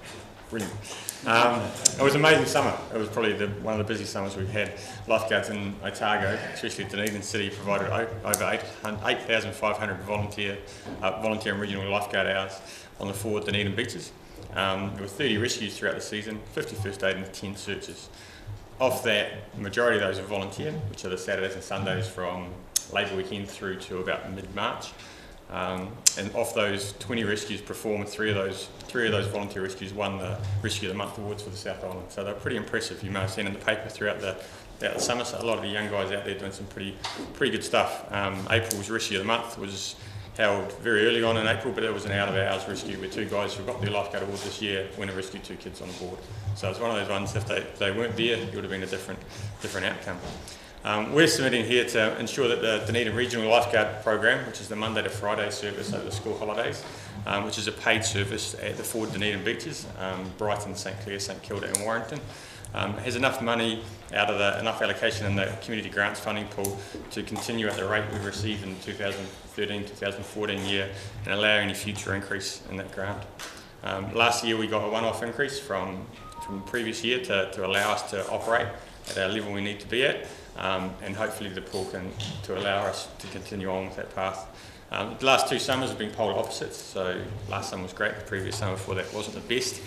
brilliant. It was an amazing summer. It was probably one of the busiest summers we've had. Lifeguards in Otago, especially Dunedin City, provided over 8,500 volunteer and regional lifeguard hours on the 4 Dunedin beaches. There were 30 rescues throughout the season, 50 first aid and 10 searches. Of that, the majority of those are volunteer, which are the Saturdays and Sundays from Labour weekend through to about mid-March. And of those 20 rescues performed, three of those volunteer rescues won the Rescue of the Month awards for the South Island. So they're pretty impressive. You may have seen in the paper throughout the summer. So a lot of the young guys out there doing some pretty good stuff. April's Rescue of the Month was held very early on in April, but it was an out-of-hours rescue where 2 guys who got their lifeguard awards this year went and rescued 2 kids on board. So it's one of those ones, if they weren't there, it would have been a different outcome. We're submitting here to ensure that the Dunedin Regional Lifeguard Program, which is the Monday to Friday service over the school holidays, which is a paid service at the 4 Dunedin beaches, Brighton, St Clair, St Kilda and Warrington, has enough money out of enough allocation in the community grants funding pool to continue at the rate we received in 2013-2014 year and allow any future increase in that grant. Last year we got a one-off increase from the previous year to allow us to operate at our level we need to be at, and hopefully the pool to allow us to continue on with that path. The last 2 summers have been polar opposites, so last summer was great, the previous summer before that wasn't the best,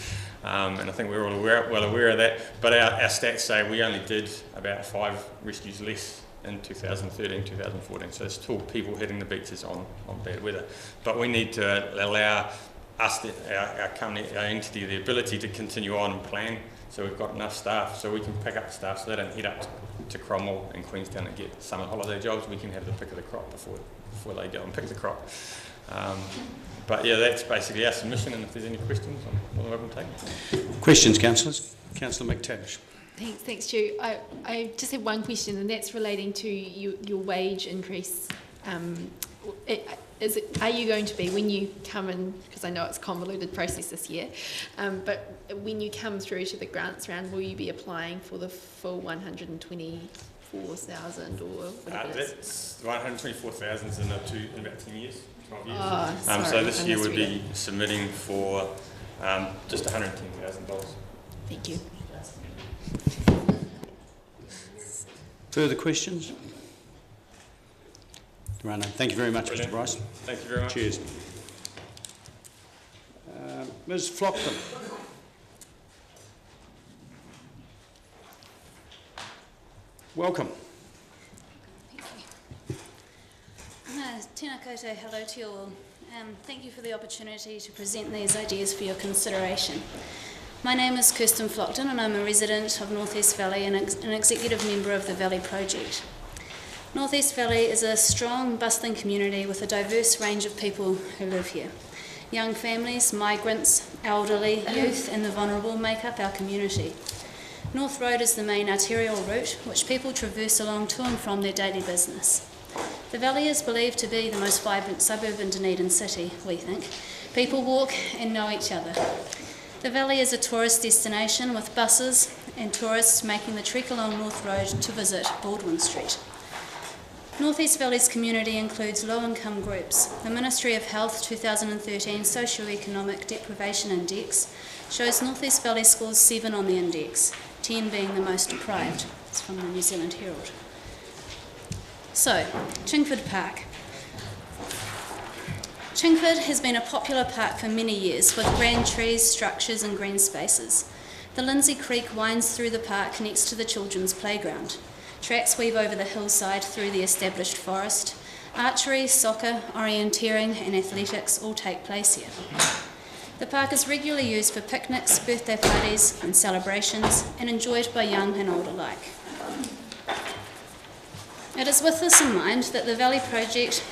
and I think we're all well aware of that, but our stats say we only did about 5 rescues less in 2013-2014, so there's still people hitting the beaches on bad weather, but we need to allow us, our company, our entity, the ability to continue on and plan, so we've got enough staff so we can pick up the staff so they don't head up to Cromwell and Queenstown and get summer holiday jobs. We can have the pick of the crop before they go and pick the crop. But yeah, that's basically our submission, and if there's any questions, I'm more than welcome to take them. Questions, councillors? Councillor McTavish. Thanks, Stu. I just have one question, and that's relating to your wage increase. Are you going to be, when you come in, because I know it's a convoluted process this year, but when you come through to the grants round, will you be applying for the full 124,000 or whatever it is? That's 124,000 in about 10 years, 12 years. Oh, sorry, so this year we'll misread be submitting for just $110,000. Thank you. Further questions? Rana. Thank you very much, Brilliant. Mr. Bryce. Thank you very much. Cheers. Ms. Flockton. Welcome. Tēnā koutou, hello to you all. Thank you for the opportunity to present these ideas for your consideration. My name is Kirsten Flockton and I'm a resident of North East Valley and an executive member of the Valley Project. North East Valley is a strong, bustling community with a diverse range of people who live here. Young families, migrants, elderly, youth and the vulnerable make up our community. North Road is the main arterial route which people traverse along to and from their daily business. The valley is believed to be the most vibrant suburb in Dunedin city, we think. People walk and know each other. The valley is a tourist destination with buses and tourists making the trek along North Road to visit Baldwin Street. North East Valley's community includes low-income groups. The Ministry of Health 2013 Socio-Economic Deprivation Index shows North East Valley scores 7 on the index, 10 being the most deprived. It's from the New Zealand Herald. So, Chingford Park. Chingford has been a popular park for many years with grand trees, structures and green spaces. The Lindsay Creek winds through the park next to the children's playground. Tracks weave over the hillside through the established forest. Archery, soccer, orienteering and athletics all take place here. The park is regularly used for picnics, birthday parties and celebrations and enjoyed by young and old alike. It is with this in mind that the Valley Project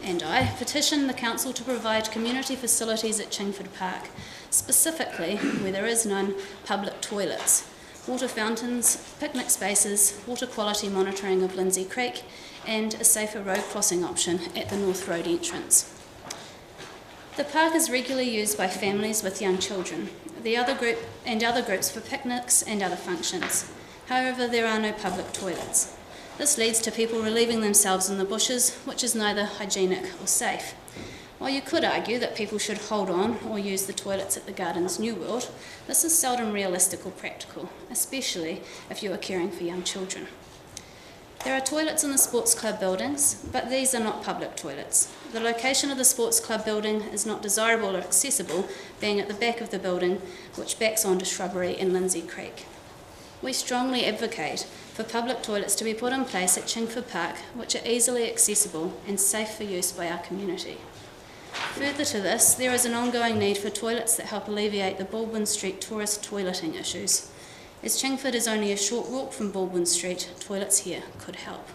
and I petitioned the Council to provide community facilities at Chingford Park, specifically, where there is none, public toilets, water fountains, picnic spaces, water quality monitoring of Lindsay Creek, and a safer road crossing option at the North Road entrance. The park is regularly used by families with young children, other groups for picnics and other functions. However, there are no public toilets. This leads to people relieving themselves in the bushes, which is neither hygienic or safe. While you could argue that people should hold on or use the toilets at the Gardens New World, this is seldom realistic or practical, especially if you are caring for young children. There are toilets in the sports club buildings, but these are not public toilets. The location of the sports club building is not desirable or accessible, being at the back of the building, which backs onto shrubbery in Lindsay Creek. We strongly advocate for public toilets to be put in place at Chingford Park, which are easily accessible and safe for use by our community. Further to this, there is an ongoing need for toilets that help alleviate the Baldwin Street tourist toileting issues. As Chingford is only a short walk from Baldwin Street, toilets here could help.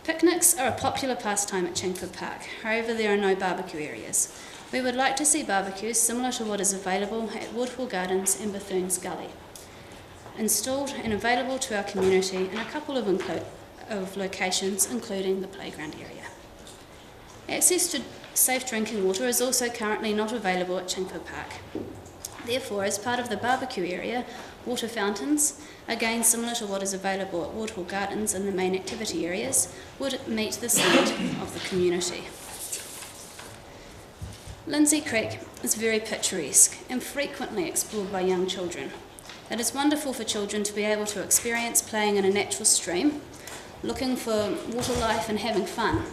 Picnics are a popular pastime at Chingford Park, however there are no barbecue areas. We would like to see barbecues similar to what is available at Woodhall Gardens and Bethune's Gully, installed and available to our community in a couple of locations, including the playground area. Access to safe drinking water is also currently not available at Chingford Park. Therefore, as part of the barbecue area, water fountains, again similar to what is available at Woodhall Gardens and the main activity areas, would meet this need of the community. Lindsay Creek is very picturesque and frequently explored by young children. It is wonderful for children to be able to experience playing in a natural stream, looking for water life and having fun.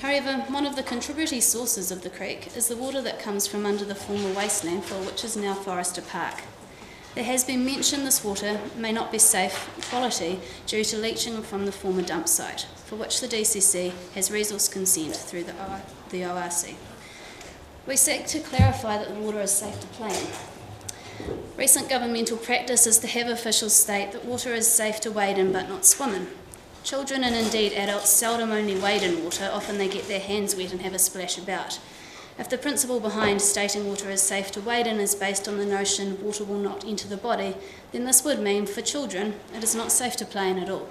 However, one of the contributory sources of the creek is the water that comes from under the former waste landfill, which is now Forester Park. There has been mention this water may not be safe quality due to leaching from the former dump site, for which the DCC has resource consent through the ORC. We seek to clarify that the water is safe to play in. Recent governmental practice is to have officials state that water is safe to wade in but not swim in. Children and indeed adults seldom only wade in water, often they get their hands wet and have a splash about. If the principle behind stating water is safe to wade in is based on the notion water will not enter the body, then this would mean for children it is not safe to play in at all.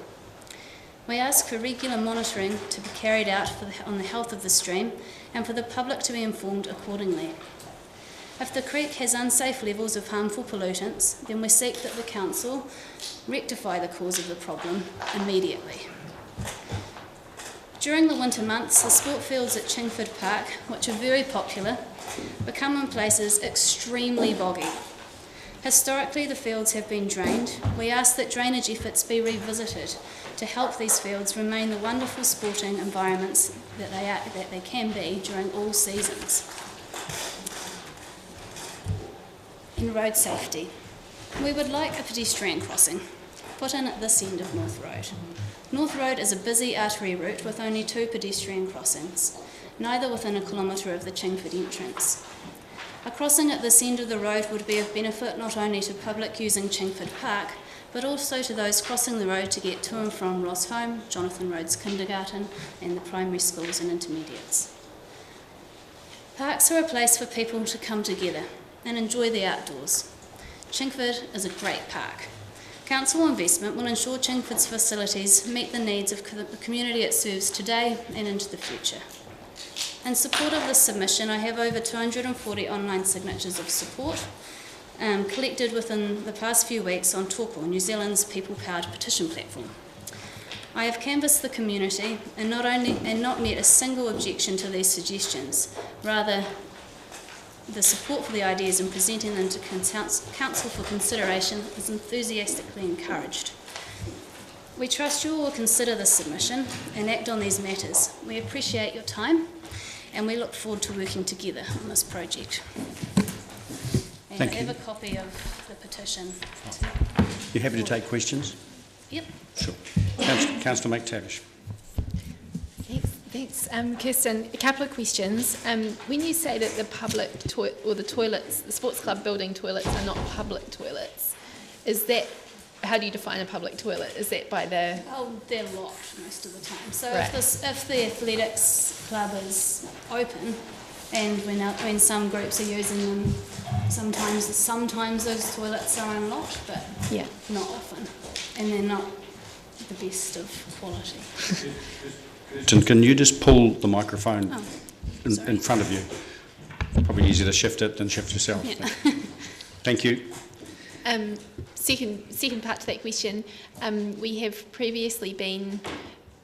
We ask for regular monitoring to be carried out on the health of the stream and for the public to be informed accordingly. If the creek has unsafe levels of harmful pollutants, then we seek that the Council rectify the cause of the problem immediately. During the winter months, the sport fields at Chingford Park, which are very popular, become in places extremely boggy. Historically, the fields have been drained. We ask that drainage efforts be revisited to help these fields remain the wonderful sporting environments that they can be during all seasons. In road safety, we would like a pedestrian crossing put in at this end of North Road. North Road is a busy artery route with only 2 pedestrian crossings, neither within a kilometre of the Chingford entrance. A crossing at this end of the road would be of benefit not only to public using Chingford Park, but also to those crossing the road to get to and from Ross Home, Jonathan Rhodes Kindergarten, and the primary schools and intermediates. Parks are a place for people to come together and enjoy the outdoors. Chingford is a great park. Council investment will ensure Chingford's facilities meet the needs of the community it serves today and into the future. In support of this submission, I have over 240 online signatures of support collected within the past few weeks on Tōko, New Zealand's people-powered petition platform. I have canvassed the community and not met a single objection to these suggestions. Rather, the support for the ideas and presenting them to Council for consideration is enthusiastically encouraged. We trust you will consider this submission and act on these matters. We appreciate your time and we look forward to working together on this project. And Thank I have you. a copy of the petition. You happy to take questions? Yep. Sure. Councillor McTavish. Thanks, Kirsten. A couple of questions. When you say that the public the toilets, the sports club building toilets are not public toilets, is that, how do you define a public toilet? Is that by the... Oh, they're locked most of the time. So Right. if the athletics club is open, and when some groups are using them, sometimes those toilets are unlocked, but yeah, not often, and they're not the best of quality. Can you just pull the microphone Oh, in front of you? Probably easier to shift it than shift yourself. Yeah. Thank you. Second part to that question, we have previously been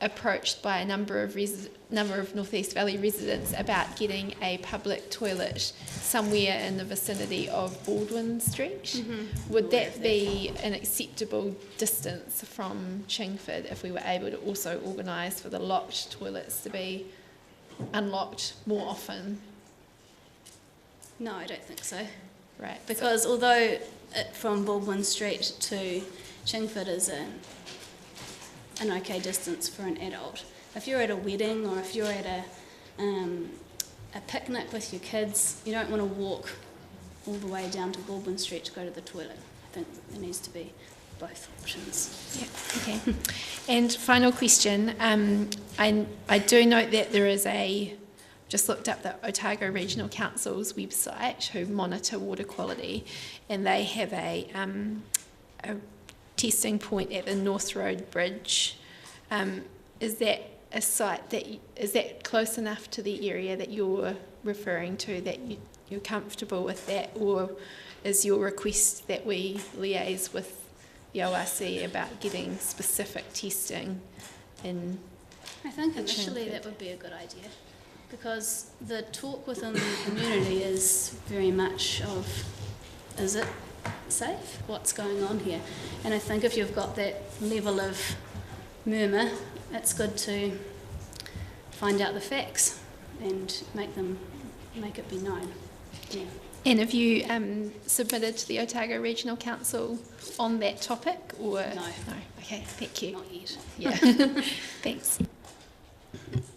approached by a number of North East Valley residents about getting a public toilet somewhere in the vicinity of Baldwin Street. Mm-hmm. Would that be an acceptable distance from Chingford if we were able to also organise for the locked toilets to be unlocked more often? No, I don't think so. Right. Because although from Baldwin Street to Chingford is an okay distance for an adult, if you're at a wedding or if you're at a picnic with your kids, you don't want to walk all the way down to Baldwin Street to go to the toilet. I think there needs to be both options. Yeah, okay. And final question, I do note that there is just looked up the Otago Regional Council's website who monitor water quality, and they have a testing point at the North Road Bridge. Is that a site is that close enough to the area that you're referring to that you're comfortable with that, or is your request that we liaise with the ORC about getting specific testing in? I think initially that would be a good idea, because the talk within the community is very much of, is it safe? What's going on here? And I think if you've got that level of murmur, it's good to find out the facts and make it be known. Yeah. And have you submitted to the Otago Regional Council on that topic, or No. Okay, thank you. Not yet. Yeah. Thanks.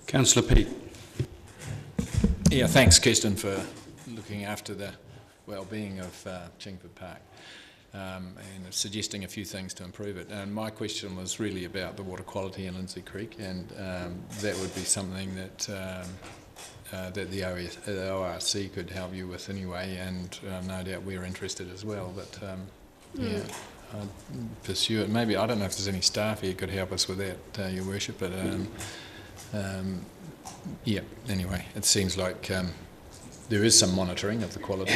Councillor Peake. Yeah, thanks, Kirsten, for looking after the well-being of Chingford Park and suggesting a few things to improve it. And my question was really about the water quality in Lindsay Creek, and that would be something that that the ORC could help you with anyway, and no doubt we're interested as well. But yeah, I'd pursue it. Maybe, I don't know if there's any staff here who could help us with that, Your Worship, but yeah, anyway, it seems like there is some monitoring of the quality,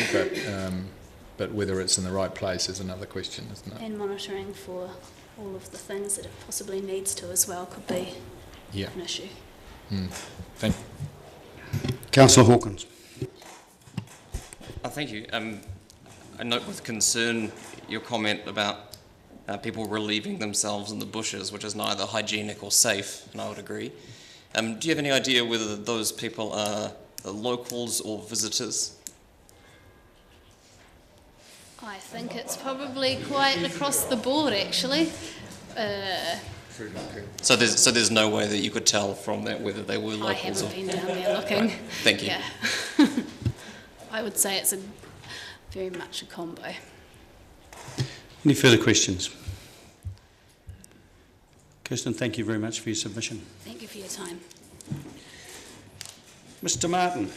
but whether it's in the right place is another question, isn't it? And monitoring for all of the things that it possibly needs to as well could be an issue. Thank you. Councillor Hawkins. Thank you. I note with concern your comment about people relieving themselves in the bushes, which is neither hygienic or safe, and I would agree. Do you have any idea whether those people are locals or visitors? I think it's probably quite across the board, actually. So there's no way that you could tell from that whether they were locals. I haven't or... been down there looking. Right. Thank you. Yeah. I would say it's very much a combo. Any further questions? Kirsten, thank you very much for your submission. Thank you for your time. Mr. Martin.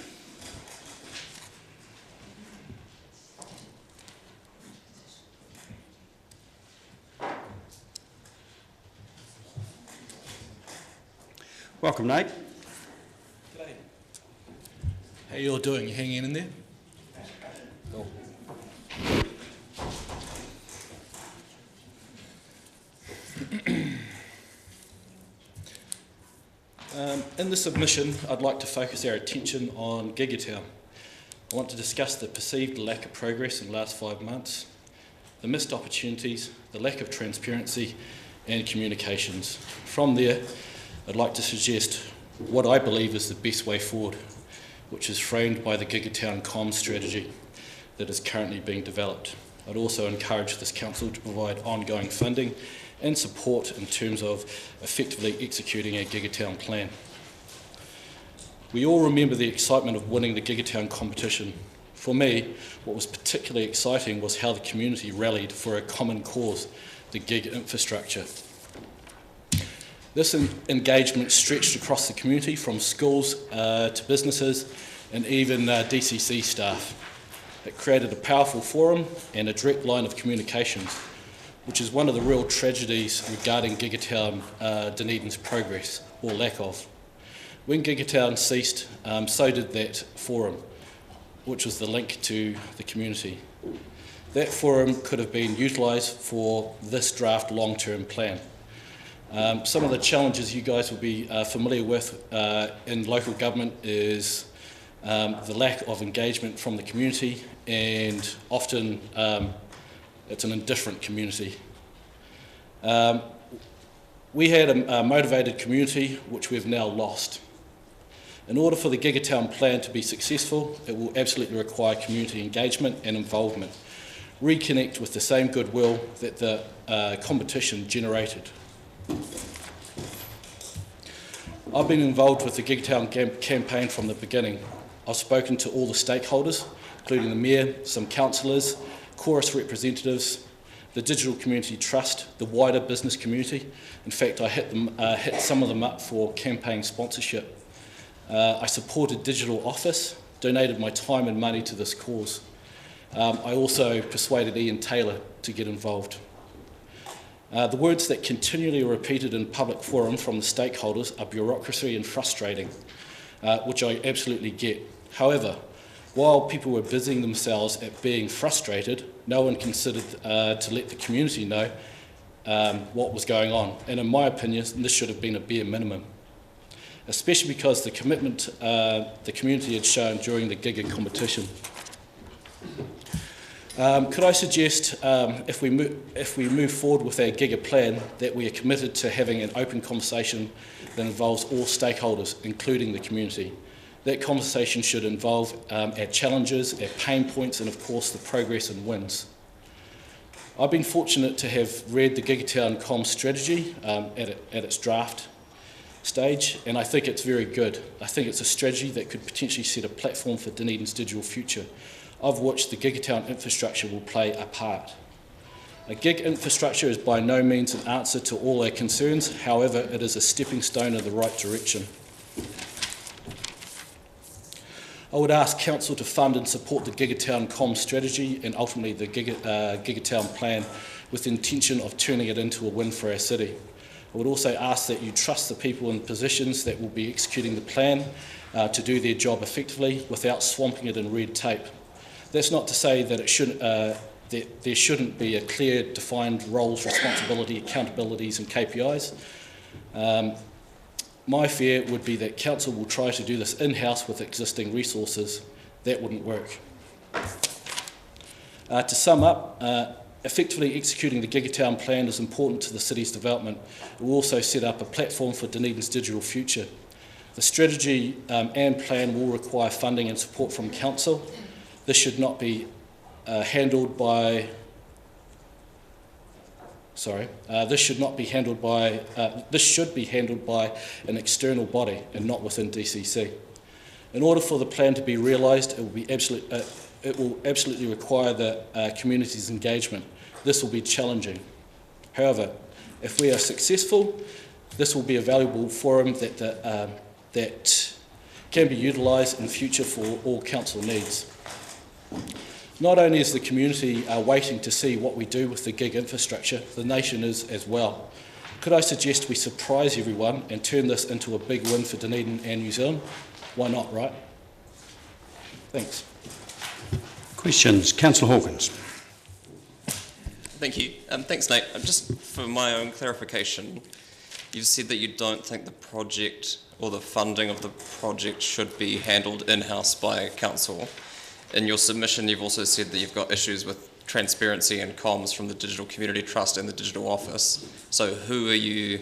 Welcome, Nate. G'day. How you all doing? You hanging in there? Cool. In the submission, I'd like to focus our attention on Gigatown. I want to discuss the perceived lack of progress in the last 5 months, the missed opportunities, the lack of transparency and communications. From there, I'd like to suggest what I believe is the best way forward, which is framed by the Gigatown comms strategy that is currently being developed. I'd also encourage this council to provide ongoing funding and support in terms of effectively executing our Gigatown plan. We all remember the excitement of winning the Gigatown competition. For me, what was particularly exciting was how the community rallied for a common cause, the gig infrastructure. This engagement stretched across the community from schools to businesses and even DCC staff. It created a powerful forum and a direct line of communications, which is one of the real tragedies regarding Gigatown Dunedin's progress, or lack of. When Gigatown ceased, so did that forum, which was the link to the community. That forum could have been utilised for this draft long-term plan. Some of the challenges you guys will be familiar with in local government is the lack of engagement from the community, and often it's an indifferent community. We had a motivated community which we've now lost. In order for the Gigatown plan to be successful, it will absolutely require community engagement and involvement. Reconnect with the same goodwill that the competition generated. I've been involved with the Gigatown campaign from the beginning. I've spoken to all the stakeholders, including the Mayor, some councillors, chorus representatives, the Digital Community Trust, the wider business community. In fact, I hit some of them up for campaign sponsorship. I supported Digital Office, donated my time and money to this cause. I also persuaded Ian Taylor to get involved. The words that continually are repeated in public forum from the stakeholders are bureaucracy and frustrating, which I absolutely get. However, while people were busying themselves at being frustrated, no one considered to let the community know what was going on. And in my opinion, this should have been a bare minimum, especially because the commitment the community had shown during the Giga competition. Could I suggest, if we move forward with our Giga plan, that we are committed to having an open conversation that involves all stakeholders, including the community. That conversation should involve our challenges, our pain points, and of course the progress and wins. I've been fortunate to have read the Gigatown comms strategy at its draft stage, and I think it's very good. I think it's a strategy that could potentially set a platform for Dunedin's digital future, of which the Gigatown infrastructure will play a part. A gig infrastructure is by no means an answer to all our concerns, however, it is a stepping stone in the right direction. I would ask Council to fund and support the Gigatown comms strategy and ultimately the Gigatown plan with the intention of turning it into a win for our city. I would also ask that you trust the people in positions that will be executing the plan to do their job effectively without swamping it in red tape. That's not to say that that there shouldn't be a clear, defined roles, responsibility, accountabilities and KPIs. My fear would be that Council will try to do this in-house with existing resources. That wouldn't work. To sum up, effectively executing the Gigatown plan is important to the city's development. It will also set up a platform for Dunedin's digital future. The strategy and plan will require funding and support from Council. This should not be handled by this should be handled by an external body and not within DCC. In order for the plan to be realised, it will absolutely require the community's engagement. This will be challenging. However, if we are successful, this will be a valuable forum that can be utilised in future for all council needs. Not only is the community waiting to see what we do with the gig infrastructure, the nation is as well. Could I suggest we surprise everyone and turn this into a big win for Dunedin and New Zealand? Why not, right? Thanks. Questions? Councillor Hawkins. Thank you. Thanks, Nate. Just for my own clarification, you've said that you don't think the project or the funding of the project should be handled in-house by council. In your submission, you've also said that you've got issues with transparency and comms from the Digital Community Trust and the Digital Office. So who are you,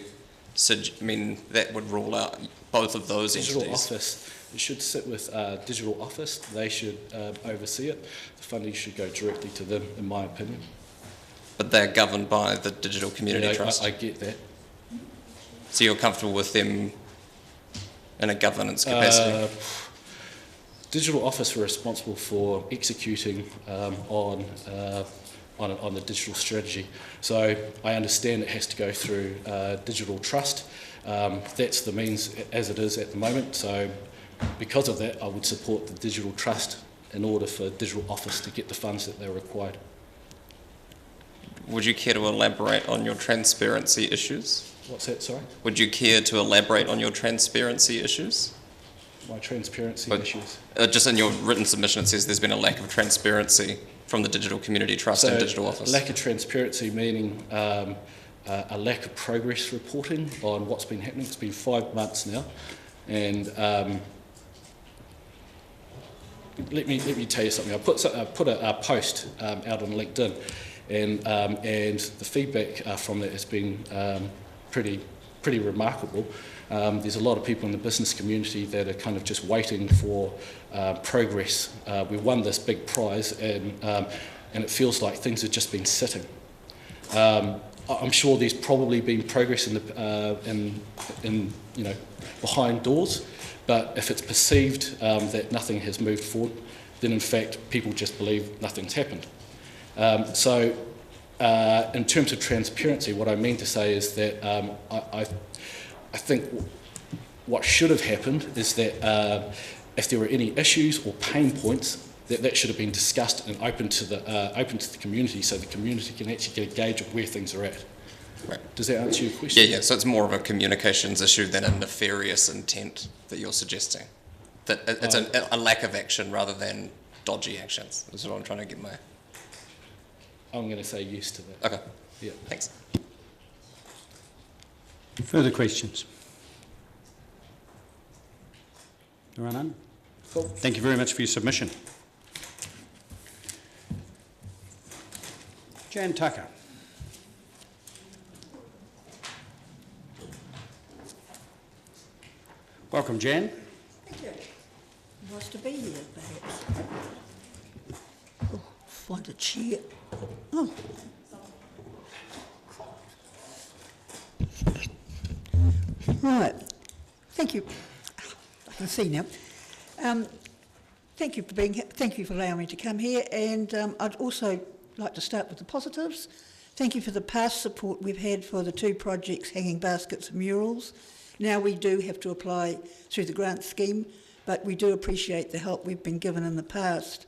that would rule out both of those Digital entities? Office, it should sit with Digital Office. They should oversee it. The funding should go directly to them, in my opinion. But they're governed by the Digital Community Trust? I get that. So you're comfortable with them in a governance capacity? Digital Office are responsible for executing on the digital strategy. So I understand it has to go through Digital Trust. That's the means as it is at the moment. So because of that, I would support the Digital Trust in order for Digital Office to get the funds that they're required. Would you care to elaborate on your transparency issues? What's that, sorry? Would you care to elaborate on your transparency issues? My transparency issues? Just in your written submission, it says there's been a lack of transparency from the Digital Community Trust and Digital Office. Lack of transparency meaning a lack of progress reporting on what's been happening. It's been 5 months now, and let me tell you something. I put a post out on LinkedIn, and the feedback from that has been pretty remarkable. There's a lot of people in the business community that are kind of just waiting for progress. We won this big prize, and it feels like things have just been sitting. I'm sure there's probably been progress in behind doors, but if it's perceived that nothing has moved forward, then in fact people just believe nothing's happened. So in terms of transparency, what I mean to say is that I think what should have happened is that if there were any issues or pain points, that should have been discussed and open to the community, so the community can actually get a gauge of where things are at. Right. Does that answer your question? Yeah. So it's more of a communications issue than a nefarious intent that you're suggesting. That it's a lack of action rather than dodgy actions. That's what I'm trying to get my. I'm going to say yes to that. Okay. Yeah. Thanks. Further questions? There are none? Cool. Thank you very much for your submission. Jan Tucker. Welcome, Jan. Thank you. Nice to be here, perhaps. Oh, find a chair. Oh. Right. Thank you. I can see now. Thank you for being here. Thank you for allowing me to come here. And I'd also like to start with the positives. Thank you for the past support we've had for the 2 projects, hanging baskets and murals. Now we do have to apply through the grant scheme, but we do appreciate the help we've been given in the past.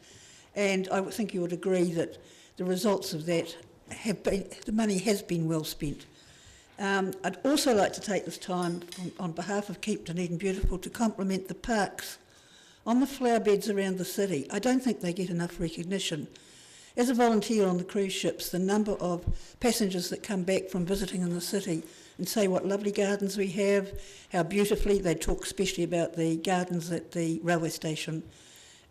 And I would think you would agree that the results of that have been, the money has been well spent. I'd also like to take this time on behalf of Keep Dunedin Beautiful to compliment the parks on the flower beds around the city. I don't think they get enough recognition. As a volunteer on the cruise ships, the number of passengers that come back from visiting in the city and say what lovely gardens we have, how beautifully, they talk especially about the gardens at the railway station.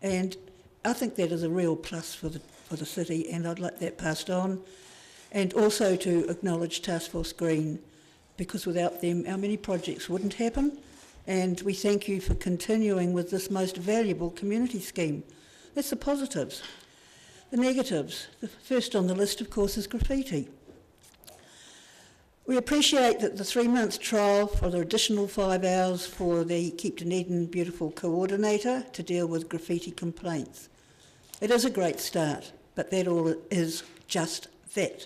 And I think that is a real plus for the city, and I'd like that passed on. And also to acknowledge Task Force Green, because without them our many projects wouldn't happen. And we thank you for continuing with this most valuable community scheme. That's the positives. The negatives, the first on the list of course is graffiti. We appreciate that the 3-month trial for the additional 5 hours for the Keep Dunedin Beautiful coordinator to deal with graffiti complaints. It is a great start, but that all is just that.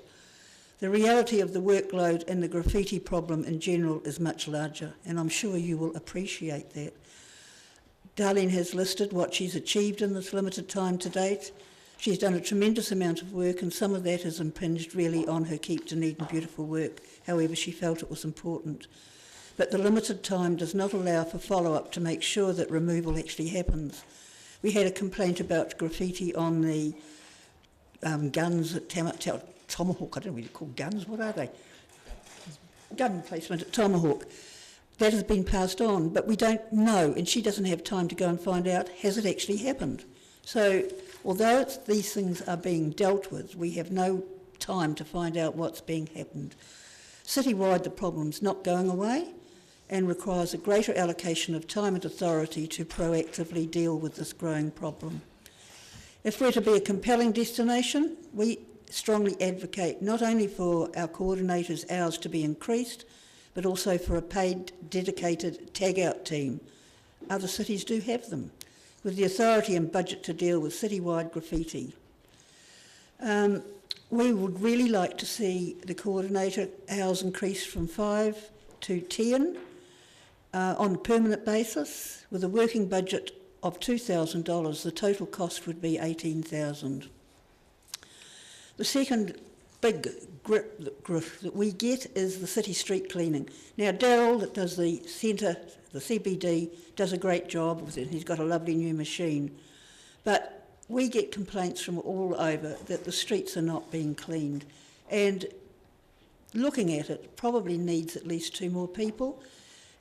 The reality of the workload and the graffiti problem in general is much larger, and I'm sure you will appreciate that. Darlene has listed what she's achieved in this limited time to date. She's done a tremendous amount of work, and some of that has impinged really on her Keep Dunedin Beautiful work. However, she felt it was important. But the limited time does not allow for follow-up to make sure that removal actually happens. We had a complaint about graffiti on the guns at Tomahawk. I don't know what you call guns, what are they? Gun placement at Tomahawk. That has been passed on, but we don't know, and she doesn't have time to go and find out, has it actually happened? So, although these things are being dealt with, we have no time to find out what's being happened. Citywide, the problem's not going away and requires a greater allocation of time and authority to proactively deal with this growing problem. If we're to be a compelling destination, we strongly advocate not only for our coordinators' hours to be increased, but also for a paid, dedicated tag-out team. Other cities do have them, with the authority and budget to deal with citywide graffiti. We would really like to see the coordinator hours increased from 5 to 10 on a permanent basis. With a working budget of $2,000, the total cost would be $18,000. The second big grip that we get is the city street cleaning. Now, Daryl, that does the centre, the CBD, does a great job with it. He's got a lovely new machine. But we get complaints from all over that the streets are not being cleaned. And looking at it, probably needs at least 2 more people.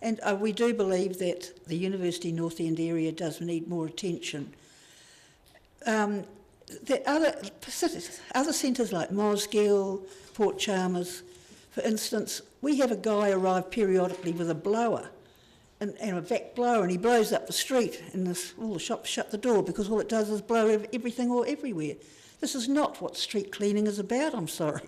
And we do believe that the University North End area does need more attention. The other centres like Mosgiel, Port Chalmers, for instance, we have a guy arrive periodically with a blower and a vac blower, and he blows up the street, and all the shops shut the door because all it does is blow everything or everywhere. This is not what street cleaning is about, I'm sorry.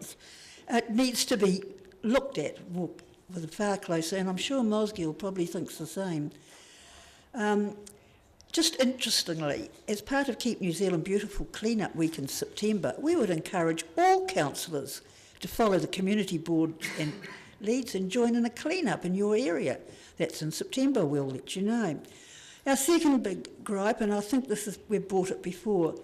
It needs to be looked at with a far closer, and I'm sure Mosgiel probably thinks the same. Just interestingly, as part of Keep New Zealand Beautiful Clean-up Week in September, we would encourage all councillors to follow the community board and leads and join in a clean-up in your area. That's in September, we'll let you know. Our second big gripe, and I think we've brought it before,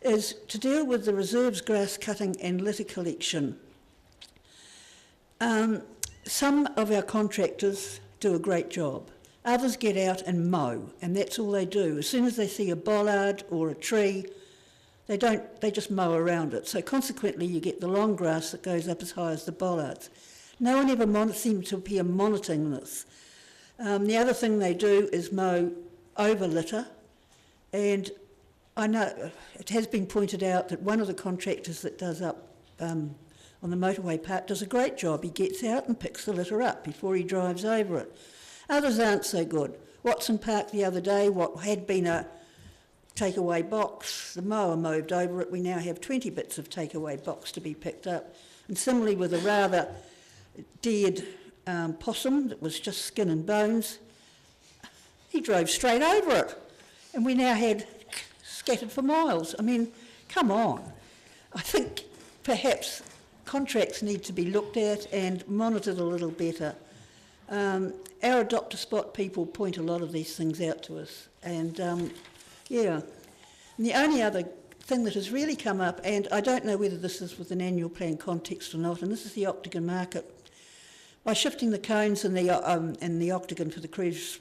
is to deal with the reserves grass cutting and litter collection. Some of our contractors do a great job. Others get out and mow, and that's all they do. As soon as they see a bollard or a tree, they just mow around it. So consequently, you get the long grass that goes up as high as the bollards. No one ever seems to be monitoring this. The other thing they do is mow over litter, and I know it has been pointed out that one of the contractors that does up on the motorway park does a great job. He gets out and picks the litter up before he drives over it. Others aren't so good. Watson Park the other day, what had been a takeaway box, the mower moved over it. We now have 20 bits of takeaway box to be picked up. And similarly with a rather dead possum that was just skin and bones, he drove straight over it. And we now had scattered for miles. I mean, come on. I think perhaps contracts need to be looked at and monitored a little better. Our Adopt a Spot people point a lot of these things out to us, and yeah. And the only other thing that has really come up, and I don't know whether this is with an annual plan context or not, and this is the Octagon market. By shifting the cones in the Octagon for the cruise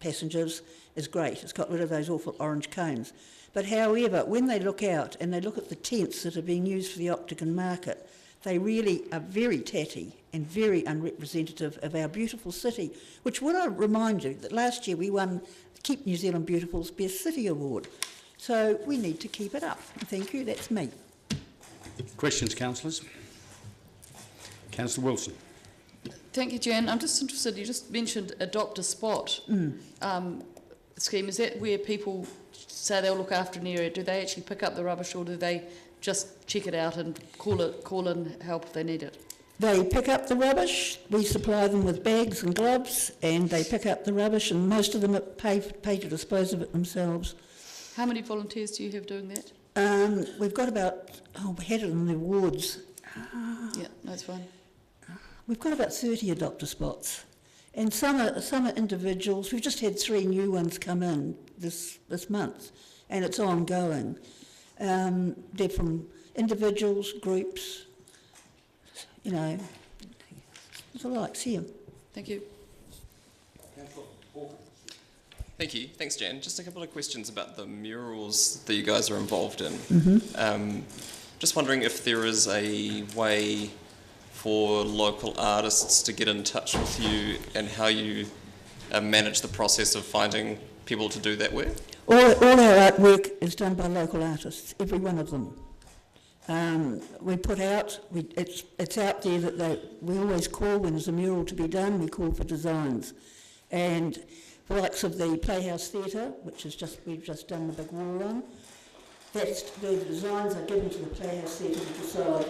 passengers is great. It's got rid of those awful orange cones. But however, when they look out and they look at the tents that are being used for the Octagon market, they really are very tatty and very unrepresentative of our beautiful city, which would I remind you that last year we won Keep New Zealand Beautiful's Best City Award. So we need to keep it up. Thank you, that's me. Questions, councillors? Councillor Wilson. Thank you, Jan. I'm just interested, you just mentioned Adopt a Spot scheme. Is that where people say they'll look after an area? Do they actually pick up the rubbish, or do they just check it out and call in help if they need it? They pick up the rubbish. We supply them with bags and gloves, and they pick up the rubbish, and most of them pay to dispose of it themselves. How many volunteers do you have doing that? We've got about, we had it in the wards. Yeah, that's fine. We've got about 30 Adopt a Spots, and some are individuals. We've just had 3 new ones come in this month, and it's ongoing. They're from individuals, groups, you know, the likes here. Thank you. Thank you. Thanks, Jan. Just a couple of questions about the murals that you guys are involved in. Just wondering if there is a way for local artists to get in touch with you and how you manage the process of finding people to do that work? All our artwork is done by local artists, every one of them. We put out, it's out there that we always call when there's a mural to be done, we call for designs. And the likes of the Playhouse Theatre, which is we've just done the big wall on, the designs are given to the Playhouse Theatre to decide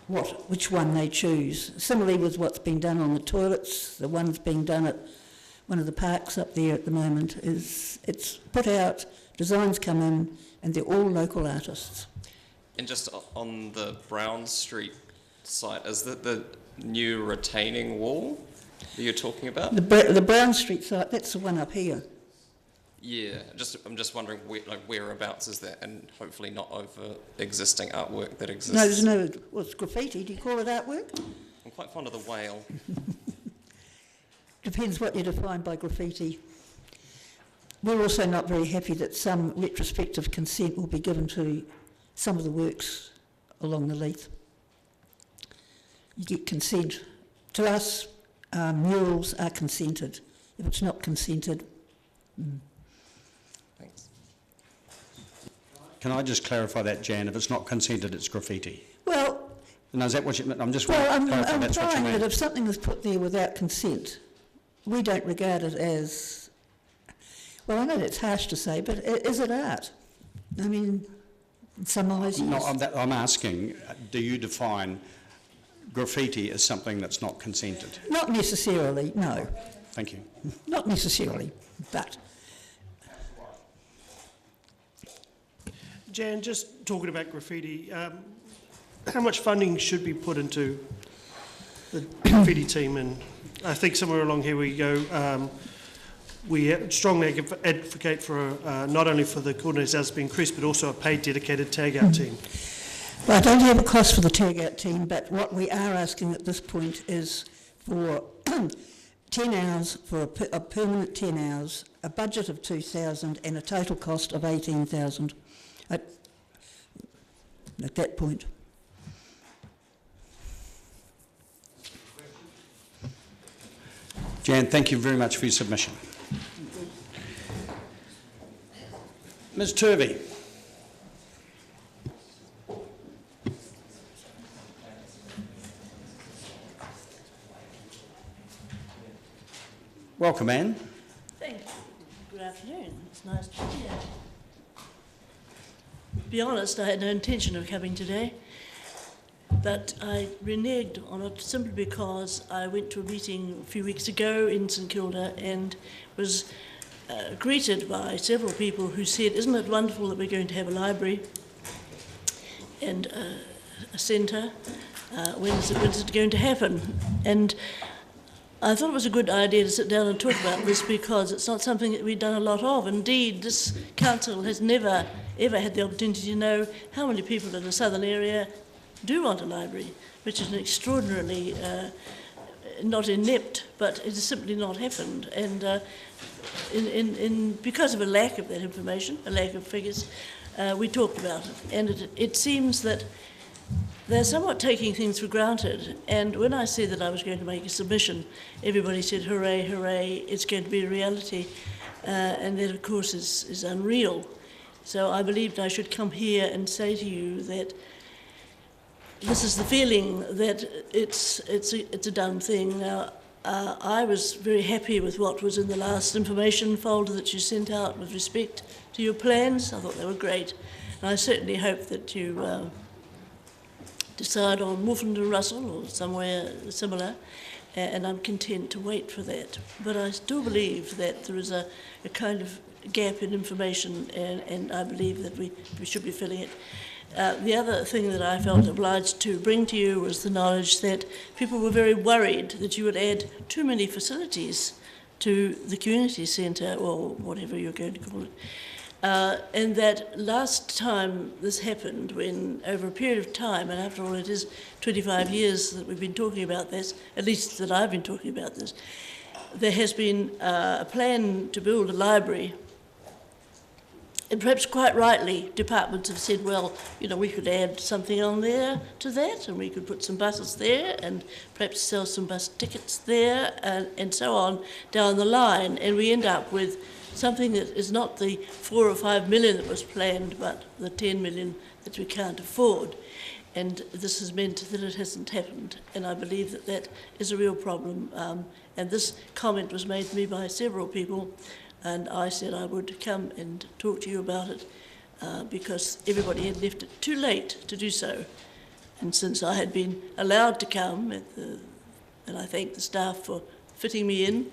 which one they choose. Similarly with what's been done on the toilets, the one's being done at one of the parks up there at the moment, it's put out, designs come in, and they're all local artists. And just on the Brown Street site, is that the new retaining wall that you're talking about? The Brown Street site, that's the one up here. Yeah, I'm just wondering whereabouts is that, and hopefully not over existing artwork that exists. No, there's no, well, it's graffiti. Do you call it artwork? I'm quite fond of the whale. Depends what you define by graffiti. We're also not very happy that some retrospective consent will be given to some of the works along the Leith. You get consent. To us, murals are consented. If it's not consented, Thanks. Can I just clarify that, Jan? If it's not consented, it's graffiti. well, No, is that what you mean? I'm just well, wondering. I'm That's what you implying mean. that if something is put there without consent, we don't regard it as, well, I know that's harsh to say, but is it art? I mean, in some eyes, No, yes. I'm asking, do you define graffiti as something that's not consented? Not necessarily, no. Thank you. Not necessarily, but... Jan, just talking about graffiti, how much funding should be put into the graffiti team? And I think somewhere along here we go, we strongly advocate for not only for the coordinators as being increased, but also a paid dedicated tag-out team. Well, I don't have a cost for the tag-out team, but what we are asking at this point is for 10 hours, for a permanent 10 hours, a budget of 2,000 and a total cost of 18,000 at that point. Jan, thank you very much for your submission. Ms Turvey. Welcome, Anne. Thank you. Good afternoon. It's nice to be here. To be honest, I had no intention of coming today, but I reneged on it simply because I went to a meeting a few weeks ago in St Kilda and was greeted by several people who said, "Isn't it wonderful that we're going to have a library and a centre? When is it going to happen?" And I thought it was a good idea to sit down and talk about this because it's not something that we've done a lot of. Indeed, this council has never, ever had the opportunity to know how many people in the southern area do want a library, which is an extraordinarily, not inept, but it has simply not happened. And because of a lack of that information, a lack of figures, we talked about it. And it seems that they're somewhat taking things for granted. And when I said that I was going to make a submission, everybody said, "Hooray, hooray, it's going to be a reality." And that, of course, is unreal. So I believed I should come here and say to you that this is the feeling that it's a done thing. Now, I was very happy with what was in the last information folder that you sent out with respect to your plans. I thought they were great. And I certainly hope that you decide on Wolfen and Russell or somewhere similar, and I'm content to wait for that. But I still believe that there is a kind of gap in information, and I believe that we should be filling it. The other thing that I felt obliged to bring to you was the knowledge that people were very worried that you would add too many facilities to the community centre, or whatever you're going to call it. And that last time this happened, when over a period of time, and after all it is 25 years that we've been talking about this, at least that I've been talking about this, there has been a plan to build a library. And perhaps quite rightly, departments have said, well, you know, we could add something on there to that, and we could put some buses there, and perhaps sell some bus tickets there, and so on down the line. And we end up with something that is not the 4 or 5 million that was planned, but the 10 million that we can't afford. And this has meant that it hasn't happened. And I believe that that is a real problem. And this comment was made to me by several people, and I said I would come and talk to you about it because everybody had left it too late to do so. And since I had been allowed to come, and I thank the staff for fitting me in,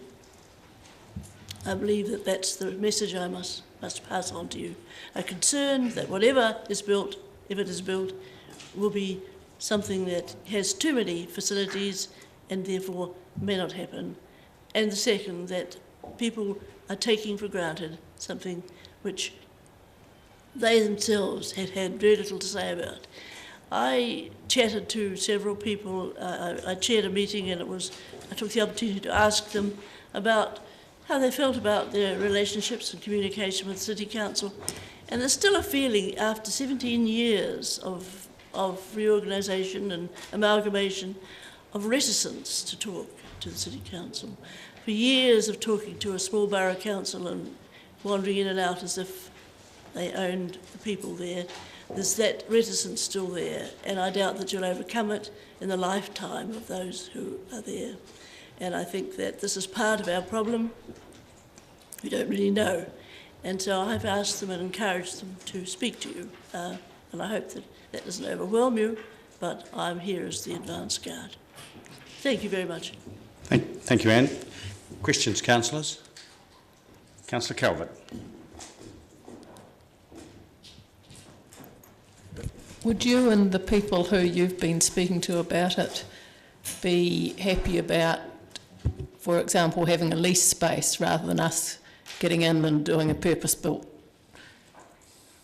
I believe that that's the message I must pass on to you. A concern that whatever is built, if it is built, will be something that has too many facilities and therefore may not happen. And the second, that people are taking for granted something which they themselves had had very little to say about. I chatted to several people. I chaired a meeting, and I took the opportunity to ask them about how they felt about their relationships and communication with City Council. And there's still a feeling after 17 years of reorganisation and amalgamation of reticence to talk to the City Council. For years of talking to a small borough council and wandering in and out as if they owned the people there, there's that reticence still there, and I doubt that you'll overcome it in the lifetime of those who are there. And I think that this is part of our problem. We don't really know. And so I've asked them and encouraged them to speak to you. And I hope that that doesn't overwhelm you, but I'm here as the advance guard. Thank you very much. Thank you, Anne. Questions, councillors? Councillor Calvert. Would you and the people who you've been speaking to about it be happy about, for example, having a lease space rather than us getting in and doing a purpose-built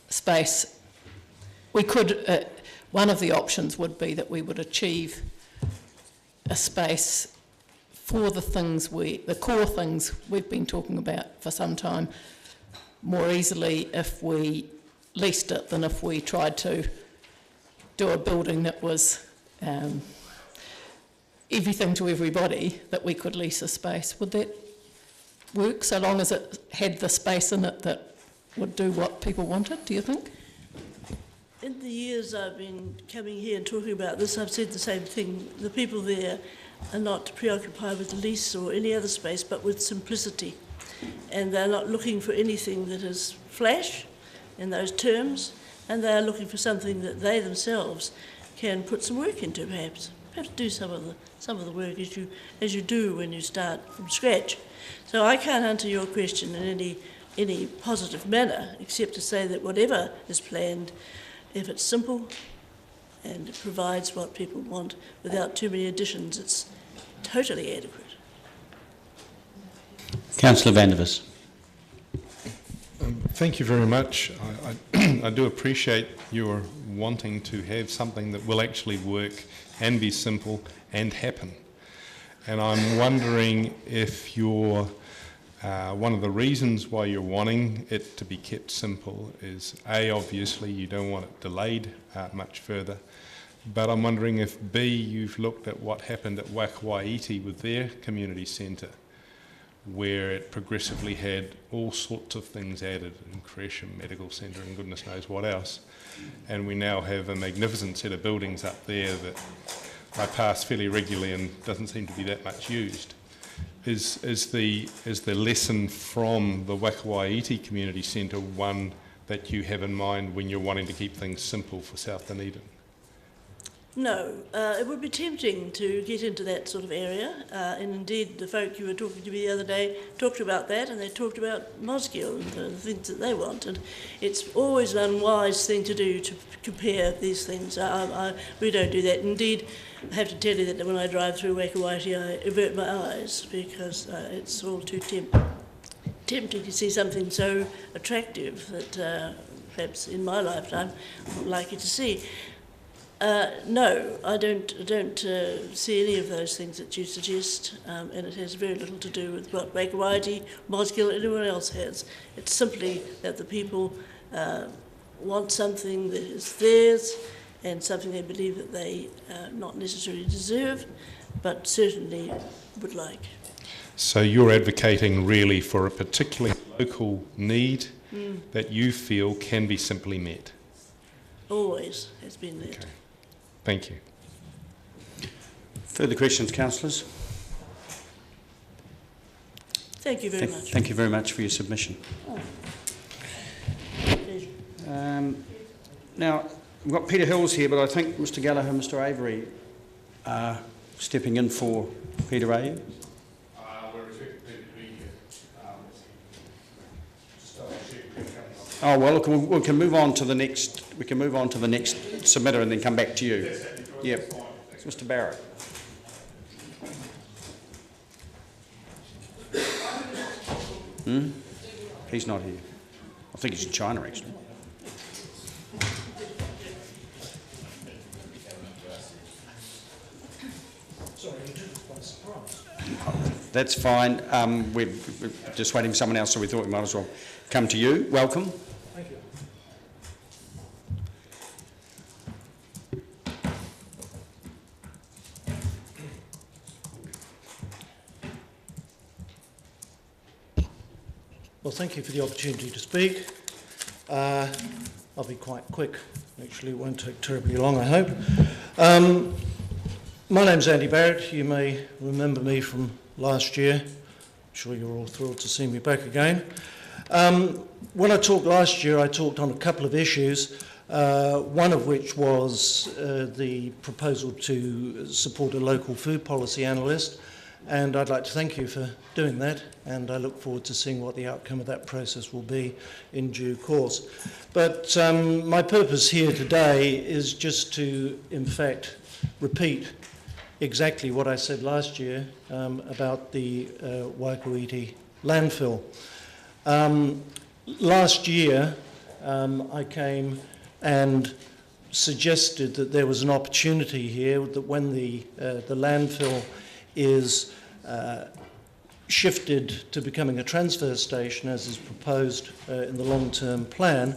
space? We could, one of the options would be that we would achieve a space for the things the core things we've been talking about for some time more easily if we leased it than if we tried to do a building that was everything to everybody, that we could lease a space. Would that work so long as it had the space in it that would do what people wanted, do you think? In the years I've been coming here and talking about this, I've said the same thing. The people there are not preoccupied with lease or any other space, but with simplicity. And they're not looking for anything that is flash in those terms, and they're looking for something that they themselves can put some work into, perhaps do some of the work as you do when you start from scratch. So I can't answer your question in any positive manner, except to say that whatever is planned, if it's simple and it provides what people want without too many additions, it's totally adequate. Councillor Van der Vis. Thank you very much. I do appreciate your wanting to have something that will actually work and be simple and happen. And I'm wondering if you're one of the reasons why you're wanting it to be kept simple is A, obviously you don't want it delayed much further, but I'm wondering if B, you've looked at what happened at Wakawaiti with their community centre, where it progressively had all sorts of things added, in creche and medical centre and goodness knows what else, and we now have a magnificent set of buildings up there that I pass fairly regularly and doesn't seem to be that much used. Is the lesson from the Wakawaiti Community Centre one that you have in mind when you're wanting to keep things simple for South Dunedin? No, it would be tempting to get into that sort of area, and indeed the folk you were talking to me the other day talked about that, and they talked about Mosgiel and the things that they want, and it's always an unwise thing to do to compare these things. We don't do that. Indeed, I have to tell you that when I drive through Wakawaiti I avert my eyes because it's all too tempting to see something so attractive that perhaps in my lifetime I'm not likely to see. No, I don't see any of those things that you suggest, and it has very little to do with what Baker Whitey, Mosgill, anyone else has. It's simply that the people want something that is theirs and something they believe that they not necessarily deserve, but certainly would like. So you're advocating really for a particularly local need that you feel can be simply met? Always has been met. Okay. Thank you. Further questions, councillors? Thank you very much. Thank you very much for your submission. Now, we've got Peter Hills here, but I think Mr Gallagher and Mr Avery are stepping in for Peter, are you? We're expecting Peter to be here. Oh well, look, we can move on to the next. We can move on to the next submitter and then come back to you. Yep, it's Mr Barrett. He's not here. I think he's in China actually. Sorry, you took us by surprise. That's fine. We're just waiting for someone else, so we thought we might as well come to you. Welcome. Thank you. Well, thank you for the opportunity to speak. I'll be quite quick. Actually, it won't take terribly long, I hope. My name's Andy Barrett. You may remember me from last year. I'm sure you're all thrilled to see me back again. When I talked last year, I talked on a couple of issues, one of which was the proposal to support a local food policy analyst, and I'd like to thank you for doing that, and I look forward to seeing what the outcome of that process will be in due course. But my purpose here today is just to, in fact, repeat exactly what I said last year about the Waikuiti landfill. Last year, I came and suggested that there was an opportunity here that when the landfill is shifted to becoming a transfer station, as is proposed in the long-term plan,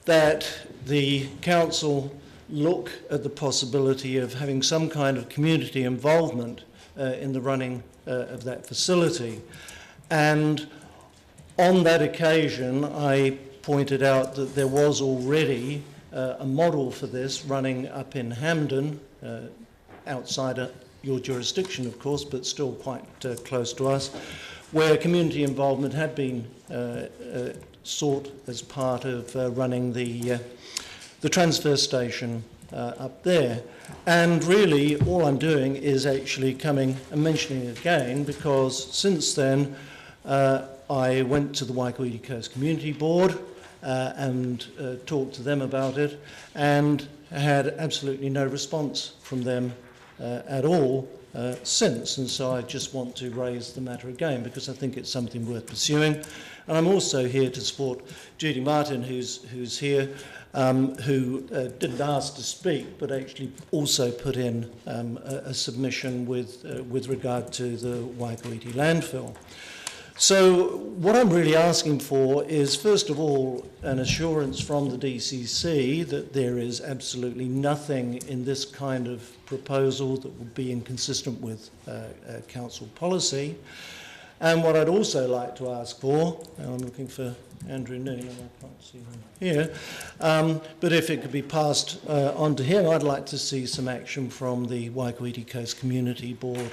that the council look at the possibility of having some kind of community involvement in the running of that facility. And on that occasion, I pointed out that there was already a model for this running up in Hampden, outside your jurisdiction, of course, but still quite close to us, where community involvement had been sought as part of running the transfer station up there. And really, all I'm doing is actually coming and mentioning it again, because since then, I went to the Waikuiti Coast Community Board and talked to them about it, and had absolutely no response from them at all since. And so I just want to raise the matter again, because I think it's something worth pursuing. And I'm also here to support Judy Martin, who's here, who didn't ask to speak, but actually also put in a submission with regard to the Waikuiti landfill. So what I'm really asking for is, first of all, an assurance from the DCC that there is absolutely nothing in this kind of proposal that would be inconsistent with council policy. And what I'd also like to ask for, and I'm looking for Andrew Noon, and I can't see him here, but if it could be passed on to him, I'd like to see some action from the Waikuiti Coast Community Board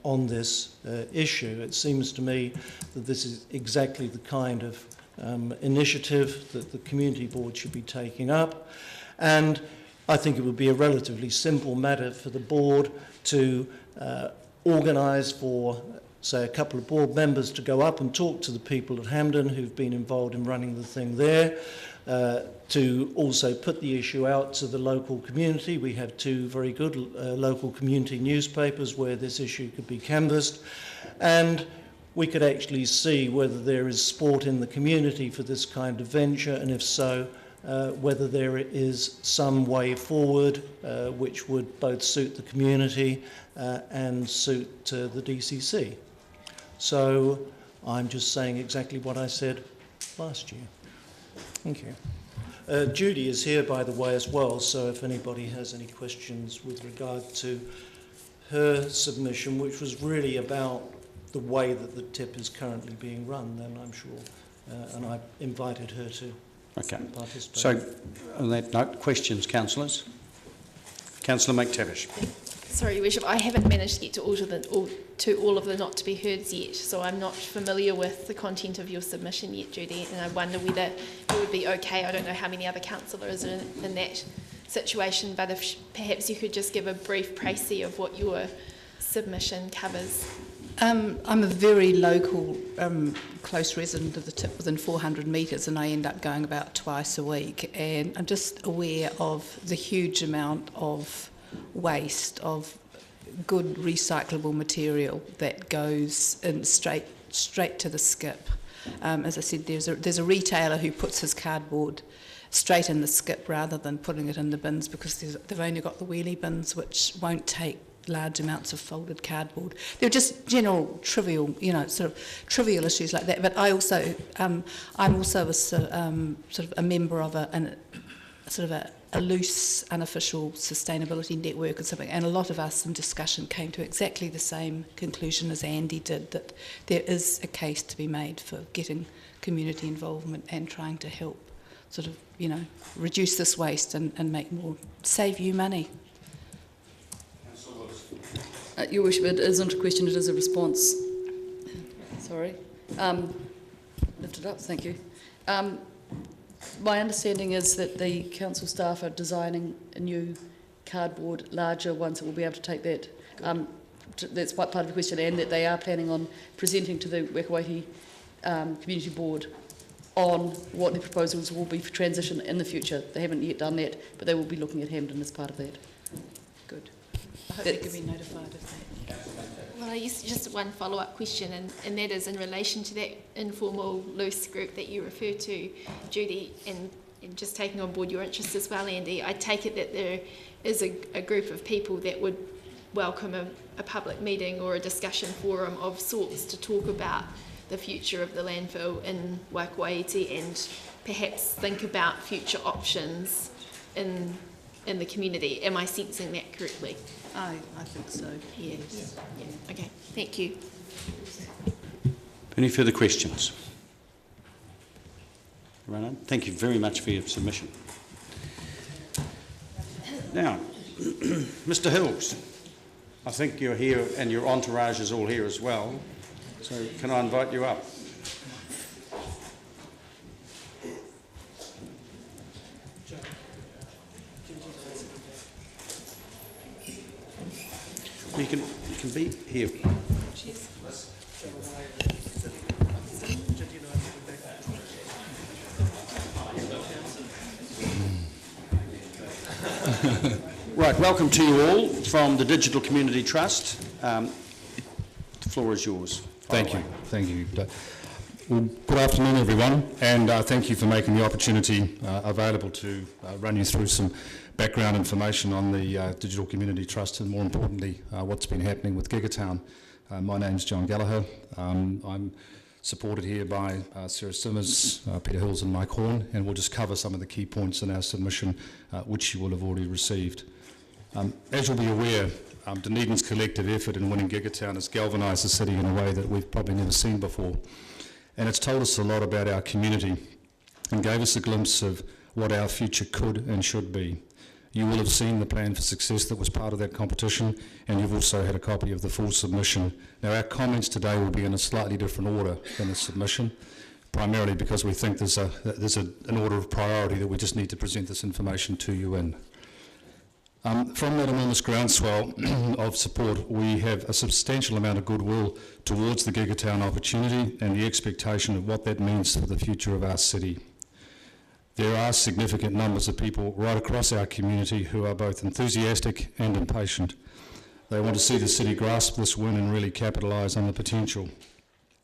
on this issue. It seems to me that this is exactly the kind of initiative that the Community Board should be taking up, and I think it would be a relatively simple matter for the board to organise for, say, a couple of board members to go up and talk to the people at Hampden who've been involved in running the thing there, to also put the issue out to the local community. We have two very good local community newspapers where this issue could be canvassed, and we could actually see whether there is support in the community for this kind of venture, and if so, whether there is some way forward which would both suit the community and suit the DCC. So I'm just saying exactly what I said last year. Thank you. Judy is here, by the way, as well, so if anybody has any questions with regard to her submission, which was really about the way that the TIP is currently being run, then I'm sure, and I invited her to participate. So, on that note, questions, councillors? Councillor McTavish. Sorry, Your Worship, I haven't managed to get to all of the not to be heards yet, so I'm not familiar with the content of your submission yet, Judy, and I wonder whether it would be okay. I don't know how many other councillors are in that situation, but if perhaps you could just give a brief précis of what your submission covers. I'm a very local, close resident of the TIP within 400 metres, and I end up going about twice a week, and I'm just aware of the huge amount of waste of good recyclable material that goes in straight to the skip. As I said, there's a retailer who puts his cardboard straight in the skip rather than putting it in the bins, because they've only got the wheelie bins which won't take large amounts of folded cardboard. They're just general trivial, sort of trivial issues like that. But I also, I'm also a, sort of a member of a loose, unofficial sustainability network or something, and a lot of us in discussion came to exactly the same conclusion as Andy did, that there is a case to be made for getting community involvement and trying to help sort of, reduce this waste and make more, save you money. Your Worship, it isn't a question, it is a response. Sorry. Lift it up, thank you. My understanding is that the council staff are designing a new cardboard, larger ones that will be able to take that. That's part of the question, and that they are planning on presenting to the Wekawaiti Community Board on what the proposals will be for transition in the future. They haven't yet done that, but they will be looking at Hampden as part of that. Good. I hope they could be notified of that. Well, I guess just one follow-up question, and that is in relation to that informal loose group that you refer to, Judy, and just taking on board your interest as well, Andy. I take it that there is a group of people that would welcome a public meeting or a discussion forum of sorts to talk about the future of the landfill in Wekawaiti and perhaps think about future options in the community. Am I sensing that correctly? I think so. Yes. Yeah. Okay. Thank you. Any further questions? Thank you very much for your submission. Now, Mr. Hills, I think you're here and your entourage is all here as well. So can I invite you up? You can be here. Right, welcome to you all from the Digital Community Trust. The floor is yours. Thank you. Thank you. Well, good afternoon, everyone, and thank you for making the opportunity available to run you through some background information on the Digital Community Trust and, more importantly, what's been happening with Gigatown. My name's John Gallagher. I'm supported here by Sarah Simmers, Peter Hills and Mike Horn, and we'll just cover some of the key points in our submission, which you will have already received. As you'll be aware, Dunedin's collective effort in winning Gigatown has galvanised the city in a way that we've probably never seen before. And it's told us a lot about our community and gave us a glimpse of what our future could and should be. You will have seen the plan for success that was part of that competition, and you've also had a copy of the full submission. Now, our comments today will be in a slightly different order than the submission, primarily because we think there's an order of priority that we just need to present this information to you in. From that enormous groundswell of support, we have a substantial amount of goodwill towards the Gigatown opportunity and the expectation of what that means for the future of our city. There are significant numbers of people right across our community who are both enthusiastic and impatient. They want to see the city grasp this win and really capitalise on the potential.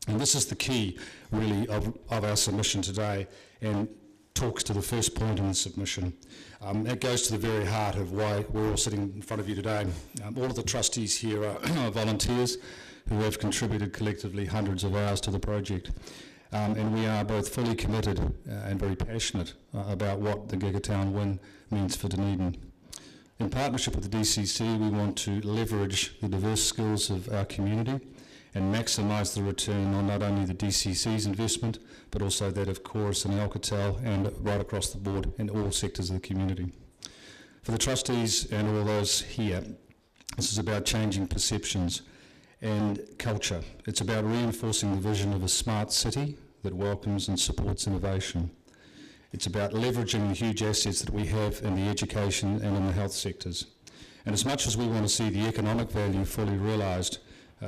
And this is the key, really, of our submission today, and talks to the first point in the submission. It goes to the very heart of why we're all sitting in front of you today. All of the trustees here are volunteers who have contributed collectively hundreds of hours to the project. And we are both fully committed and very passionate about what the Gigatown win means for Dunedin. In partnership with the DCC, we want to leverage the diverse skills of our community and maximise the return on not only the DCC's investment, but also that of Chorus and Alcatel, and right across the board in all sectors of the community. For the trustees and all those here, this is about changing perceptions and culture. It's about reinforcing the vision of a smart city that welcomes and supports innovation. It's about leveraging the huge assets that we have in the education and in the health sectors. And as much as we want to see the economic value fully realised,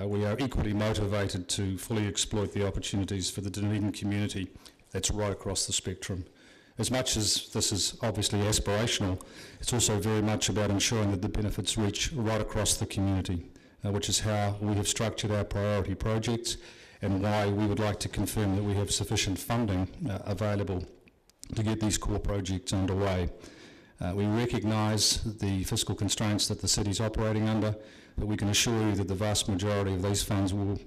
we are equally motivated to fully exploit the opportunities for the Dunedin community that's right across the spectrum. As much as this is obviously aspirational, it's also very much about ensuring that the benefits reach right across the community, which is how we have structured our priority projects and why we would like to confirm that we have sufficient funding available to get these core projects underway. We recognise the fiscal constraints that the city is operating under, but we can assure you that the vast majority of these funds will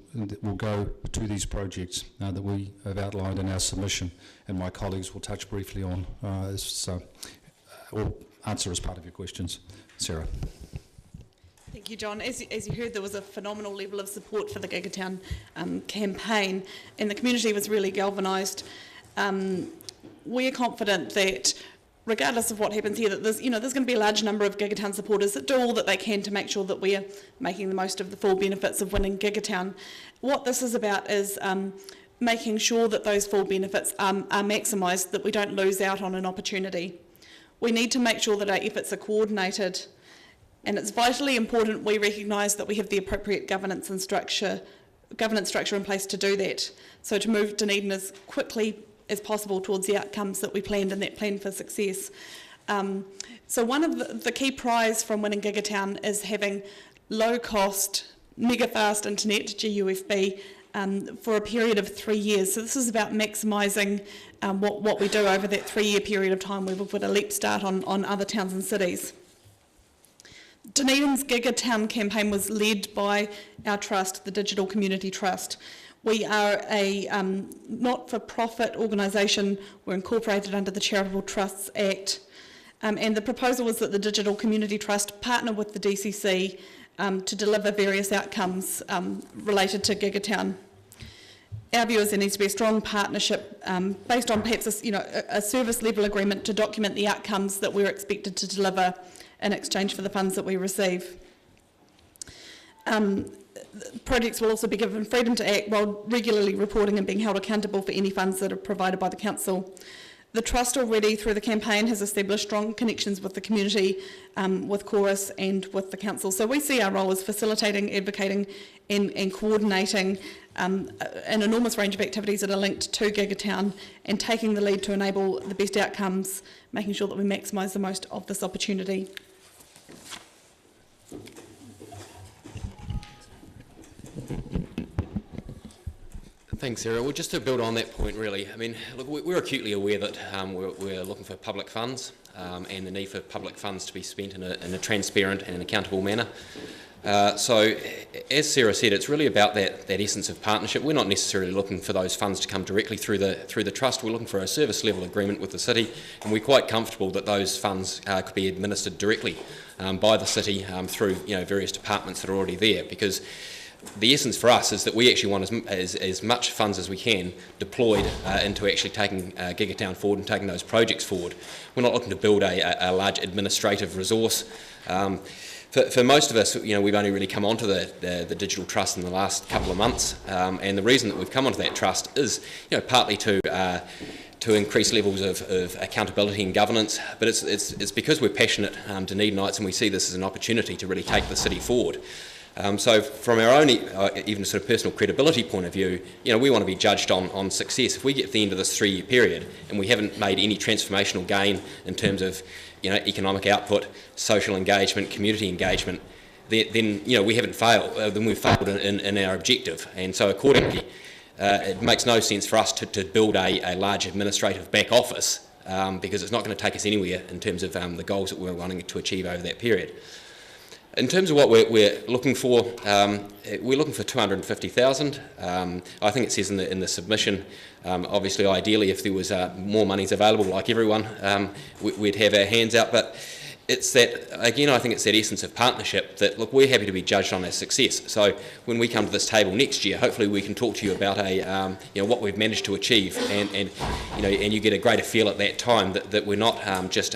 go to these projects that we have outlined in our submission, and my colleagues will touch briefly on or answer as part of your questions. Sarah. Thank you, John. As you heard, there was a phenomenal level of support for the Gigatown campaign, and the community was really galvanised. We are confident that, regardless of what happens here, that there's going to be a large number of Gigatown supporters that do all that they can to make sure that we are making the most of the full benefits of winning Gigatown. What this is about is making sure that those full benefits are maximised, that we don't lose out on an opportunity. We need to make sure that our efforts are coordinated, and it's vitally important we recognise that we have the appropriate governance structure in place to do that, so to move Dunedin as quickly as possible towards the outcomes that we planned in that plan for success. So one of the key prize from winning Gigatown is having low-cost, mega-fast internet, GUFB, for a period of 3 years. So this is about maximising what we do over that 3-year period of time where we've got a leap start on other towns and cities. Dunedin's Gigatown campaign was led by our trust, the Digital Community Trust. We are a not-for-profit organisation. We're incorporated under the Charitable Trusts Act. And the proposal was that the Digital Community Trust partner with the DCC to deliver various outcomes related to Gigatown. Our view is there needs to be a strong partnership based on perhaps a service level agreement to document the outcomes that we're expected to deliver in exchange for the funds that we receive. Projects will also be given freedom to act while regularly reporting and being held accountable for any funds that are provided by the council. The Trust already, through the campaign, has established strong connections with the community, with Chorus and with the council. So we see our role as facilitating, advocating and coordinating an enormous range of activities that are linked to Gigatown and taking the lead to enable the best outcomes, making sure that we maximise the most of this opportunity. Thanks, Sarah. Well, just to build on that point, really, I mean, look, we're acutely aware that we're looking for public funds and the need for public funds to be spent in a transparent and accountable manner. So, as Sarah said, it's really about that essence of partnership. We're not necessarily looking for those funds to come directly through the trust. We're looking for a service level agreement with the city, and we're quite comfortable that those funds could be administered directly by the city through various departments that are already there, because the essence for us is that we actually want as much funds as we can deployed into actually taking Gigatown forward and taking those projects forward. We're not looking to build a large administrative resource. For most of us, we've only really come onto the digital trust in the last couple of months, and the reason that we've come onto that trust is, partly to increase levels of accountability and governance, but it's because we're passionate Dunedinites and we see this as an opportunity to really take the city forward. So from our own even sort of personal credibility point of view, we want to be judged on success. If we get to the end of this 3-year period and we haven't made any transformational gain in terms of economic output, social engagement, community engagement, then we haven't failed. Then we've failed in our objective. And so accordingly, it makes no sense for us to build a large administrative back office because it's not going to take us anywhere in terms of the goals that we're wanting to achieve over that period. In terms of what we're looking for, we're looking for 250,000. I think it says in the submission, obviously ideally if there was more monies available like everyone, we'd have our hands out, but it's that, again, I think it's that essence of partnership that, look, we're happy to be judged on our success. So when we come to this table next year, hopefully we can talk to you about what we've managed to achieve, and you get a greater feel at that time that we're not just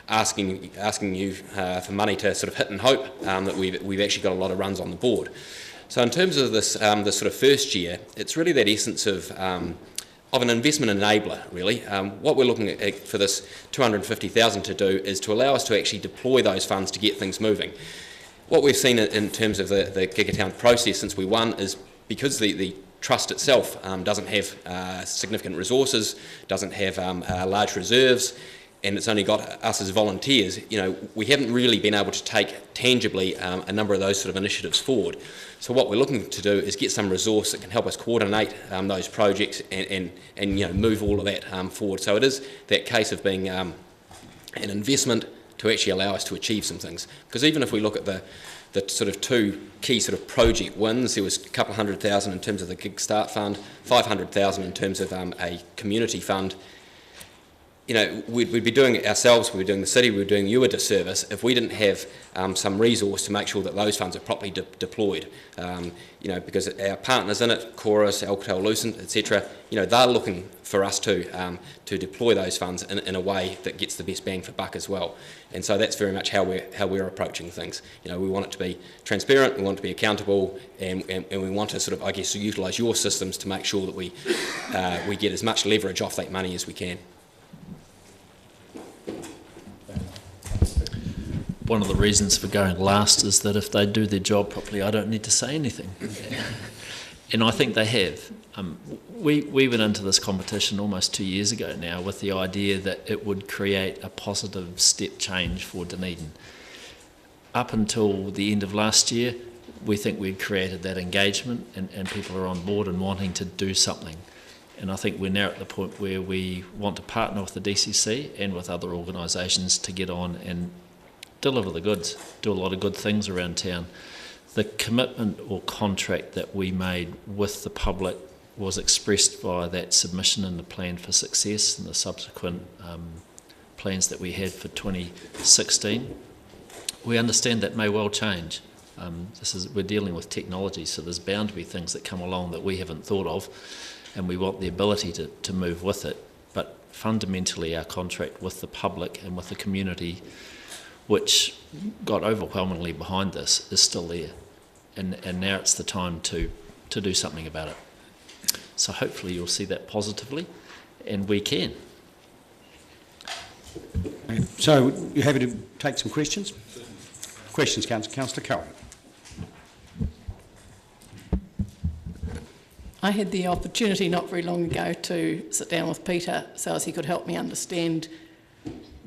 asking you for money to sort of hit and hope, that we've actually got a lot of runs on the board. So in terms of this sort of first year, it's really that essence of an investment enabler, really. What we're looking at for this 250,000 to do is to allow us to actually deploy those funds to get things moving. What we've seen in terms of the Gigatown process since we won is because the trust itself doesn't have significant resources, doesn't have large reserves, and it's only got us as volunteers, we haven't really been able to take tangibly a number of those sort of initiatives forward. So what we're looking to do is get some resource that can help us coordinate those projects and move all of that forward. So it is that case of being an investment to actually allow us to achieve some things. Because even if we look at the sort of two key sort of project wins, there was a couple of $100,000 in terms of the Gig Start Fund, 500,000 in terms of a community fund. We'd be doing it ourselves, we'd be doing the city, we'd be doing you a disservice if we didn't have some resource to make sure that those funds are properly deployed. Because our partners in it, Chorus, Alcatel Lucent, etc., they're looking for us to deploy those funds in a way that gets the best bang for buck as well. And so that's very much how we're approaching things. We want it to be transparent, we want it to be accountable, and we want to sort of, I guess, utilise your systems to make sure that we get as much leverage off that money as we can. One of the reasons for going last is that if they do their job properly, I don't need to say anything. And I think they have. We went into this competition almost 2 years ago now with the idea that it would create a positive step change for Dunedin. Up until the end of last year, we think we'd created that engagement and people are on board and wanting to do something. And I think we're now at the point where we want to partner with the DCC and with other organisations to get on and deliver the goods, do a lot of good things around town. The commitment or contract that we made with the public was expressed by that submission and the plan for success and the subsequent plans that we had for 2016. We understand that may well change. We're dealing with technology, so there's bound to be things that come along that we haven't thought of, and we want the ability to move with it. But fundamentally, our contract with the public and with the community, which got overwhelmingly behind this, is still there. And now it's the time to do something about it. So hopefully you'll see that positively, and we can. So you happy to take some questions? Questions, Councillor Cowan. I had the opportunity not very long ago to sit down with Peter so as he could help me understand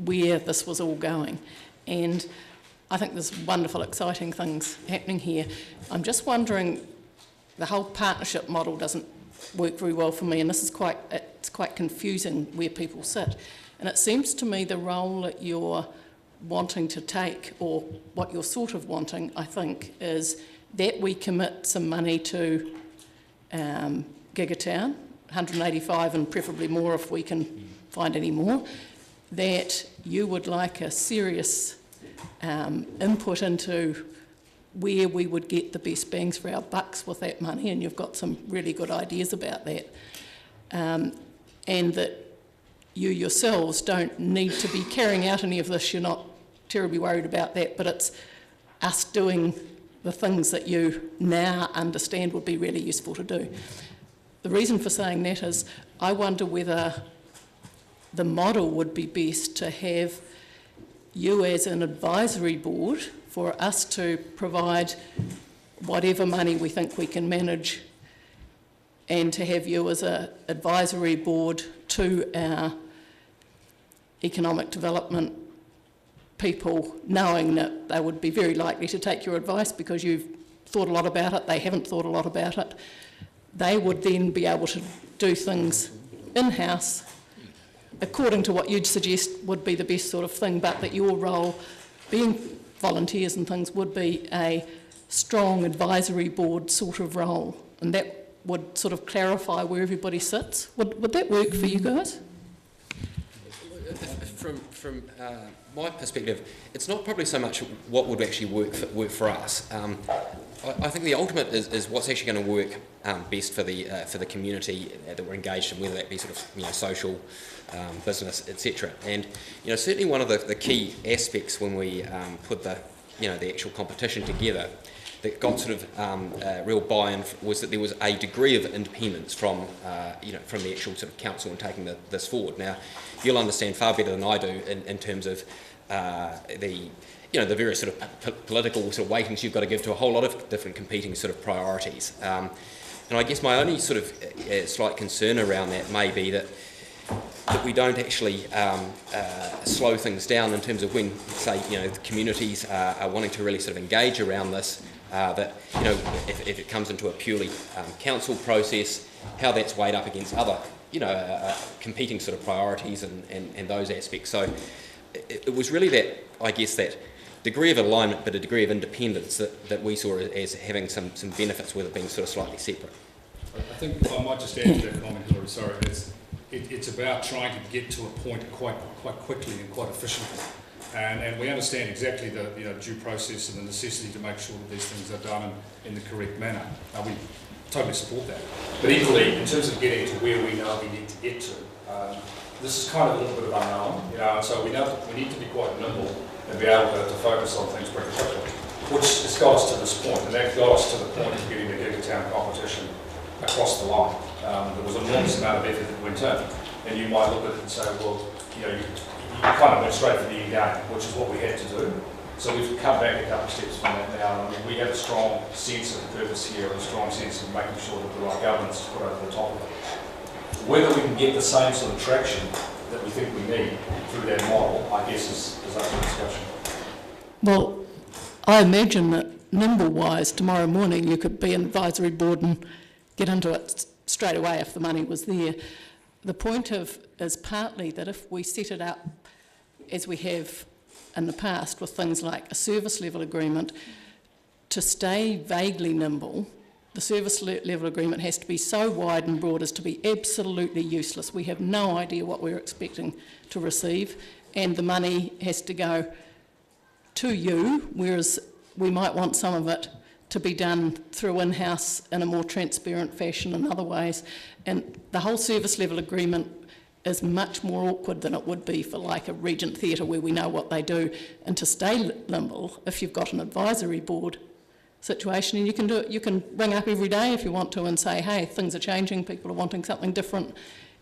where this was all going. And I think there's wonderful, exciting things happening here. I'm just wondering, the whole partnership model doesn't work very well for me, and this is it's quite confusing where people sit. And it seems to me the role that you're wanting to take, or what you're sort of wanting, I think, is that we commit some money to Gigatown, 185 and preferably more if we can find any more, that you would like a serious input into where we would get the best bangs for our bucks with that money, and you've got some really good ideas about that, and that you yourselves don't need to be carrying out any of this. You're not terribly worried about that, but it's us doing the things that you now understand would be really useful to do. The reason for saying that is I wonder whether the model would be best to have you as an advisory board for us to provide whatever money we think we can manage, and to have you as an advisory board to our economic development people, knowing that they would be very likely to take your advice because you've thought a lot about it, they haven't thought a lot about it, they would then be able to do things in-house according to what you'd suggest would be the best sort of thing, but that your role, being volunteers and things, would be a strong advisory board sort of role, and that would sort of clarify where everybody sits. Would that work for you guys? From my perspective, it's not probably so much what would actually work for us. I think the ultimate is what's actually going to work best for the community that we're engaged in, whether that be sort of social, business, etc. And certainly one of the key aspects when we put the actual competition together that got sort of real buy-in was that there was a degree of independence from from the actual sort of council in taking this forward. Now, you'll understand far better than I do in terms of the various sort of political sort of weightings you've got to give to a whole lot of different competing sort of priorities. And I guess my only sort of slight concern around that may be that we don't actually slow things down in terms of when, say, the communities are wanting to really sort of engage around this. That if it comes into a purely council process, how that's weighed up against other competing sort of priorities and those aspects. So it was really that, I guess, that degree of alignment but a degree of independence that we saw as having some benefits with it being sort of slightly separate. I think I might just add to that comment, Laurie, sorry. It's about trying to get to a point quite quickly and quite efficiently. And we understand exactly the due process and the necessity to make sure that these things are done in the correct manner. We totally support that. But equally, in terms of getting to where we know we need to get to, this is kind of a little bit of unknown, and so we need to be quite nimble and be able to focus on things pretty quickly, which has got us to this point, and that got us to the point of getting the Gigatown competition across the line. There was an enormous amount of effort that went in, and you might look at it and say, well, you kind of went straight for the end game, which is what we had to do. So we've come back a couple of steps from that now. I mean, we have a strong sense of purpose here, and a strong sense of making sure that the right governance is put over the top of it. Whether we can get the same sort of traction that we think we need through that model, I guess, is up for discussion. Well, I imagine that nimble-wise, tomorrow morning you could be an advisory board and get into it straight away if the money was there. The point is partly that if we set it up as we have in the past with things like a service level agreement, to stay vaguely nimble, the service level agreement has to be so wide and broad as to be absolutely useless. We have no idea what we're expecting to receive, and the money has to go to you, whereas we might want some of it to be done through in-house in a more transparent fashion in other ways. And the whole service level agreement is much more awkward than it would be for like a Regent Theatre where we know what they do. And to stay nimble, if you've got an advisory board situation, and you can do it, you can ring up every day if you want to and say, hey, things are changing, people are wanting something different,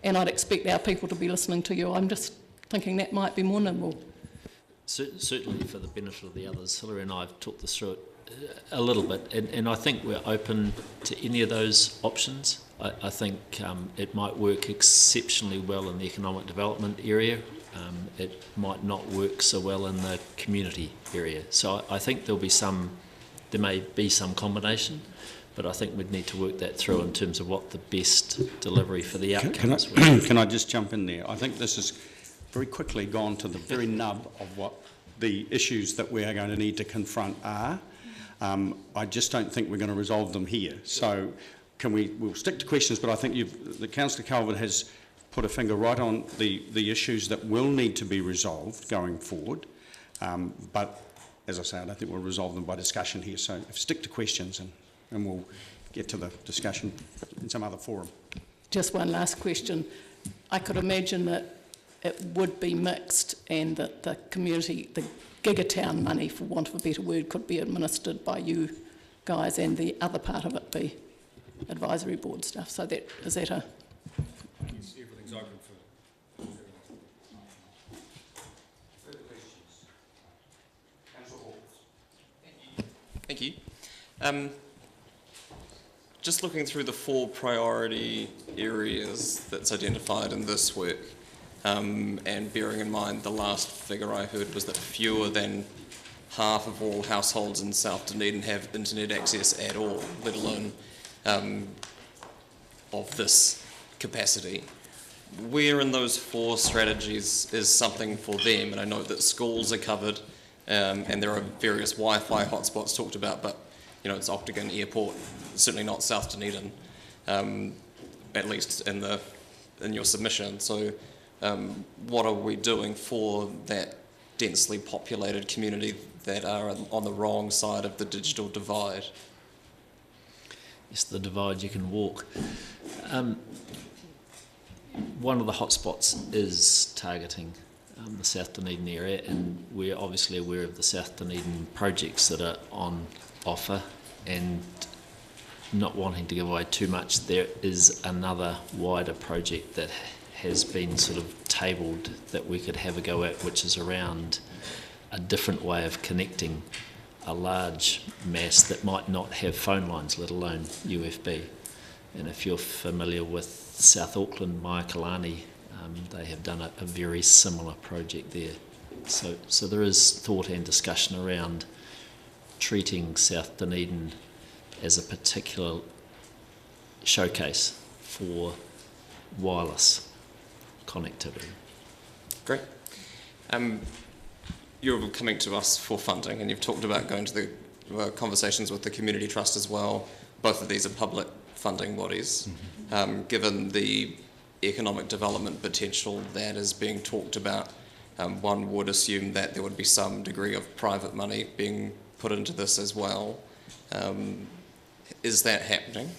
and I'd expect our people to be listening to you. I'm just thinking that might be more nimble. Certainly for the benefit of the others, Hilary and I have talked this through it a little bit, and I think we're open to any of those options. I think it might work exceptionally well in the economic development area. It might not work so well in the community area. So I think there may be some combination, but I think we'd need to work that through in terms of what the best delivery for the outcomes was. Can I just jump in there? I think this has very quickly gone to the very nub of what the issues that we are going to need to confront are. I just don't think we're going to resolve them here. So we'll stick to questions, but I think the Councillor Calvert has put a finger right on the issues that will need to be resolved going forward. But as I say, I don't think we'll resolve them by discussion here. So stick to questions and we'll get to the discussion in some other forum. Just one last question. I could imagine that it would be mixed and that the community, the Gigatown money, for want of a better word, could be administered by you guys and the other part of it be advisory board stuff. So is that a... Everything's open for... Further questions? Councillor Hall. Thank you. Just looking through the 4 priority areas that's identified in this work, and bearing in mind the last figure I heard was that fewer than half of all households in South Dunedin have internet access at all, let alone of this capacity. Where in those 4 strategies is something for them? And I know that schools are covered, and there are various Wi-Fi hotspots talked about, but you know, it's Octagon Airport, certainly not South Dunedin, at least in your submission. So what are we doing for that densely populated community that are on the wrong side of the digital divide? Yes, the divide you can walk. One of the hotspots is targeting the South Dunedin area, and we're obviously aware of the South Dunedin projects that are on offer, and not wanting to give away too much, there is another wider project that has been sort of tabled that we could have a go at, which is around a different way of connecting a large mass that might not have phone lines, let alone UFB. And if you're familiar with South Auckland, Maiakalani, they have done a very similar project there. So there is thought and discussion around treating South Dunedin as a particular showcase for wireless connectivity. Great. You're coming to us for funding, and you've talked about going to the conversations with the Community Trust as well. Both of these are public funding bodies. Given the economic development potential that is being talked about, one would assume that there would be some degree of private money being put into this as well. Is that happening?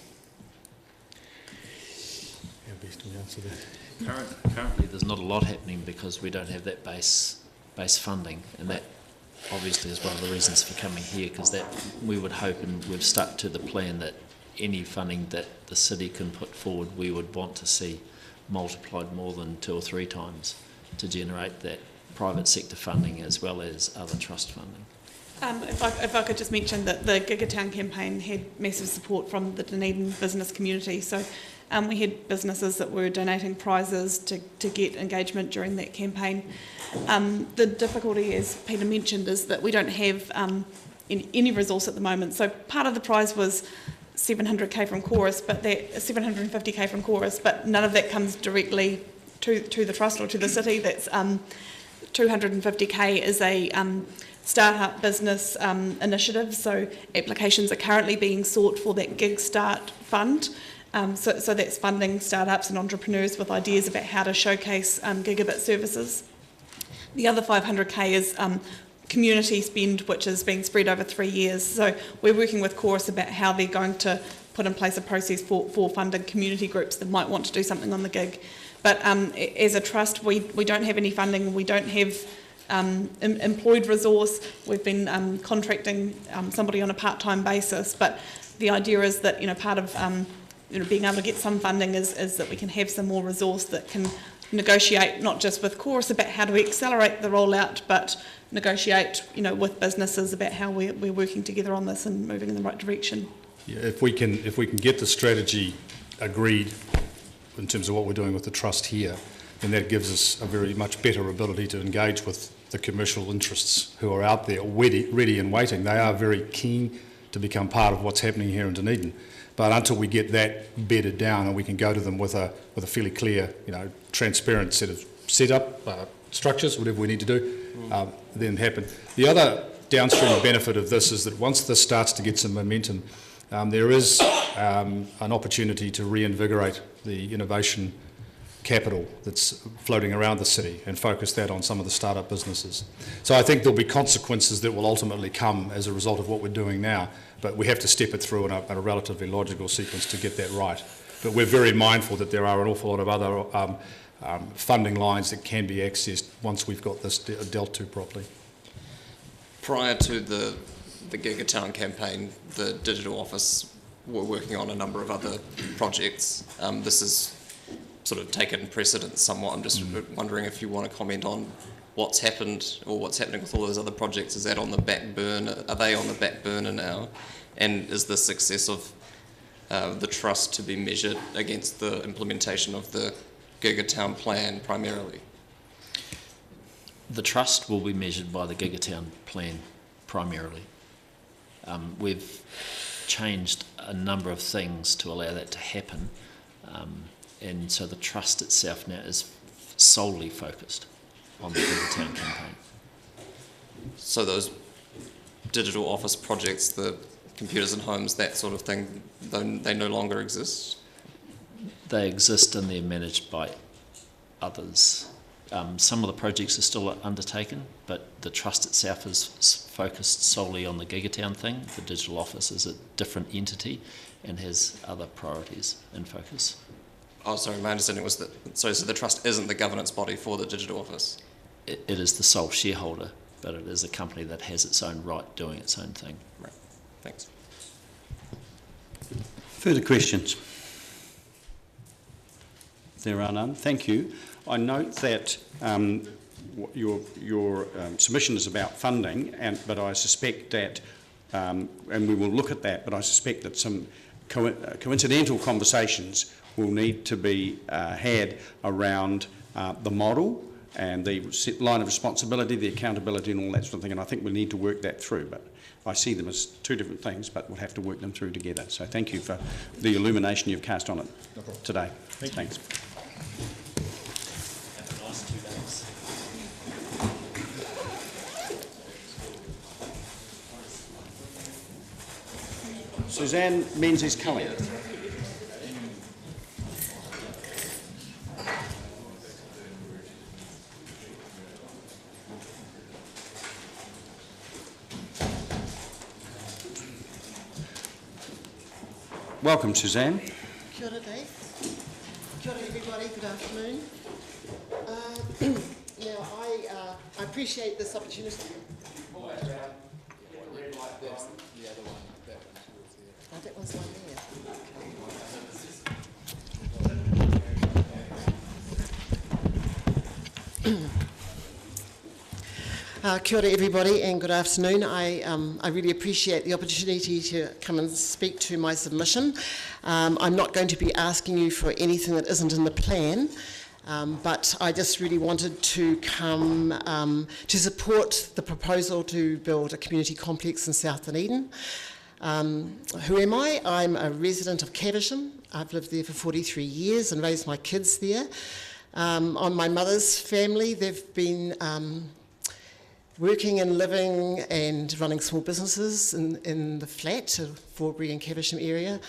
Currently there's not a lot happening because we don't have that base funding, and that obviously is one of the reasons for coming here, because that we would hope, and we've stuck to the plan, that any funding that the city can put forward we would want to see multiplied more than 2 or 3 times to generate that private sector funding as well as other trust funding. If I could just mention that the Gigatown campaign had massive support from the Dunedin business community. So we had businesses that were donating prizes to get engagement during that campaign. The difficulty, as Peter mentioned, is that we don't have any resource at the moment. So part of the prize was 700k from Chorus, but that 750k from Chorus, but none of that comes directly to the trust or to the city. That's 250k is a startup business initiative. So applications are currently being sought for that Gig Start Fund. So that's funding startups and entrepreneurs with ideas about how to showcase gigabit services. The other 500k is community spend, which is being spread over 3 years. So we're working with Chorus about how they're going to put in place a process for funding community groups that might want to do something on the gig. But as a trust, we don't have any funding. We don't have employed resource. We've been contracting somebody on a part-time basis. But the idea is that, part of being able to get some funding is that we can have some more resource that can negotiate not just with Chorus about how to accelerate the rollout, but negotiate with businesses about how we're working together on this and moving in the right direction. Yeah, if we can get the strategy agreed in terms of what we're doing with the trust here, then that gives us a very much better ability to engage with the commercial interests who are out there ready and waiting. They are very keen to become part of what's happening here in Dunedin. But until we get that bedded down and we can go to them with a fairly clear, transparent set of setup structures, whatever we need to do, then happen. The other downstream benefit of this is that once this starts to get some momentum, there is an opportunity to reinvigorate the innovation capital that's floating around the city and focus that on some of the startup businesses. So I think there'll be consequences that will ultimately come as a result of what we're doing now, but we have to step it through in a relatively logical sequence to get that right. But we're very mindful that there are an awful lot of other funding lines that can be accessed once we've got this dealt to properly. Prior to the Gigatown campaign, the digital office were working on a number of other projects. This has sort of taken precedence somewhat. I'm just wondering if you want to comment on what's happened or what's happening with all those other projects. Is that on the back burner? Are they on the back burner now? And is the success of the trust to be measured against the implementation of the Gigatown plan primarily? The trust will be measured by the Gigatown plan primarily. We've changed a number of things to allow that to happen. And so the trust itself now is solely focused on the Giggatown campaign. So those digital office projects, the computers in homes, that sort of thing, they no longer exist? They exist and they're managed by others. Some of the projects are still undertaken, but the trust itself is focused solely on the Giggatown thing. The digital office is a different entity and has other priorities in focus. Oh, sorry, my understanding was that, so the trust isn't the governance body for the digital office? It is the sole shareholder, but it is a company that has its own right doing its own thing. Right, thanks. Further questions? There are none. Thank you. I note that your submission is about funding, but I suspect that, and we will look at that, but I suspect that some coincidental conversations will need to be had around the model and the line of responsibility, the accountability and all that sort of thing, and I think we need to work that through. But I see them as two different things, but we'll have to work them through together. So thank you for the illumination you've cast on it today. Thanks. Have a nice 2 days. Suzanne Menzies-Culling. Welcome, Suzanne. Kia ora, Dave. Kia ora, everybody. Good afternoon. Now, I appreciate this opportunity. Oh, that one's one there. Kia ora everybody and good afternoon. I really appreciate the opportunity to come and speak to my submission. I'm not going to be asking you for anything that isn't in the plan, but I just really wanted to come to support the proposal to build a community complex in South Dunedin. Who am I? I'm a resident of Caversham. I've lived there for 43 years and raised my kids there. On my mother's family, they've been working and living and running small businesses in the flat, Forbury and Caversham area,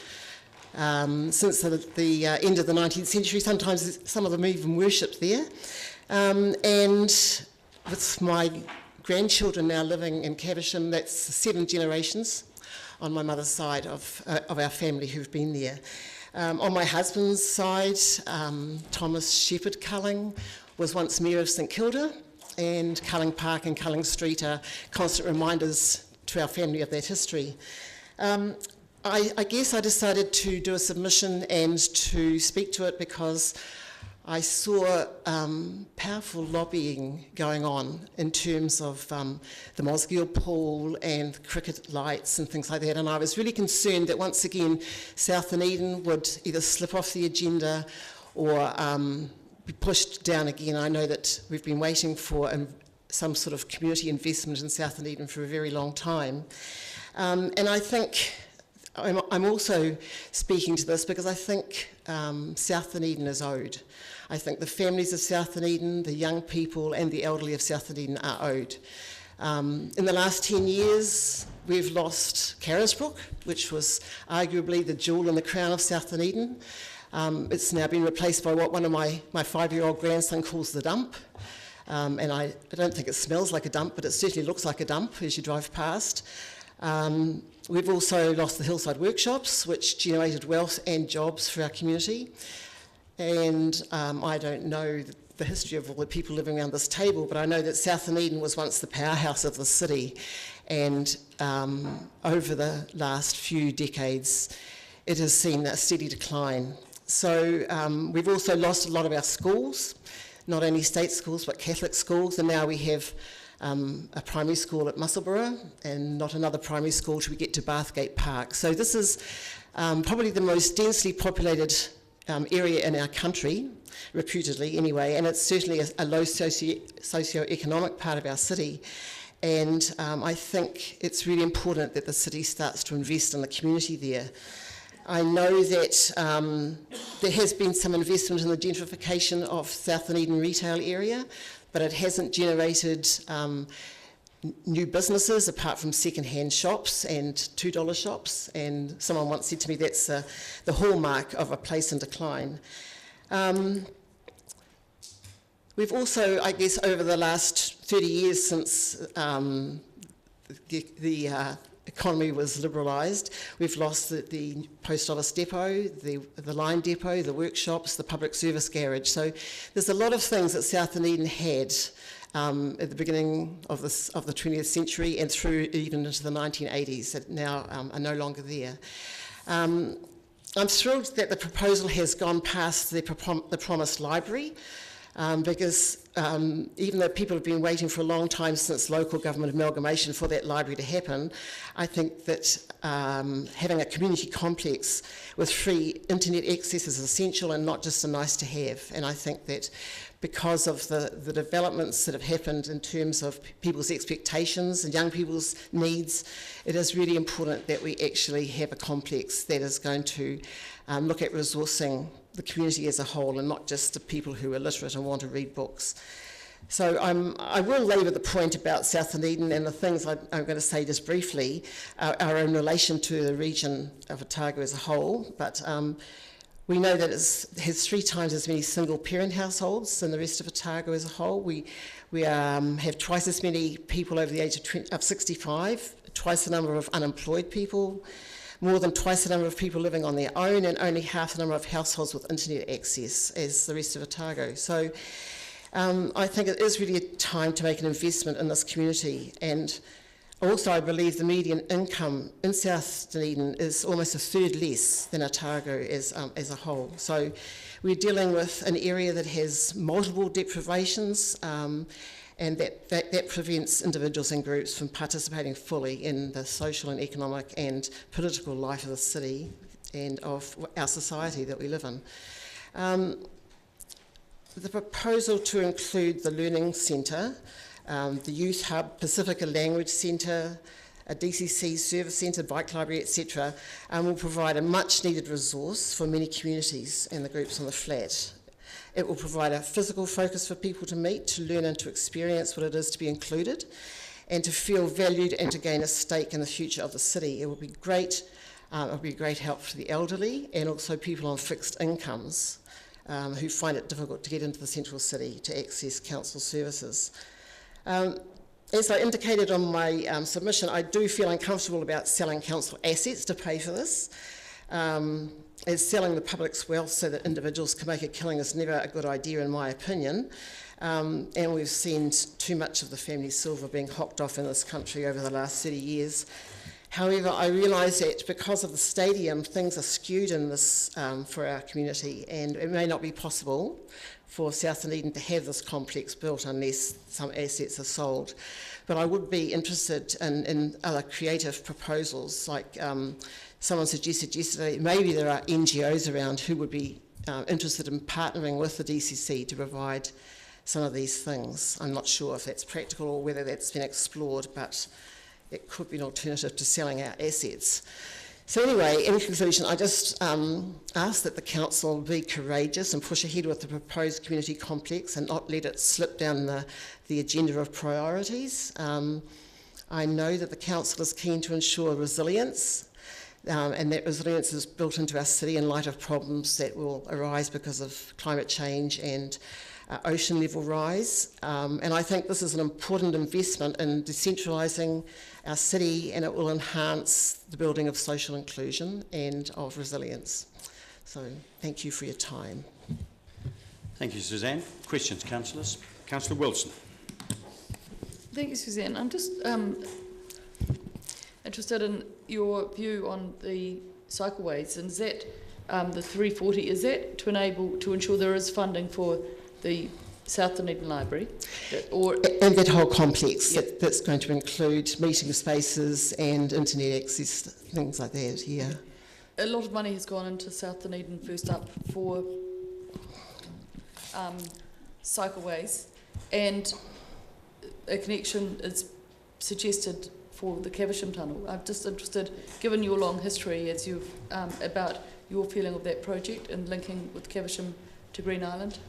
since the end of the 19th century. Sometimes some of them even worshipped there. And with my grandchildren now living in Caversham, that's 7 generations on my mother's side of our family who've been there. On my husband's side, Thomas Shepherd Culling was once Mayor of St Kilda, and Culling Park and Culling Street are constant reminders to our family of that history. I guess I decided to do a submission and to speak to it because I saw powerful lobbying going on in terms of the Mosgiel pool and cricket lights and things like that, and I was really concerned that once again South Dunedin would either slip off the agenda or be pushed down again. I know that we've been waiting for some sort of community investment in South Dunedin for a very long time. And I think I'm also speaking to this because I think South Dunedin is owed. I think the families of South Dunedin, the young people and the elderly of South Dunedin are owed. In the last 10 years, we've lost Carisbrook, which was arguably the jewel in the crown of South Dunedin. It's now been replaced by what one of my 5-year-old grandson calls the dump. And I don't think it smells like a dump, but it certainly looks like a dump as you drive past. We've also lost the Hillside Workshops, which generated wealth and jobs for our community. And I don't know the history of all the people living around this table, but I know that South Dunedin was once the powerhouse of the city. And over the last few decades, it has seen a steady decline. So we've also lost a lot of our schools, not only state schools, but Catholic schools. And now we have a primary school at Musselburgh and not another primary school till we get to Bathgate Park. So this is probably the most densely populated area in our country, reputedly anyway, and it's certainly a low socio-economic part of our city. And I think it's really important that the city starts to invest in the community there. I know that there has been some investment in the gentrification of South Dunedin retail area, but it hasn't generated new businesses apart from second-hand shops and $2 shops, and someone once said to me that's the hallmark of a place in decline. We've also, I guess, over the last 30 years since the economy was liberalised, we've lost the post office depot, the line depot, the workshops, the public service garage. So there's a lot of things that South Dunedin had at the beginning of the 20th century and through even into the 1980s that now are no longer there. I'm thrilled that the proposal has gone past the promised library. Because even though people have been waiting for a long time since local government amalgamation for that library to happen, I think that having a community complex with free internet access is essential and not just a nice to have. And I think that because of the developments that have happened in terms of people's expectations and young people's needs, it is really important that we actually have a complex that is going to look at resourcing the community as a whole and not just the people who are literate and want to read books. So I will labour the point about South Dunedin, and the things I'm going to say just briefly are in relation to the region of Otago as a whole, but we know that it has 3 times as many single parent households than the rest of Otago as a whole. We have twice as many people over the age of 65, twice the number of unemployed people, more than twice the number of people living on their own, and only half the number of households with internet access as the rest of Otago. So I think it is really a time to make an investment in this community. And also I believe the median income in South Dunedin is almost a third less than Otago as a whole. So we're dealing with an area that has multiple deprivations, and that prevents individuals and groups from participating fully in the social and economic and political life of the city and of our society that we live in. The proposal to include the Learning Centre, the Youth Hub, Pacifica Language Centre, a DCC service centre, bike library, etc., will provide a much needed resource for many communities and the groups on the flat. It will provide a physical focus for people to meet, to learn and to experience what it is to be included, and to feel valued and to gain a stake in the future of the city. It will be great. It will be a great help for the elderly and also people on fixed incomes who find it difficult to get into the central city to access council services. As I indicated on my submission, I do feel uncomfortable about selling council assets to pay for this. As selling the public's wealth so that individuals can make a killing is never a good idea, in my opinion. And we've seen too much of the family silver being hocked off in this country over the last 30 years. However, I realise that because of the stadium, things are skewed in this for our community, and it may not be possible for South Dunedin to have this complex built unless some assets are sold. But I would be interested in other creative proposals, like someone suggested yesterday, maybe there are NGOs around who would be interested in partnering with the DCC to provide some of these things. I'm not sure if that's practical or whether that's been explored, but it could be an alternative to selling our assets. So anyway, in conclusion, I just ask that the council be courageous and push ahead with the proposed community complex and not let it slip down the agenda of priorities. I know that the council is keen to ensure resilience, and that resilience is built into our city in light of problems that will arise because of climate change and ocean level rise. And I think this is an important investment in decentralising our city, and it will enhance the building of social inclusion and of resilience. So thank you for your time. Thank you, Suzanne. Questions, councillors? Councillor Wilson. Thank you, Suzanne. I'm just interested in your view on the cycleways, and is that the 340, is that to ensure there is funding for the South Dunedin Library? And that whole complex that's going to include meeting spaces and internet access, things like that, yeah. A lot of money has gone into South Dunedin First Up for cycleways, and a connection is suggested for the Caversham Tunnel. I'm just interested, given your long history as you've about your feeling of that project and linking with Caversham to Green Island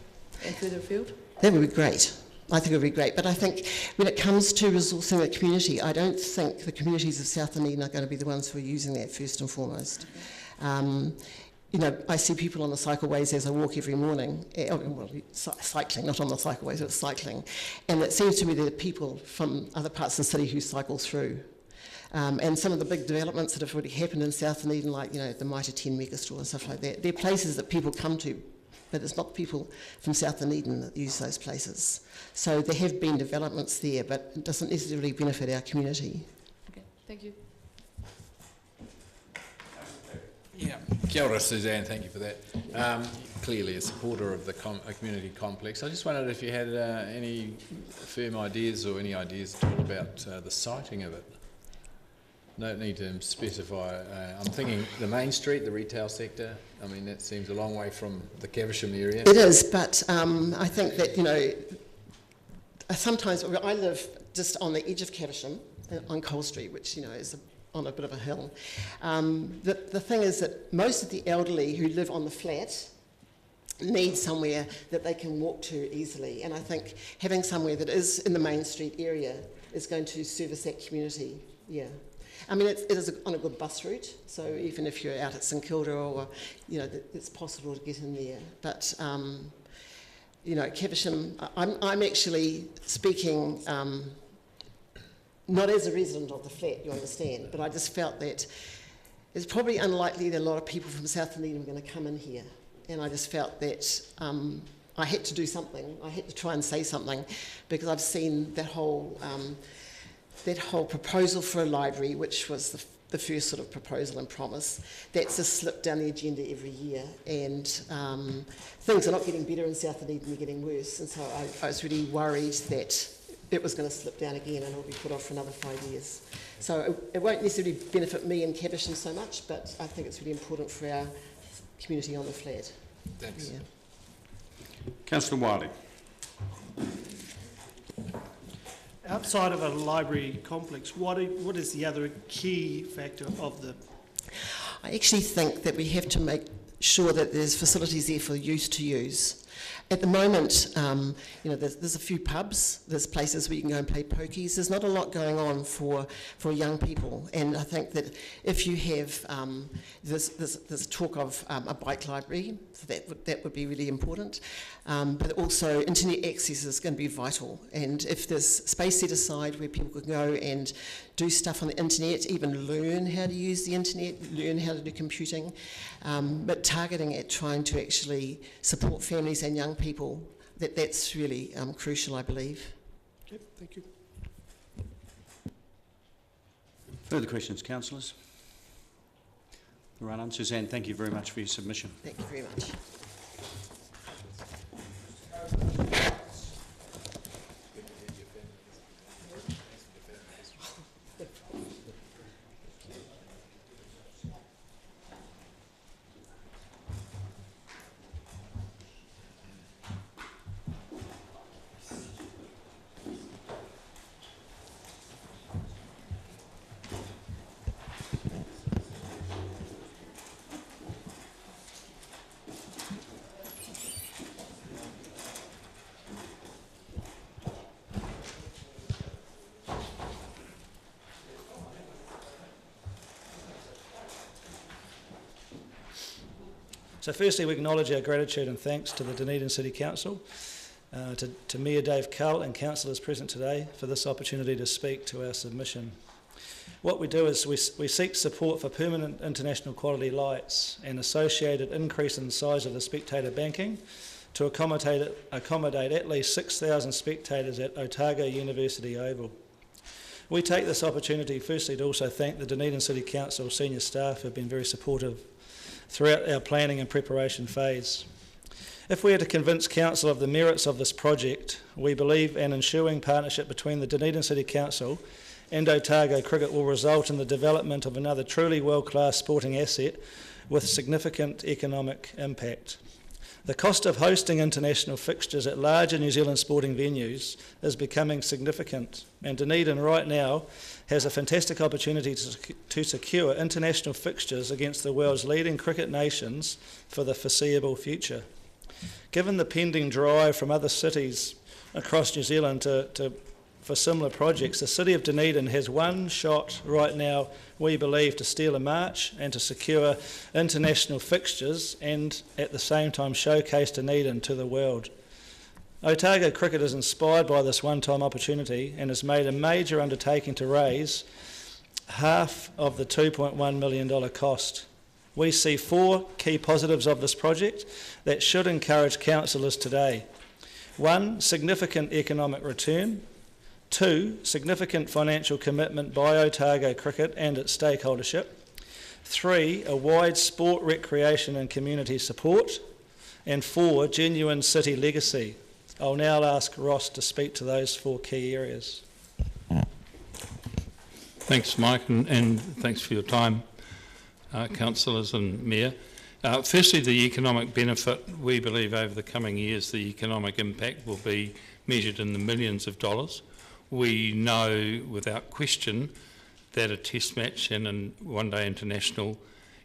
and further afield. That would be great. I think it would be great. But I think when it comes to resourcing the community, I don't think the communities of South Dunedin are going to be the ones who are using that first and foremost. You know, I see people on the cycleways as I walk every morning, well, cycling, not on the cycleways, but cycling. And it seems to me there are people from other parts of the city who cycle through. And some of the big developments that have already happened in South Dunedin, like, you know, the Mitre 10 megastore and stuff like that, they're places that people come to, but it's not people from South Dunedin that use those places. So there have been developments there, but it doesn't necessarily benefit our community. Okay, thank you. Yeah, kia ora, Suzanne, thank you for that. Clearly a supporter of the community complex. I just wondered if you had any firm ideas or any ideas at all about the siting of it. No need to specify. I'm thinking the main street, the retail sector. I mean, that seems a long way from the Caversham area. It is, but I think that, you know, sometimes I live just on the edge of Caversham, on Cole Street, which, you know, is on a bit of a hill. The thing is that most of the elderly who live on the flat need somewhere that they can walk to easily, and I think having somewhere that is in the main street area is going to service that community. Yeah. I mean, it is on a good bus route, so even if you're out at St Kilda or, you know, it's possible to get in there. But, you know, Caversham, I'm actually speaking not as a resident of the flat, you understand, but I just felt that it's probably unlikely that a lot of people from South Dunedin were going to come in here. And I just felt that I had to do something. I had to try and say something, because I've seen that whole proposal for a library, which was the first sort of proposal and promise, that's just slipped down the agenda every year. And things are not getting better in South Dunedin, they're getting worse. And so I was really worried that it was going to slip down again and it'll be put off for another 5 years. So it won't necessarily benefit me in Caversham so much, but I think it's really important for our community on the flat. Thanks. Yeah. Councillor Wiley. Outside of a library complex, what is the other key factor of the... I actually think that we have to make sure that there's facilities there for youth to use. At the moment, you know, there's a few pubs, there's places where you can go and play pokies. There's not a lot going on for young people, and I think that if you have there's talk of a bike library, so that would be really important. But also internet access is going to be vital, and if there's space set aside where people can go and do stuff on the internet, even learn how to use the internet, learn how to do computing, but targeting at trying to actually support families and young people, that's really crucial, I believe. Okay, thank you. Further questions, councillors? There are none. Suzanne, thank you very much for your submission. Thank you very much. So firstly, we acknowledge our gratitude and thanks to the Dunedin City Council, to Mayor Dave Cull and councillors present today for this opportunity to speak to our submission. What we do is we seek support for permanent international quality lights and associated increase in the size of the spectator banking to accommodate at least 6,000 spectators at Otago University Oval. We take this opportunity firstly to also thank the Dunedin City Council senior staff who have been very supportive throughout our planning and preparation phase. If we are to convince Council of the merits of this project, we believe an ensuing partnership between the Dunedin City Council and Otago Cricket will result in the development of another truly world-class sporting asset with significant economic impact. The cost of hosting international fixtures at larger New Zealand sporting venues is becoming significant, and Dunedin right now has a fantastic opportunity to secure international fixtures against the world's leading cricket nations for the foreseeable future. Given the pending drive from other cities across New Zealand for similar projects, the City of Dunedin has one shot right now, we believe, to steal a march and to secure international fixtures and at the same time showcase Dunedin to the world. Otago Cricket is inspired by this one-time opportunity and has made a major undertaking to raise half of the $2.1 million cost. We see 4 key positives of this project that should encourage councillors today. 1, significant economic return. 2, significant financial commitment by Otago Cricket and its stakeholdership. 3, a wide sport, recreation and community support. And 4, genuine city legacy. I'll now ask Ross to speak to those 4 key areas. Thanks, Mike, and thanks for your time, councillors and Mayor. Firstly, the economic benefit. We believe over the coming years the economic impact will be measured in the millions of dollars. We know without question that a test match and a one-day international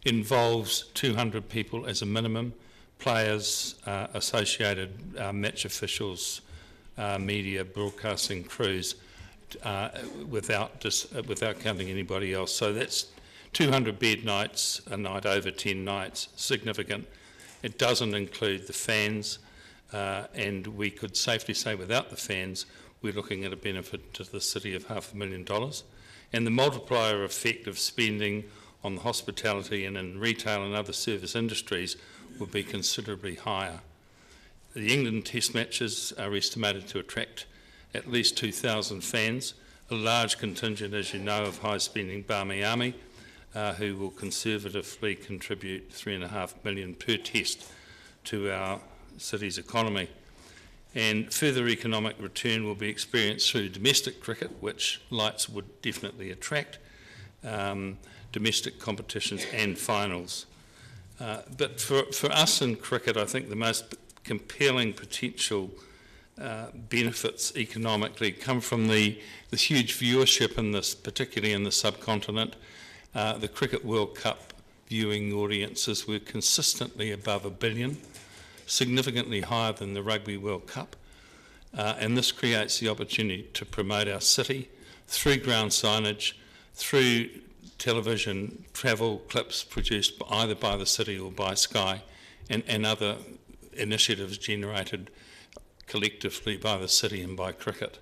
involves 200 people as a minimum, players, associated match officials, media, broadcasting crews, without counting anybody else. So that's 200 bed nights, a night over 10 nights, significant. It doesn't include the fans, and we could safely say without the fans, we're looking at a benefit to the city of $500,000. And the multiplier effect of spending on the hospitality and in retail and other service industries will be considerably higher. The England test matches are estimated to attract at least 2,000 fans, a large contingent, as you know, of high-spending Barmy Army, who will conservatively contribute $3.5 million per test to our city's economy. And further economic return will be experienced through domestic cricket, which lights would definitely attract, domestic competitions and finals. But for us in cricket, I think the most compelling potential benefits economically come from the huge viewership in this, particularly in the subcontinent. The Cricket World Cup viewing audiences were consistently above 1 billion, significantly higher than the Rugby World Cup. And this creates the opportunity to promote our city through ground signage, through television travel clips produced either by the city or by Sky, and other initiatives generated collectively by the city and by cricket.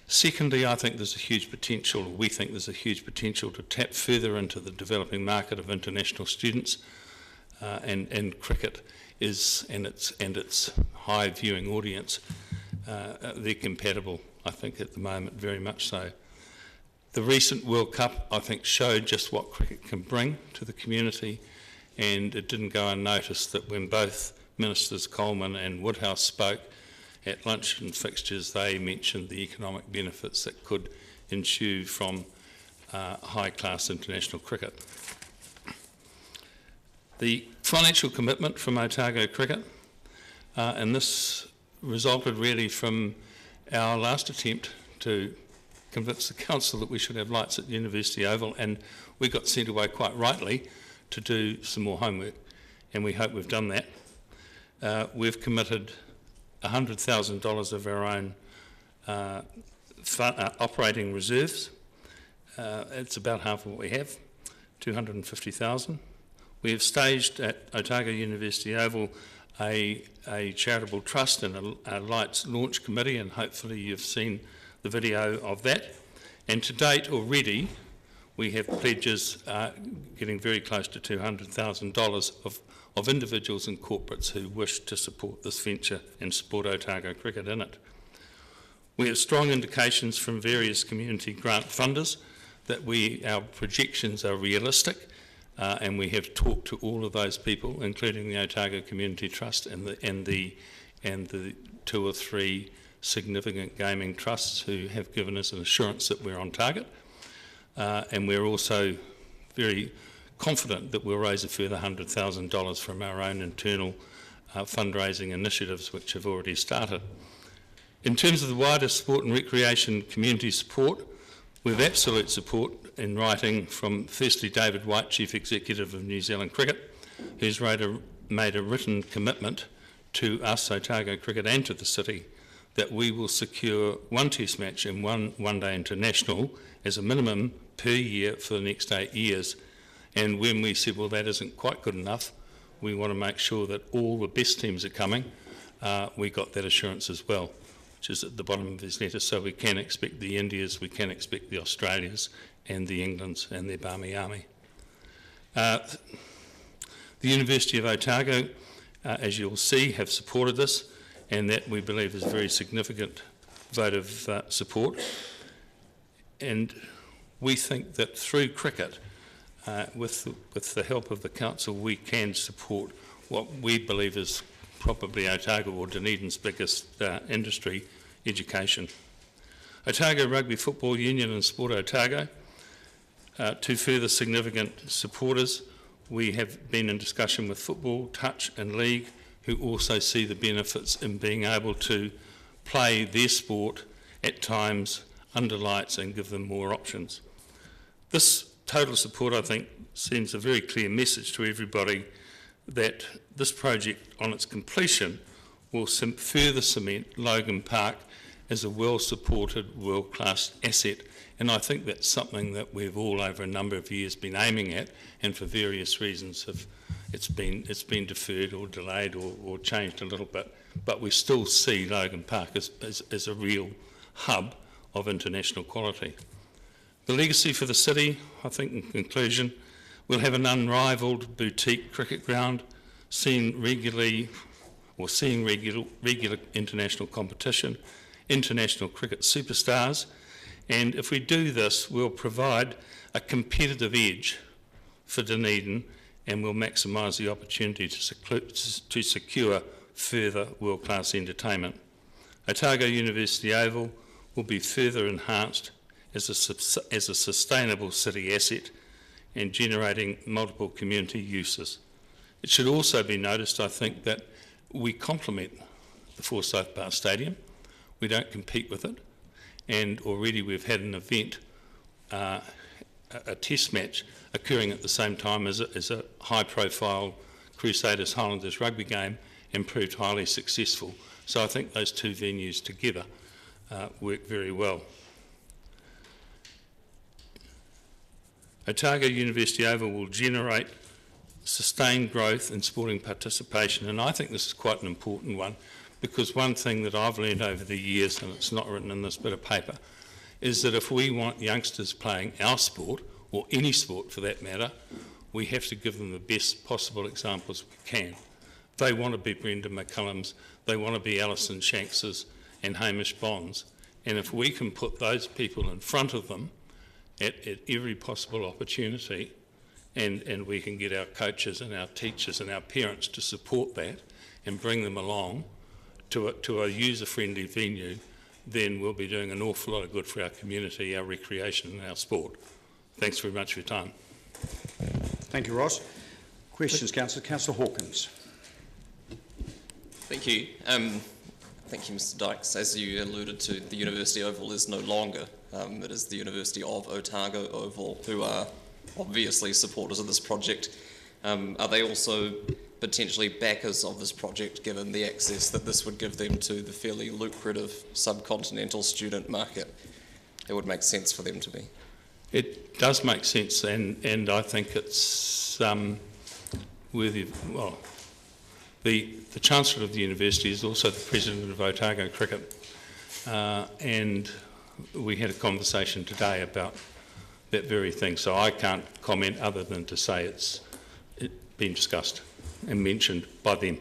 Secondly, I think there's a huge potential, or we think there's a huge potential to tap further into the developing market of international students, and cricket is, and its high viewing audience, they're compatible, I think, at the moment, very much so. The recent World Cup, I think, showed just what cricket can bring to the community, and it didn't go unnoticed that when both Ministers Coleman and Woodhouse spoke at luncheon fixtures, they mentioned the economic benefits that could ensue from high-class international cricket. The financial commitment from Otago Cricket, and this resulted really from our last attempt to convince the council that we should have lights at University Oval, and we got sent away quite rightly to do some more homework, and we hope we've done that. We've committed $100,000 of our own operating reserves. It's about half of what we have, $250,000. We have staged at Otago University Oval a charitable trust and a lights launch committee, and hopefully you've seen the video of that. And to date already, we have pledges getting very close to $200,000 of individuals and corporates who wish to support this venture and support Otago Cricket in it. We have strong indications from various community grant funders that our projections are realistic, and we have talked to all of those people, including the Otago Community Trust and the 2 or 3 significant gaming trusts who have given us an assurance that we're on target. And we're also very confident that we'll raise a further $100,000 from our own internal fundraising initiatives which have already started. In terms of the wider sport and recreation community support, we have absolute support in writing from firstly David White, Chief Executive of New Zealand Cricket, who's made a written commitment to us, Otago Cricket, and to the city, that we will secure one test match and one day international as a minimum per year for the next 8 years. And when we said, well, that isn't quite good enough, we want to make sure that all the best teams are coming, we got that assurance as well, which is at the bottom of his letter. So we can expect the Indias, we can expect the Australias and the Englands and their Barmy Army. The University of Otago, as you'll see, have supported this, and that we believe is a very significant vote of support. And we think that through cricket, with the help of the council, we can support what we believe is probably Otago or Dunedin's biggest industry, education. Otago Rugby Football Union and Sport Otago, two further significant supporters. We have been in discussion with Football, Touch and League, who also see the benefits in being able to play their sport at times under lights and give them more options. This total support, I think, sends a very clear message to everybody that this project, on its completion, will further cement Logan Park as a well-supported, world-class asset. And I think that's something that we've all, over a number of years, been aiming at, and for various reasons it's been deferred or delayed or changed a little bit. But we still see Logan Park as a real hub of international quality. The legacy for the city, I think in conclusion, we'll have an unrivalled boutique cricket ground, seeing regular international competition, international cricket superstars, and if we do this, we'll provide a competitive edge for Dunedin, and we'll maximise the opportunity to secure further world-class entertainment. Otago University Oval will be further enhanced as a sustainable city asset and generating multiple community uses. It should also be noticed, I think, that we complement the Forsyth Bar Stadium. We don't compete with it, and already we've had an event, a test match, occurring at the same time as a high-profile Crusaders Highlanders rugby game, and proved highly successful. So I think those two venues together work very well. Otago University Oval will generate sustained growth in sporting participation, and I think this is quite an important one, because one thing that I've learned over the years, and it's not written in this bit of paper, is that if we want youngsters playing our sport, or any sport for that matter, we have to give them the best possible examples we can. They want to be Brenda McCullums, they want to be Alison Shankses and Hamish Bonds, and if we can put those people in front of them at every possible opportunity, and we can get our coaches and our teachers and our parents to support that and bring them along to a user-friendly venue, then we'll be doing an awful lot of good for our community, our recreation and our sport. Thanks very much for your time. Thank you, Ross. Questions, Councillor. Councillor Hawkins. Thank you. Thank you, Mr Dykes. As you alluded to, the University Oval is no longer. It is the University of Otago Oval, who are obviously supporters of this project. Are they also potentially backers of this project, given the access that this would give them to the fairly lucrative subcontinental student market? It would make sense for them to be. It does make sense, and I think it's worthy. Well, the Chancellor of the University is also the President of Otago Cricket, and we had a conversation today about that very thing, so I can't comment other than to say it's been discussed and mentioned by them.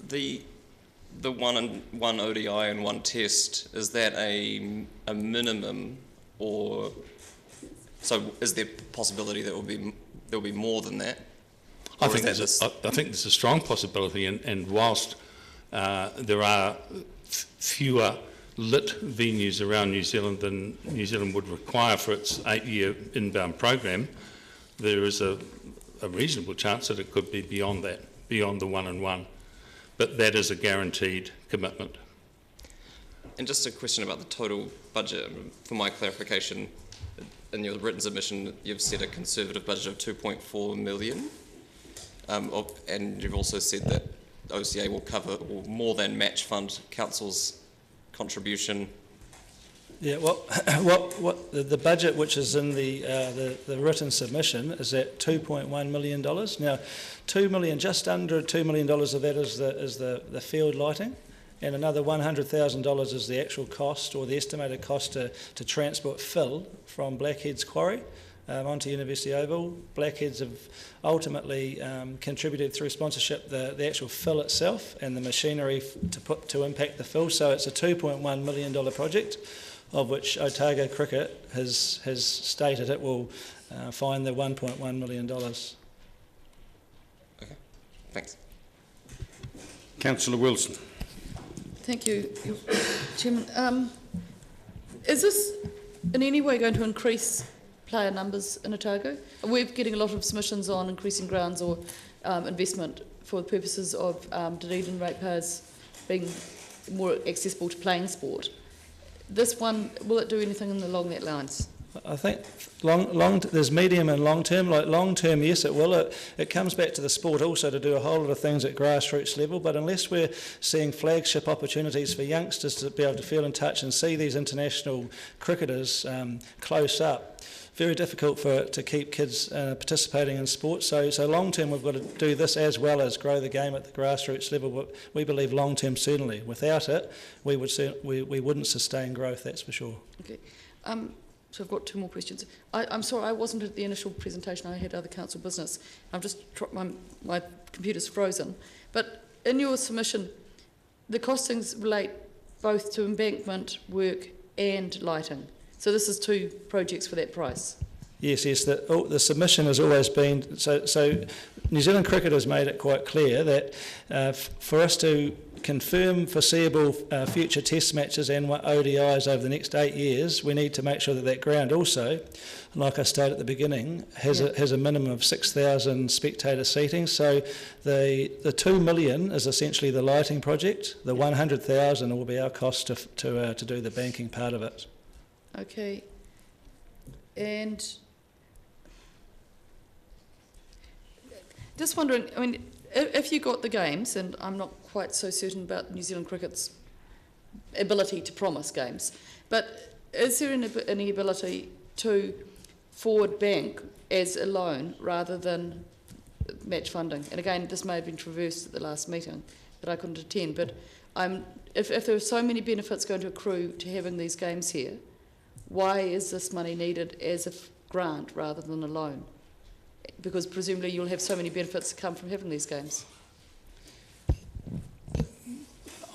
The one ODI and one test, is that a minimum, or so is there a possibility that there'll be more than that? I think there's a strong possibility, and whilst there are fewer lit venues around New Zealand than New Zealand would require for its 8-year inbound program, there is a reasonable chance that it could be beyond that, beyond the 1 and 1. But that is a guaranteed commitment. And just a question about the total budget. For my clarification, in your written submission, you've said a conservative budget of 2.4 million, and you've also said that OCA will cover or more than match fund council's contribution. Yeah, the budget which is in the written submission is at $2.1 million. Now, $2 million, just under $2 million of that is the field lighting, and another $100,000 is the actual cost or the estimated cost to transport fill from Blackhead's quarry onto University Oval. Blackheads have ultimately contributed through sponsorship the actual fill itself and the machinery to impact the fill. So it's a $2.1 million project, of which Otago Cricket has stated it will find the $1.1 million. Okay, thanks. Councillor Wilson. Thank you, Chairman. Is this in any way going to increase player numbers in Otago? We're getting a lot of submissions on increasing grounds or investment for the purposes of Dunedin ratepayers being more accessible to playing sport. This one, will it do anything along that lines? I think there's medium and long term. Like long term, yes, it will. It comes back to the sport also to do a whole lot of things at grassroots level. But unless we're seeing flagship opportunities for youngsters to be able to feel in touch and see these international cricketers close up, very difficult to keep kids participating in sport. So long term, we've got to do this as well as grow the game at the grassroots level. But we believe long term certainly. Without it, we wouldn't sustain growth. That's for sure. Okay. So I've got two more questions. I'm sorry, I wasn't at the initial presentation. I had other council business. I've just my computer's frozen. But in your submission, the costings relate both to embankment work and lighting. So this is two projects for that price. Yes. The submission has always been so. New Zealand Cricket has made it quite clear that for us to confirm foreseeable future test matches and ODIs over the next 8 years, we need to make sure that ground also, like I stated at the beginning, has a minimum of 6,000 spectator seating. So the $2 million is essentially the lighting project. The $100,000 will be our cost to do the banking part of it. Okay. And just wondering, I mean, if you got the games, and I'm not quite so certain about New Zealand Cricket's ability to promise games, but is there any ability to forward bank as a loan rather than match funding? And again, this may have been traversed at the last meeting that I couldn't attend, but if there are so many benefits going to accrue to having these games here, why is this money needed as a grant rather than a loan? Because presumably you'll have so many benefits that come from having these games.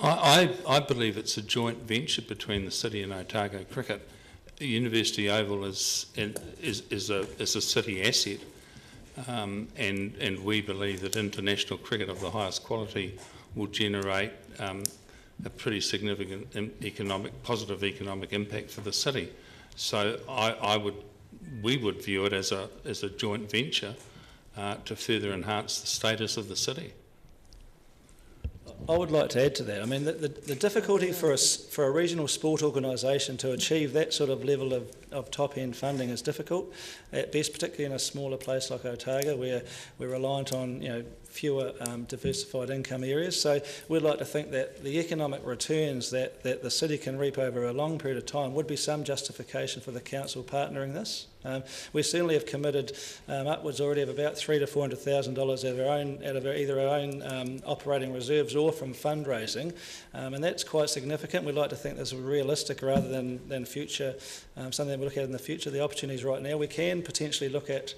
I believe it's a joint venture between the city and Otago Cricket. University Oval is a city asset, and we believe that international cricket of the highest quality will generate a pretty significant positive economic impact for the city. So we would view it as a joint venture to further enhance the status of the city. I would like to add to that. I mean, the difficulty for a regional sport organisation to achieve that sort of level of top-end funding is difficult, at best, particularly in a smaller place like Otago, where we're reliant on fewer diversified income areas. So we'd like to think that the economic returns that the city can reap over a long period of time would be some justification for the council partnering this. We certainly have committed upwards already of about $300,000 to $400,000 out of either our own operating reserves or from fundraising, and that's quite significant. We'd like to think this is realistic rather than future, something we look at in the future. The opportunities right now, we can potentially look at,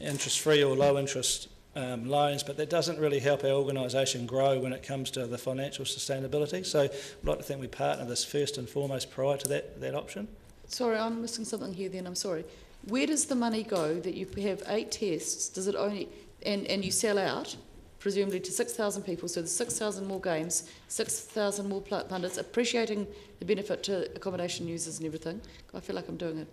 interest-free or low-interest loans, but that doesn't really help our organisation grow when it comes to the financial sustainability. So we'd like to think we partner this first and foremost prior to that option. Sorry, I'm missing something here then, I'm sorry. Where does the money go that you have 8 tests, does it only, and you sell out, presumably to 6,000 people, so there's 6,000 more games, 6,000 more pundits, appreciating the benefit to accommodation users and everything. I feel like I'm doing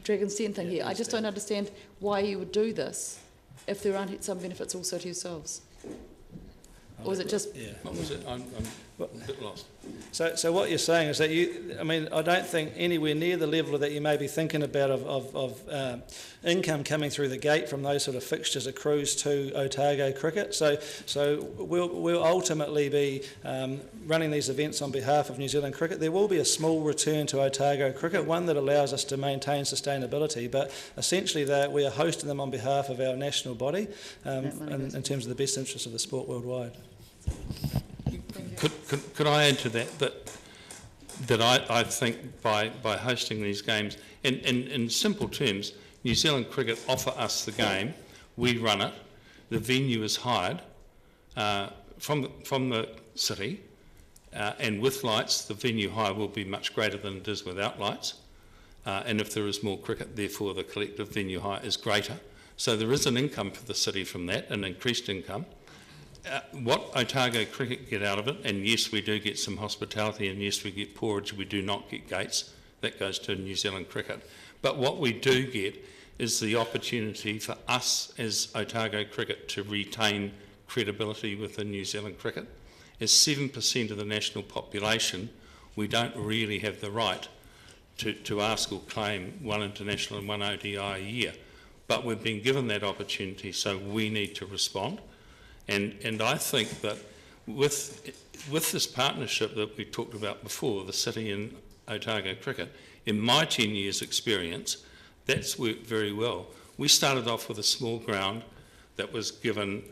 Dragon's Den thing here. I just don't understand why you would do this if there aren't some benefits also to yourselves. Or is it just... Yeah. What was it? I'm a bit lost. So what you're saying is that I don't think anywhere near the level that you may be thinking about of income coming through the gate from those sort of fixtures accrues to Otago cricket. So we'll ultimately be running these events on behalf of New Zealand cricket. There will be a small return to Otago cricket, one that allows us to maintain sustainability, but essentially that we are hosting them on behalf of our national body in terms of the best interests of the sport worldwide. Could I add to that I think by hosting these games, in simple terms, New Zealand Cricket offer us the game, we run it, the venue is hired from the city, and with lights the venue hire will be much greater than it is without lights, and if there is more cricket, therefore the collective venue hire is greater. So there is an income for the city from that, an increased income. What Otago cricket get out of it, and yes, we do get some hospitality, and yes, we get porridge, we do not get gates. That goes to New Zealand cricket. But what we do get is the opportunity for us as Otago cricket to retain credibility within New Zealand cricket. As 7% of the national population, we don't really have the right to ask or claim one international and one ODI a year. But we've been given that opportunity, so we need to respond. And I think that with this partnership that we talked about before, the city and Otago cricket, in my 10 years' experience, that's worked very well. We started off with a small ground that was given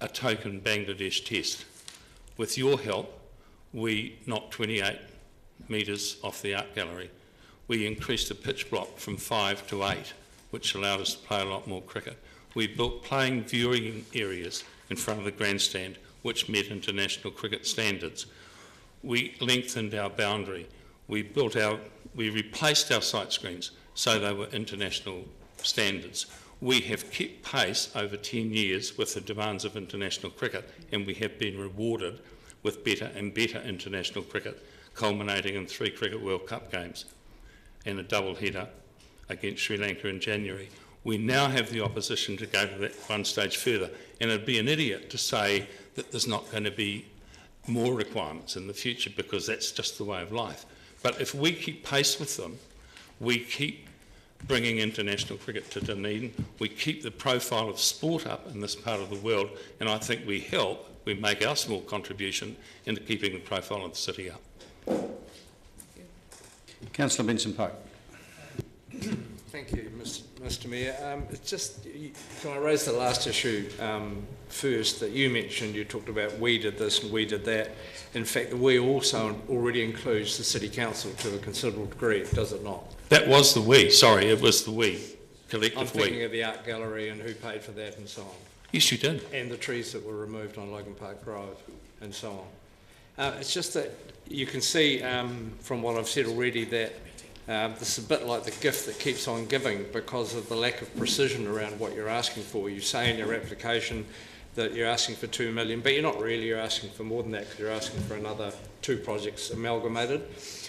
a token Bangladesh test. With your help, we knocked 28 metres off the art gallery. We increased the pitch block from 5 to 8, which allowed us to play a lot more cricket. We built playing viewing areas in front of the grandstand, which met international cricket standards. We lengthened our boundary. We replaced our sight screens so they were international standards. We have kept pace over 10 years with the demands of international cricket, and we have been rewarded with better and better international cricket, culminating in 3 Cricket World Cup games and a double header against Sri Lanka in January. We now have the opposition to go to that one stage further, and it'd be an idiot to say that there's not going to be more requirements in the future, because that's just the way of life. But if we keep pace with them, we keep bringing international cricket to Dunedin, we keep the profile of sport up in this part of the world, and I think we make our small contribution into keeping the profile of the city up. Councillor Benson-Pope. Thank you, Mr Mayor. It's just, can I raise the last issue first that you mentioned? You talked about we did this and we did that. In fact, the we also already includes the City Council to a considerable degree, does it not? That was the we, sorry, it was the we, collective I'm thinking we. of the art gallery and who paid for that and so on. Yes, you did. And the trees that were removed on Logan Park Drive and so on. It's just that you can see from what I've said already that this is a bit like the gift that keeps on giving because of the lack of precision around what you're asking for. You say in your application that you're asking for 2 million, but you're not really, you're asking for more than that because you're asking for another 2 projects amalgamated.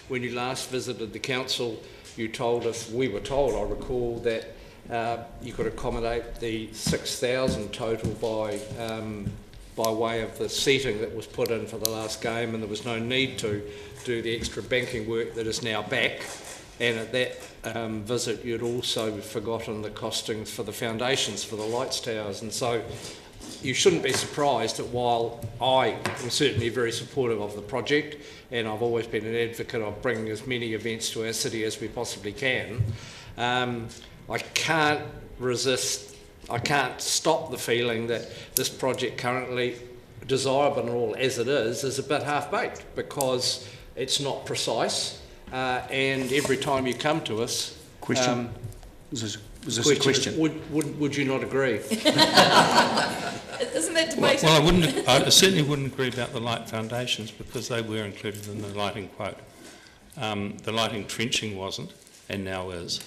When you last visited the council, you told us, we were told, I recall, that you could accommodate the 6,000 total by way of the seating that was put in for the last game, and there was no need to do the extra banking work that is now back. And at that visit, you'd also forgotten the costings for the foundations for the lights towers. And so you shouldn't be surprised that while I am certainly very supportive of the project, and I've always been an advocate of bringing as many events to our city as we possibly can, I can't resist, I can't stop the feeling that this project currently, desirable and all as it is a bit half-baked because it's not precise. And every time you come to us... Question? Was this a question? Would you not agree? Isn't that debatable? Well, I certainly wouldn't agree about the light foundations because they were included in the lighting quote. The lighting trenching wasn't, and now is.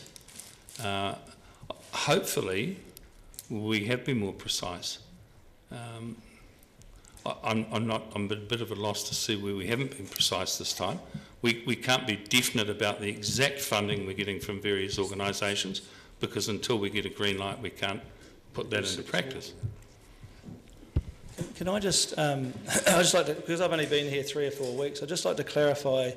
Hopefully, we have been more precise. I'm a bit of a loss to see where we haven't been precise this time. we can't be definite about the exact funding we're getting from various organisations, because until we get a green light we can't put that into practice. Can I just, I'd just like to, because I've only been here 3 or 4 weeks, I'd just like to clarify,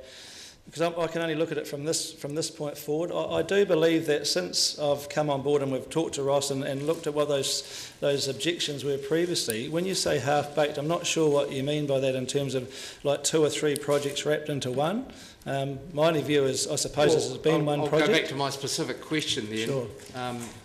because I can only look at it from this point forward. I do believe that since I've come on board and we've talked to Ross and looked at what those objections were previously, when you say half-baked, I'm not sure what you mean by that in terms of like 2 or 3 projects wrapped into one. My only view is, I suppose, this has been one project. I'll go back to my specific question then. Sure.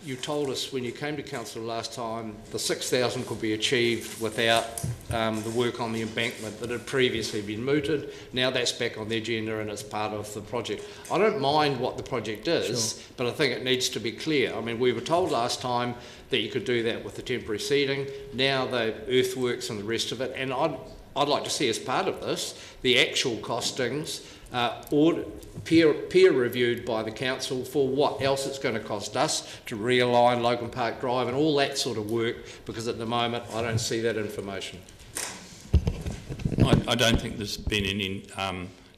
You told us when you came to council last time the 6,000 could be achieved without the work on the embankment that had previously been mooted. Now that's back on the agenda and it's part of the project. I don't mind what the project is, sure, but I think it needs to be clear. I mean, we were told last time that you could do that with the temporary seating. Now the earthworks and the rest of it, and I'd like to see as part of this the actual costings peer reviewed by the council for what else it's going to cost us to realign Logan Park Drive and all that sort of work, because at the moment I don't see that information. I don't think there's been any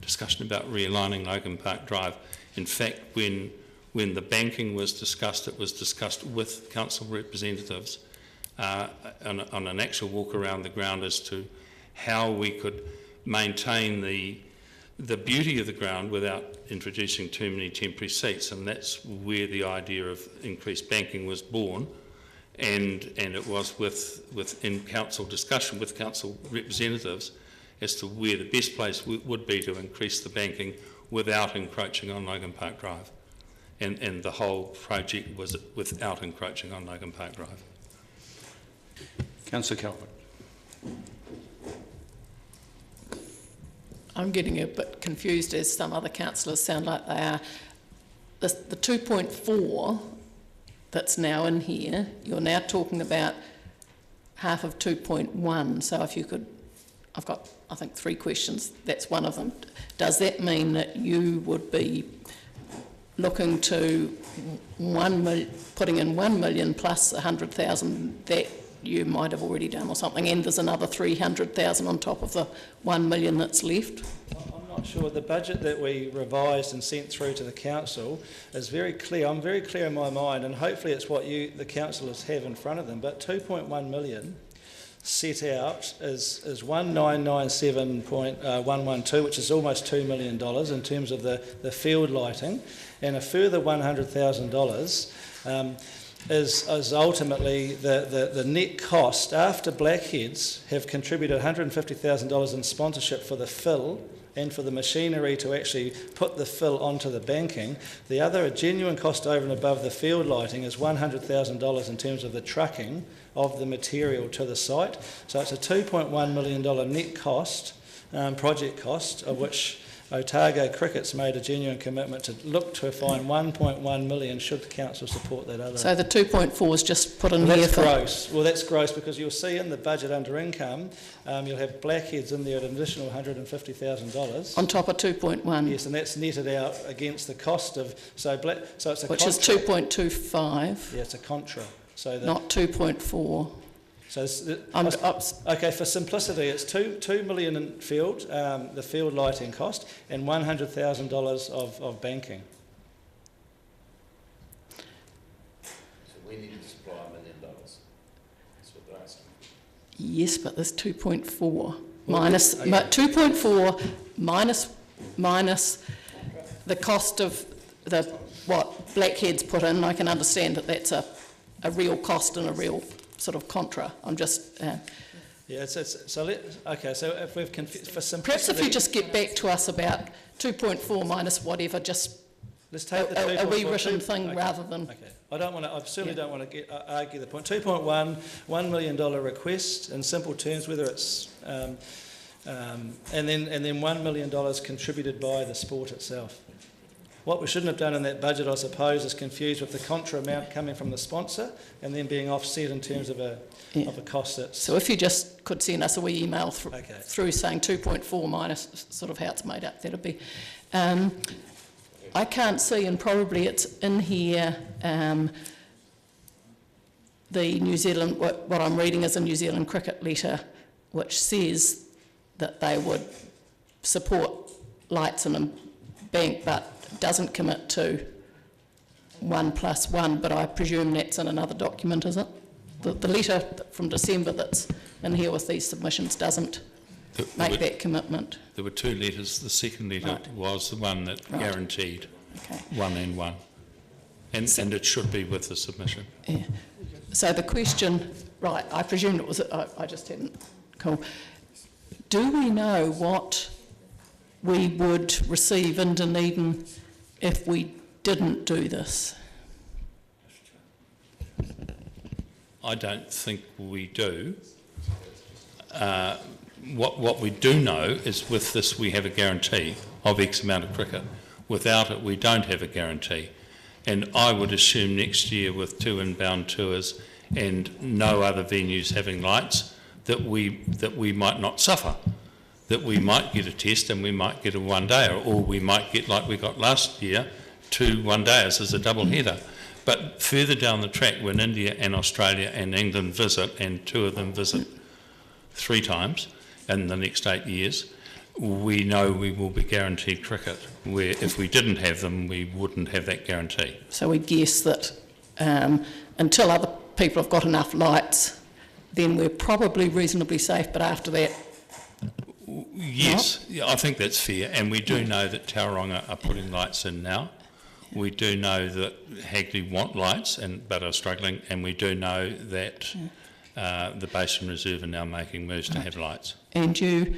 discussion about realigning Logan Park Drive. In fact, when the banking was discussed, it was discussed with council representatives on an actual walk around the ground as to how we could maintain the beauty of the ground without introducing too many temporary seats, and that's where the idea of increased banking was born, and it was in council discussion with council representatives as to where the best place would be to increase the banking without encroaching on Logan Park Drive, and the whole project was without encroaching on Logan Park Drive. Councillor Calvert. I'm getting a bit confused, as some other councillors sound like they are. The 2.4 that's now in here, you're now talking about half of 2.1. So if you could, I've got, I think, 3 questions. That's one of them. Does that mean that you would be looking to putting in 1 million plus 100,000 that you might have already done or something, and there's another 300,000 on top of the 1 million that's left? I'm not sure. The budget that we revised and sent through to the council is very clear. I'm very clear in my mind, and hopefully it's what the councillors have in front of them, but 2.1 million set out is 1997.112, which is almost $2 million in terms of the field lighting, and a further $100,000 is ultimately the net cost after Blackheads have contributed $150,000 in sponsorship for the fill and for the machinery to actually put the fill onto the banking. The other genuine cost over and above the field lighting is $100,000 in terms of the trucking of the material to the site. So it's a $2.1 million net cost, project cost, of which Otago Cricket's made a genuine commitment to look to find 1.1 million should the council support that other. So the 2.4 is just put in here. That's gross. Well, that's gross, because you'll see in the budget under income, you'll have Blackheads in there at an additional $150,000 on top of 2.1. Yes, and that's netted out against the cost of so it's a which is 2.25. Yeah, it's a contra. So not 2.4. So okay, for simplicity, it's 2 million in field, the field lighting cost, and $100,000 of banking. So we need to supply $1 million. That's what they're asking. Yes, but there's 2.4 minus 2.4 minus the cost of what Blackheads put in. I can understand that that's a real cost and a real sort of contra. I'm just... yeah, so if we've confused... For simplicity... Perhaps if you just get back to us about 2.4 minus whatever, just let's take a rewritten thing rather than... Okay. I certainly don't want to argue the point. 2.1, $1 million request in simple terms, whether it's... and then $1 million contributed by the sport itself. What we shouldn't have done in that budget, I suppose, is confused with the contra amount coming from the sponsor and then being offset in terms of a cost that's... So if you just could send us a wee email through saying 2.4 minus sort of how it's made up, that'd be... I can't see, and probably it's in here, the New Zealand... What I'm reading is a New Zealand cricket letter which says that they would support lights in a bank but doesn't commit to 1+1, but I presume that's in another document, is it? The letter from December that's in here with these submissions doesn't make that commitment. There were two letters. The second letter was the one that guaranteed 1 and 1. And it should be with the submission. Yeah. So the question, right, I presumed it was, I just hadn't, cool. Do we know what we would receive in Dunedin if we didn't do this? I don't think we do. What we do know is with this we have a guarantee of X amount of cricket. Without it we don't have a guarantee. And I would assume next year with 2 inbound tours and no other venues having lights that we might not suffer. That we might get a test and we might get a one-dayer, or we might get, like we got last year, 2 one-dayers as a double header. But further down the track, when India and Australia and England visit, and 2 of them visit 3 times in the next 8 years, we know we will be guaranteed cricket, where if we didn't have them, we wouldn't have that guarantee. So we guess that until other people have got enough lights, then we're probably reasonably safe, but after that... Yes, yeah, I think that's fair, and we do know that Tauranga are putting lights in now. We do know that Hagley want lights but are struggling, and we do know that the Basin Reserve are now making moves to have lights. And you,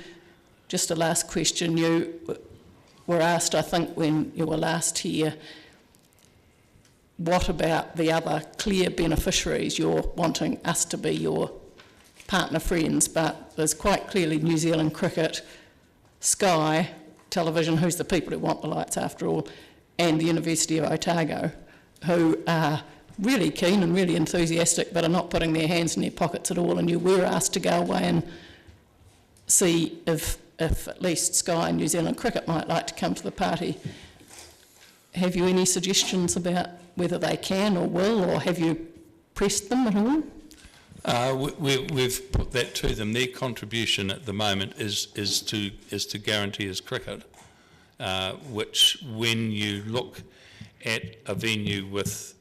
just a last question, you were asked, I think, when you were last here, what about the other clear beneficiaries? You're wanting us to be your partner friends, but there's quite clearly New Zealand Cricket, Sky Television, who's the people who want the lights after all, and the University of Otago, who are really keen and really enthusiastic but are not putting their hands in their pockets at all. And you were asked to go away and see if at least Sky and New Zealand Cricket might like to come to the party. Have you any suggestions about whether they can or will, or have you pressed them at all? We've put that to them. Their contribution at the moment is to guarantee us cricket, which when you look at a venue with,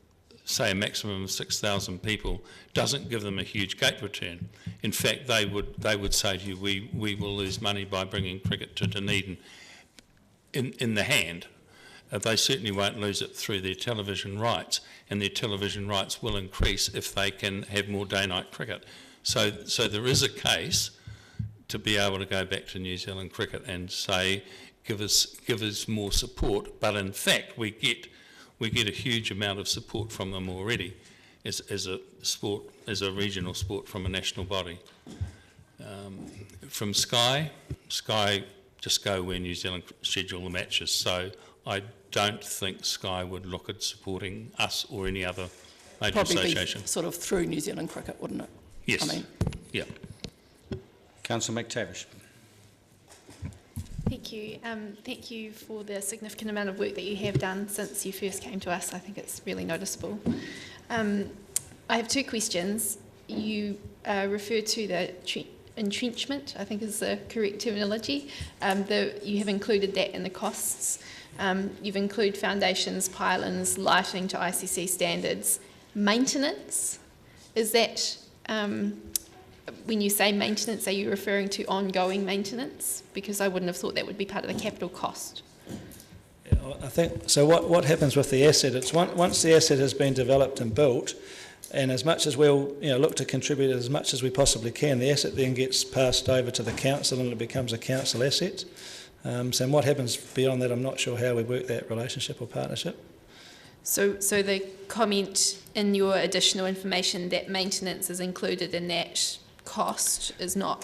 say, a maximum of 6,000 people, doesn't give them a huge gate return. In fact, they would say to you, we will lose money by bringing cricket to Dunedin. In the hand, they certainly won't lose it through their television rights, and their television rights will increase if they can have more day-night cricket. So there is a case to be able to go back to New Zealand Cricket and say, give us more support. But in fact, we get a huge amount of support from them already as a regional sport from a national body. From Sky just go where New Zealand schedule the matches. So I don't think Sky would look at supporting us or any other major association. Be sort of through New Zealand Cricket, wouldn't it? Yes. I mean. Yeah. Councillor McTavish. Thank you. Thank you for the significant amount of work that you have done since you first came to us. I think it's really noticeable. I have 2 questions. You referred to the entrenchment, I think is the correct terminology. You have included that in the costs. You've included foundations, pylons, lighting to ICC standards. Maintenance, is that, when you say maintenance, are you referring to ongoing maintenance? Because I wouldn't have thought that would be part of the capital cost. Yeah, I think, so what happens with the asset, it's once the asset has been developed and built, and as much as we'll look to contribute as much as we possibly can, the asset then gets passed over to the council and it becomes a council asset. So what happens beyond that, I'm not sure how we work that relationship or partnership. So the comment in your additional information that maintenance is included in that cost is not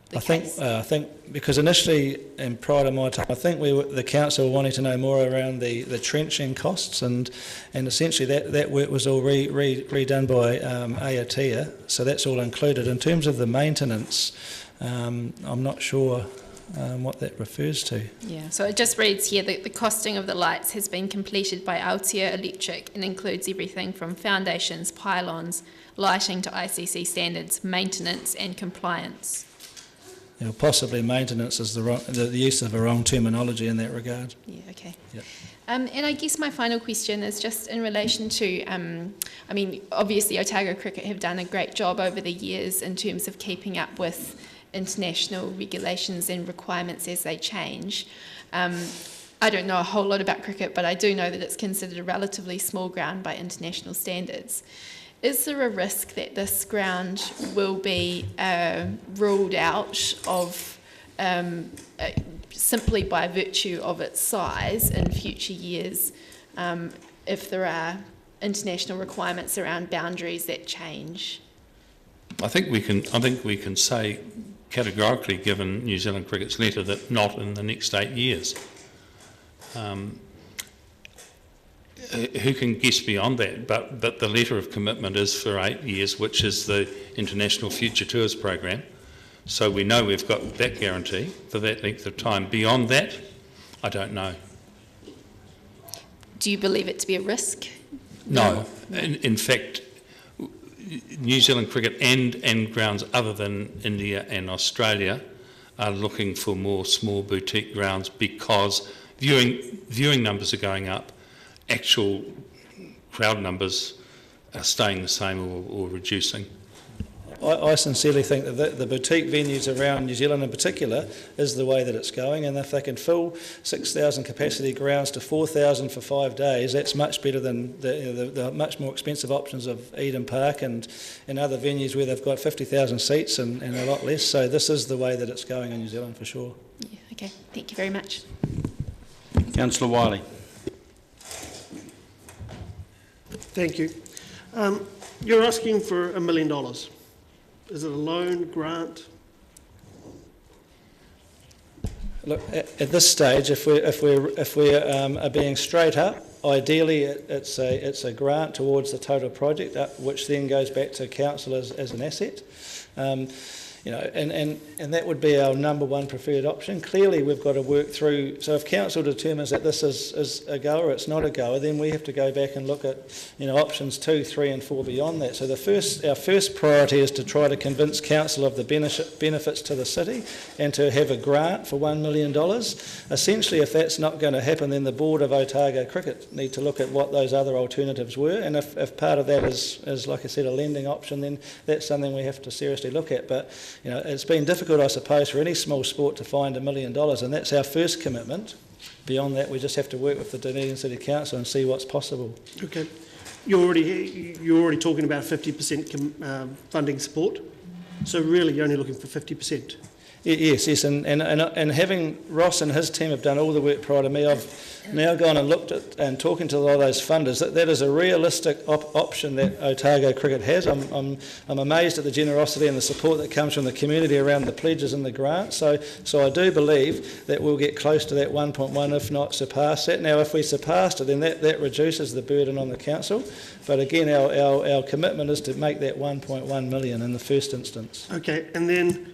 the case? I think because initially and prior to my time, I think the council were wanting to know more around the trenching costs, and essentially that work was all redone by Aotea, so that's all included. In terms of the maintenance, I'm not sure what that refers to. Yeah, so it just reads here that the costing of the lights has been completed by Aotea Electric and includes everything from foundations, pylons, lighting to ICC standards, maintenance and compliance. possibly maintenance is the use of a wrong terminology in that regard. Yeah, okay. Yep. And I guess my final question is just in relation to, I mean, obviously Otago Cricket have done a great job over the years in terms of keeping up with international regulations and requirements as they change. I don't know a whole lot about cricket, but I do know that it's considered a relatively small ground by international standards. Is there a risk that this ground will be ruled out of simply by virtue of its size in future years if there are international requirements around boundaries that change? I think we can say categorically, given New Zealand Cricket's letter, that not in the next 8 years. Who can guess beyond that? But the letter of commitment is for 8 years, which is the International Future Tours program. So we know we've got that guarantee for that length of time. Beyond that, I don't know. Do you believe it to be a risk? No. In fact, New Zealand Cricket and grounds other than India and Australia are looking for more small boutique grounds because viewing numbers are going up, actual crowd numbers are staying the same or reducing. I sincerely think that the boutique venues around New Zealand in particular is the way that it's going, and if they can fill 6,000 capacity grounds to 4,000 for 5 days, that's much better than the much more expensive options of Eden Park and other venues where they've got 50,000 seats and a lot less. So this is the way that it's going in New Zealand for sure. Yeah, okay, thank you very much. Councillor Wiley. Thank you. You're asking for $1 million. Is it a loan, grant? Look, at this stage, if we are being straight up, ideally it's a grant towards the total project, which then goes back to council as an asset. And that would be our number one preferred option. Clearly, we've got to work through. So, if council determines that this is a goer, it's not a goer, then we have to go back and look at, options 2, 3, and 4 beyond that. So, our first priority is to try to convince council of the benefits to the city, and to have a grant for $1 million. Essentially, if that's not going to happen, then the board of Otago Cricket need to look at what those other alternatives were. And if part of that is, like I said, a lending option, then that's something we have to seriously look at. But it's been difficult, I suppose, for any small sport to find $1 million, and that's our first commitment. Beyond that, we just have to work with the Dunedin City Council and see what's possible. Okay. You're already talking about 50% funding support, so really you're only looking for 50%. Yes, and having Ross and his team have done all the work prior to me, I've now gone and looked at and talking to a lot of those funders. That is a realistic option that Otago Cricket has. I'm amazed at the generosity and the support that comes from the community around the pledges and the grants. So I do believe that we'll get close to that 1.1, if not surpass that. Now, if we surpassed it, then that reduces the burden on the council. But again, our commitment is to make that 1.1 million in the first instance. Okay, and then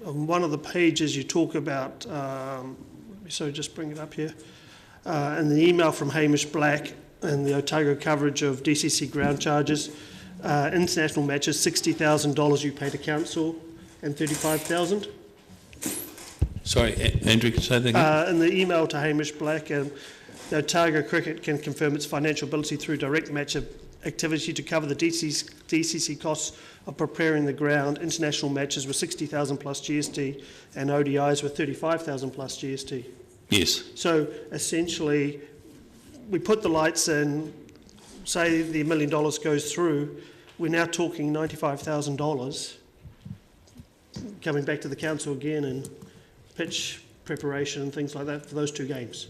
on one of the pages you talk about, so just bring it up here, in the email from Hamish Black and the Otago coverage of DCC ground charges, international matches, $60,000 you pay to council and $35,000. Sorry, Andrew, can you say that again? In the email to Hamish Black, the Otago Cricket can confirm its financial ability through direct match activity to cover the DCC costs of preparing the ground. International matches were 60,000 plus GST and ODIs were 35,000 plus GST. Yes. So essentially, we put the lights in, say the $1 million goes through, we're now talking $95,000 coming back to the council again and pitch preparation and things like that for those 2 games.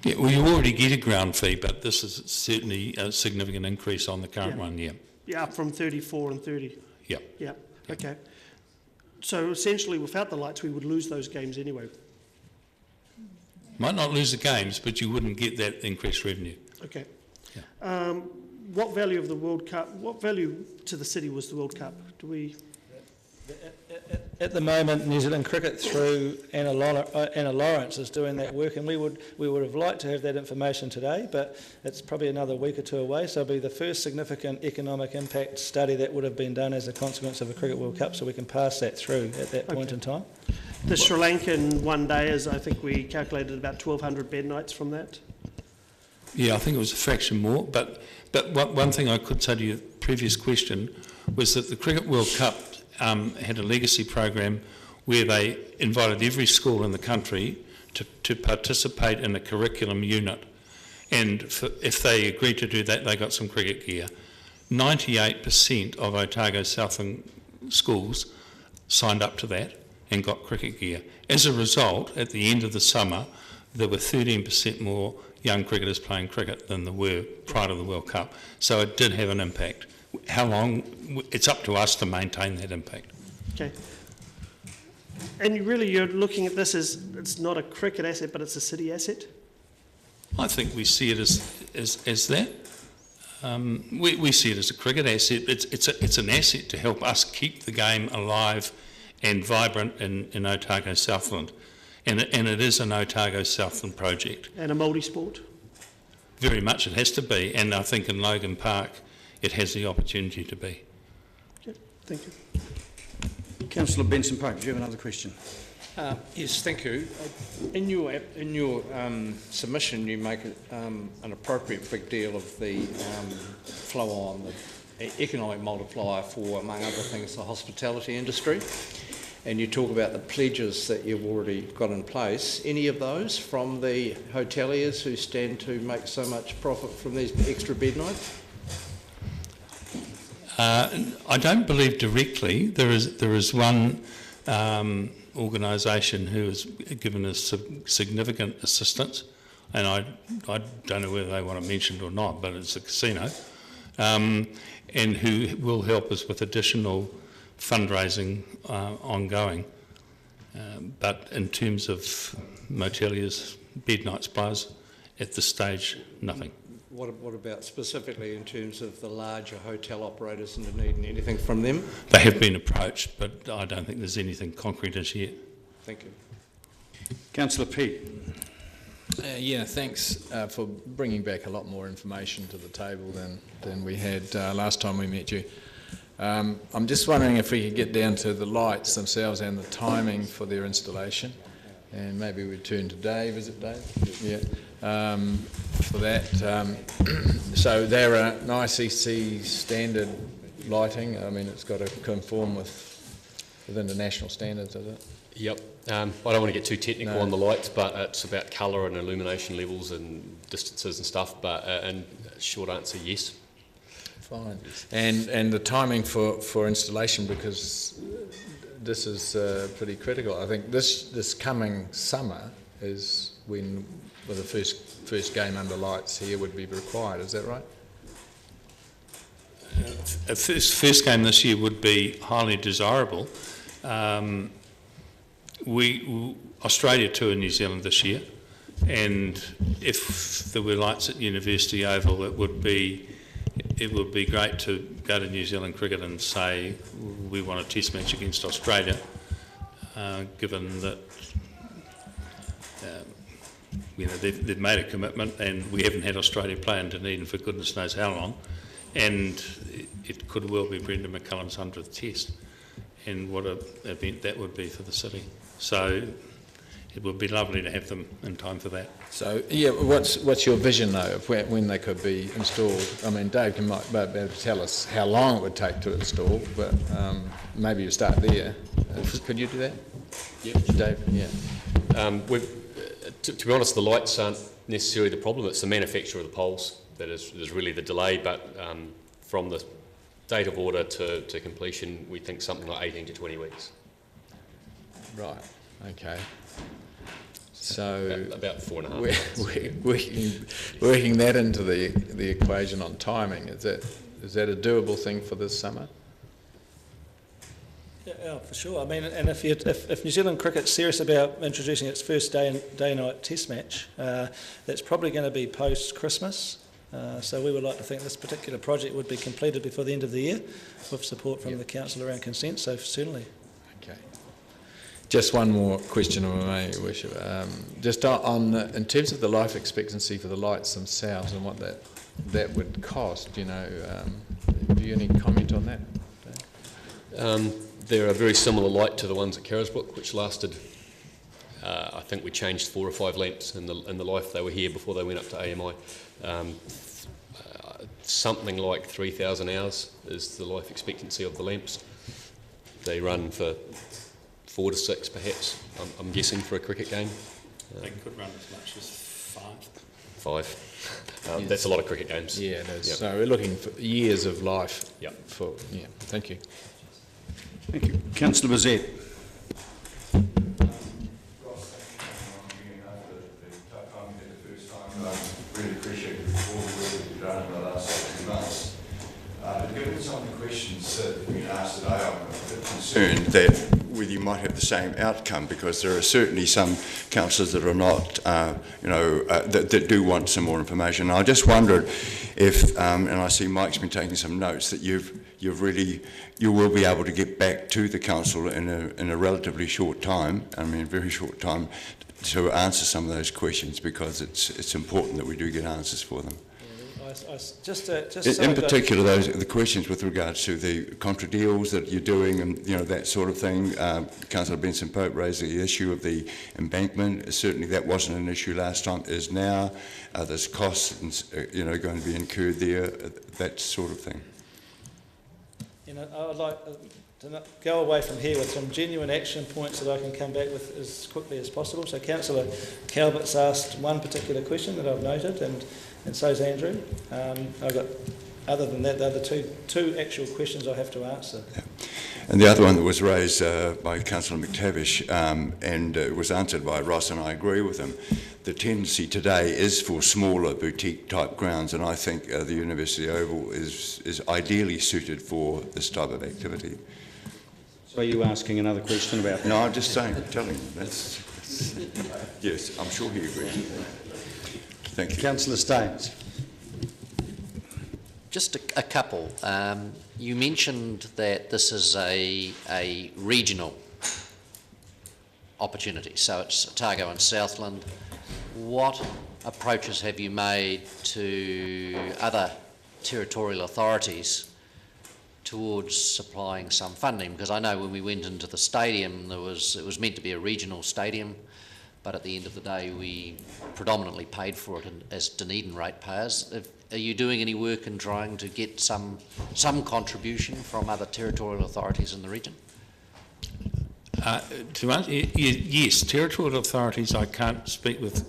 Yeah, well, you already get a ground fee, but this is certainly a significant increase on the current one, yeah. Yeah, up from 34 and 30. Yeah. Yeah, okay. So essentially, without the lights, we would lose those games anyway. Might not lose the games, but you wouldn't get that increased revenue. Okay. Yeah. What value of the World Cup, what value to the city was the World Cup? Do we... At the moment, New Zealand Cricket through Anna Lawrence is doing that work, and we would have liked to have that information today, but it's probably another week or two away, so it'll be the first significant economic impact study that would have been done as a consequence of a Cricket World Cup, so we can pass that through at that point in time. The Sri Lankan one day is, I think we calculated about 1,200 bed nights from that. Yeah, I think it was a fraction more, but one thing I could say to your previous question was that the Cricket World Cup had a legacy program where they invited every school in the country to participate in a curriculum unit, and if they agreed to do that, they got some cricket gear. 98% of Otago Southland schools signed up to that and got cricket gear. As a result, at the end of the summer, there were 13% more young cricketers playing cricket than there were prior to the World Cup. So it did have an impact. How long? It's up to us to maintain that impact. Okay. And really you're looking at this as, it's not a cricket asset, but it's a city asset? I think we see it as that. We see it as a cricket asset. It's an asset to help us keep the game alive and vibrant in Otago Southland. And it is an Otago Southland project. And a multi-sport? Very much it has to be, and I think in Logan Park it has the opportunity to be. Okay, thank you. Councillor Benson-Pope, do you have another question? Yes, thank you. In your submission, you make an appropriate big deal of the flow on, the economic multiplier for, among other things, the hospitality industry. And you talk about the pledges that you've already got in place. Any of those from the hoteliers who stand to make so much profit from these extra bed nights? I don't believe directly. There is one organisation who has given us significant assistance, and I don't know whether they want to mention it or not, but it's a casino, and who will help us with additional fundraising ongoing. But in terms of moteliers, bed night suppliers, at this stage, nothing. What about specifically in terms of the larger hotel operators in Dunedin? Anything from them? They have been approached, but I don't think there's anything concrete as yet. Thank you. Councillor Peake. Yeah, thanks for bringing back a lot more information to the table than we had last time we met you. I'm just wondering if we could get down to the lights themselves and the timing for their installation. And maybe we'd turn to Dave, is it Dave? Yeah. For that. So they're an ICC standard lighting. I mean, it's got to conform within the national standards, is it? Yep. I don't want to get too technical on the lights, but it's about colour and illumination levels and distances and stuff. But and short answer, yes. Fine. And the timing for installation, because this is pretty critical. I think this coming summer is when the first game under lights here would be required. Is that right? A first game this year would be highly desirable. Australia tour New Zealand this year, and if there were lights at University Oval, it would be great to go to New Zealand Cricket and say we want a test match against Australia, given that they've made a commitment, and we haven't had Australia play in Dunedin for goodness knows how long, and it could well be Brendan McCullum's 100th test, and what an event that would be for the city. So it would be lovely to have them in time for that. So, yeah, what's your vision, though, of when they could be installed? I mean, Dave might be able to tell us how long it would take to install, but maybe you start there. Could you do that? Yeah. Dave, yeah. To be honest, the lights aren't necessarily the problem. It's the manufacture of the poles that is really the delay, but from the date of order to completion, we think something like 18 to 20 weeks. Right, okay. So about 4.5 months. Working that into the equation on timing, is that a doable thing for this summer? Yeah, for sure. I mean, and if New Zealand Cricket's serious about introducing its first day-night test match, that's probably going to be post-Christmas. So we would like to think this particular project would be completed before the end of the year with support from the council around consent, so certainly. Okay. Just one more question, if I may, Your Worship. Just on in terms of the life expectancy for the lights themselves and what that would cost, you know, have you any comment on that? They're a very similar light to the ones at Carisbrook, which lasted, I think we changed 4 or 5 lamps in the life they were here before they went up to AMI. Something like 3,000 hours is the life expectancy of the lamps. They run for 4 to 6 perhaps, I'm guessing, for a cricket game. They could run as much as 5. 5. That's a lot of cricket games. Yeah, it is. Yep. So we're looking for years of life. Yep. Thank you. Thank you. Councillor Bazette. Really appreciate all the work that you've done in the last 18 months. Given some of the questions that have been asked today, I'm a bit concerned that whether you might have the same outcome, because there are certainly some councillors that are not, that do want some more information. I just wondered if, and I see Mike's been taking some notes, that you will be able to get back to the council in a relatively short time, very short time, to answer some of those questions, because it's important that we do get answers for them. In particular, the questions with regards to the contra deals that you're doing, and that sort of thing. Councillor Benson Pope raised the issue of the embankment. Certainly, that wasn't an issue last time. Is now. There's costs, going to be incurred there. That sort of thing. I would like to go away from here with some genuine action points that I can come back with as quickly as possible. So Councillor Calvert's asked one particular question that I've noted, and so's Andrew. I've got, other than that, the other two actual questions I have to answer. Yeah. And the other one that was raised by Councillor McTavish, and it was answered by Ross, and I agree with him. The tendency today is for smaller boutique type grounds, and I think the University Oval is ideally suited for this type of activity. So are you asking another question about? No, I'm just saying, telling him. Yes, I'm sure he agrees. Thank you. Councillor Staines. Just a couple. You mentioned that this is a regional opportunity, so it's Otago and Southland. What approaches have you made to other territorial authorities towards supplying some funding? Because I know when we went into the stadium, it was meant to be a regional stadium, but at the end of the day, we predominantly paid for it as Dunedin ratepayers. Are you doing any work in trying to get some contribution from other territorial authorities in the region? To answer, yes, territorial authorities I can't speak with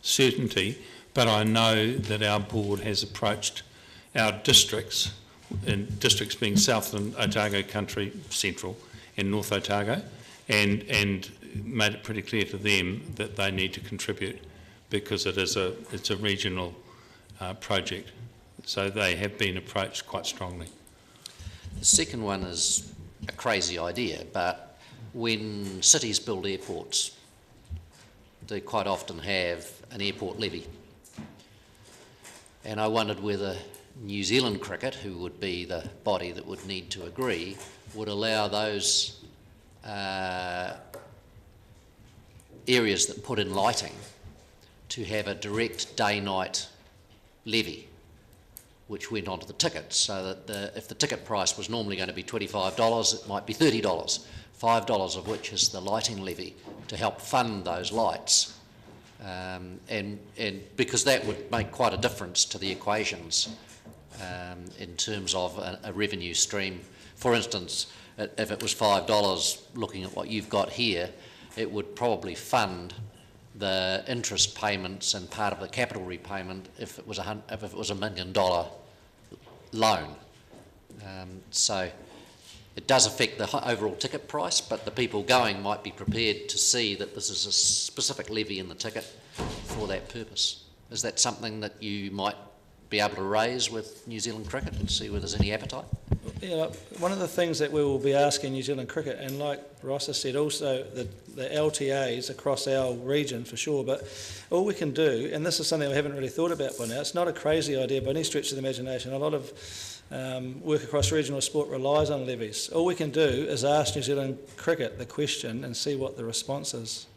certainty, but I know that our board has approached our districts, and districts being Southland, Otago Country, Central and North Otago, and made it pretty clear to them that they need to contribute because it's a regional project. So they have been approached quite strongly. The second one is a crazy idea, but when cities build airports, they quite often have an airport levy. And I wondered whether New Zealand Cricket, who would be the body that would need to agree, would allow those areas that put in lighting to have a direct day-night levy which went onto the tickets, so that if the ticket price was normally going to be $25, it might be $30, $5 of which is the lighting levy to help fund those lights. And because that would make quite a difference to the equations in terms of a revenue stream. For instance, if it was $5, looking at what you've got here, it would probably fund the interest payments and part of the capital repayment if it was $1 million loan. So it does affect the overall ticket price, but the people going might be prepared to see that this is a specific levy in the ticket for that purpose. Is that something that you might be able to raise with New Zealand Cricket and see whether there's any appetite? Yeah, one of the things that we will be asking New Zealand Cricket, and like Ross has said, also the LTAs across our region for sure, but all we can do, and this is something we haven't really thought about by now, it's not a crazy idea by any stretch of the imagination. A lot of work across regional sport relies on levies. All we can do is ask New Zealand Cricket the question and see what the response is.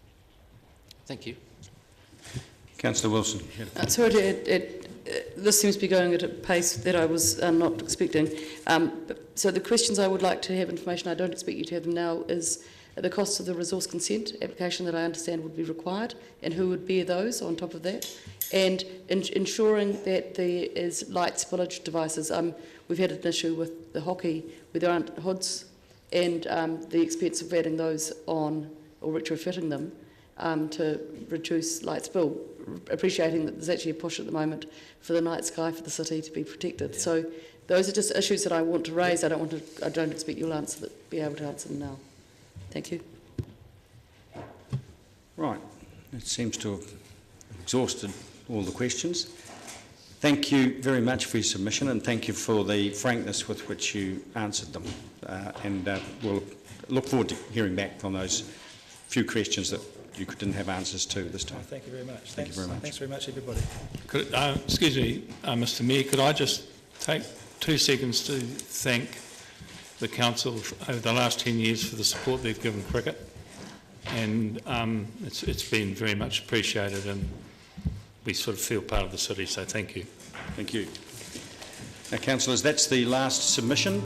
Thank you. Councillor Wilson. Sorry, this seems to be going at a pace that I was not expecting. So the questions I would like to have information, I don't expect you to have them now, is the cost of the resource consent application that I understand would be required, and who would bear those on top of that, and ensuring that there is light spillage devices. We've had an issue with the hockey where there aren't hoods, and the expense of adding those on or retrofitting them to reduce light spill, appreciating that there's actually a push at the moment for the night sky for the city to be protected. Yeah. So those are just issues that I want to raise. I don't expect you'll be able to answer them now. Thank you. Right. It seems to have exhausted all the questions. Thank you very much for your submission, and thank you for the frankness with which you answered them. We'll look forward to hearing back on those few questions that you didn't have answers to this time. Thank you very much. Thank you very much. Thanks very much, everybody. Excuse me, Mr Mayor, could I just take 2 seconds to thank the Council over the last 10 years for the support they've given cricket, and it's been very much appreciated, and we sort of feel part of the city, so thank you. Thank you. Now, councillors, that's the last submission.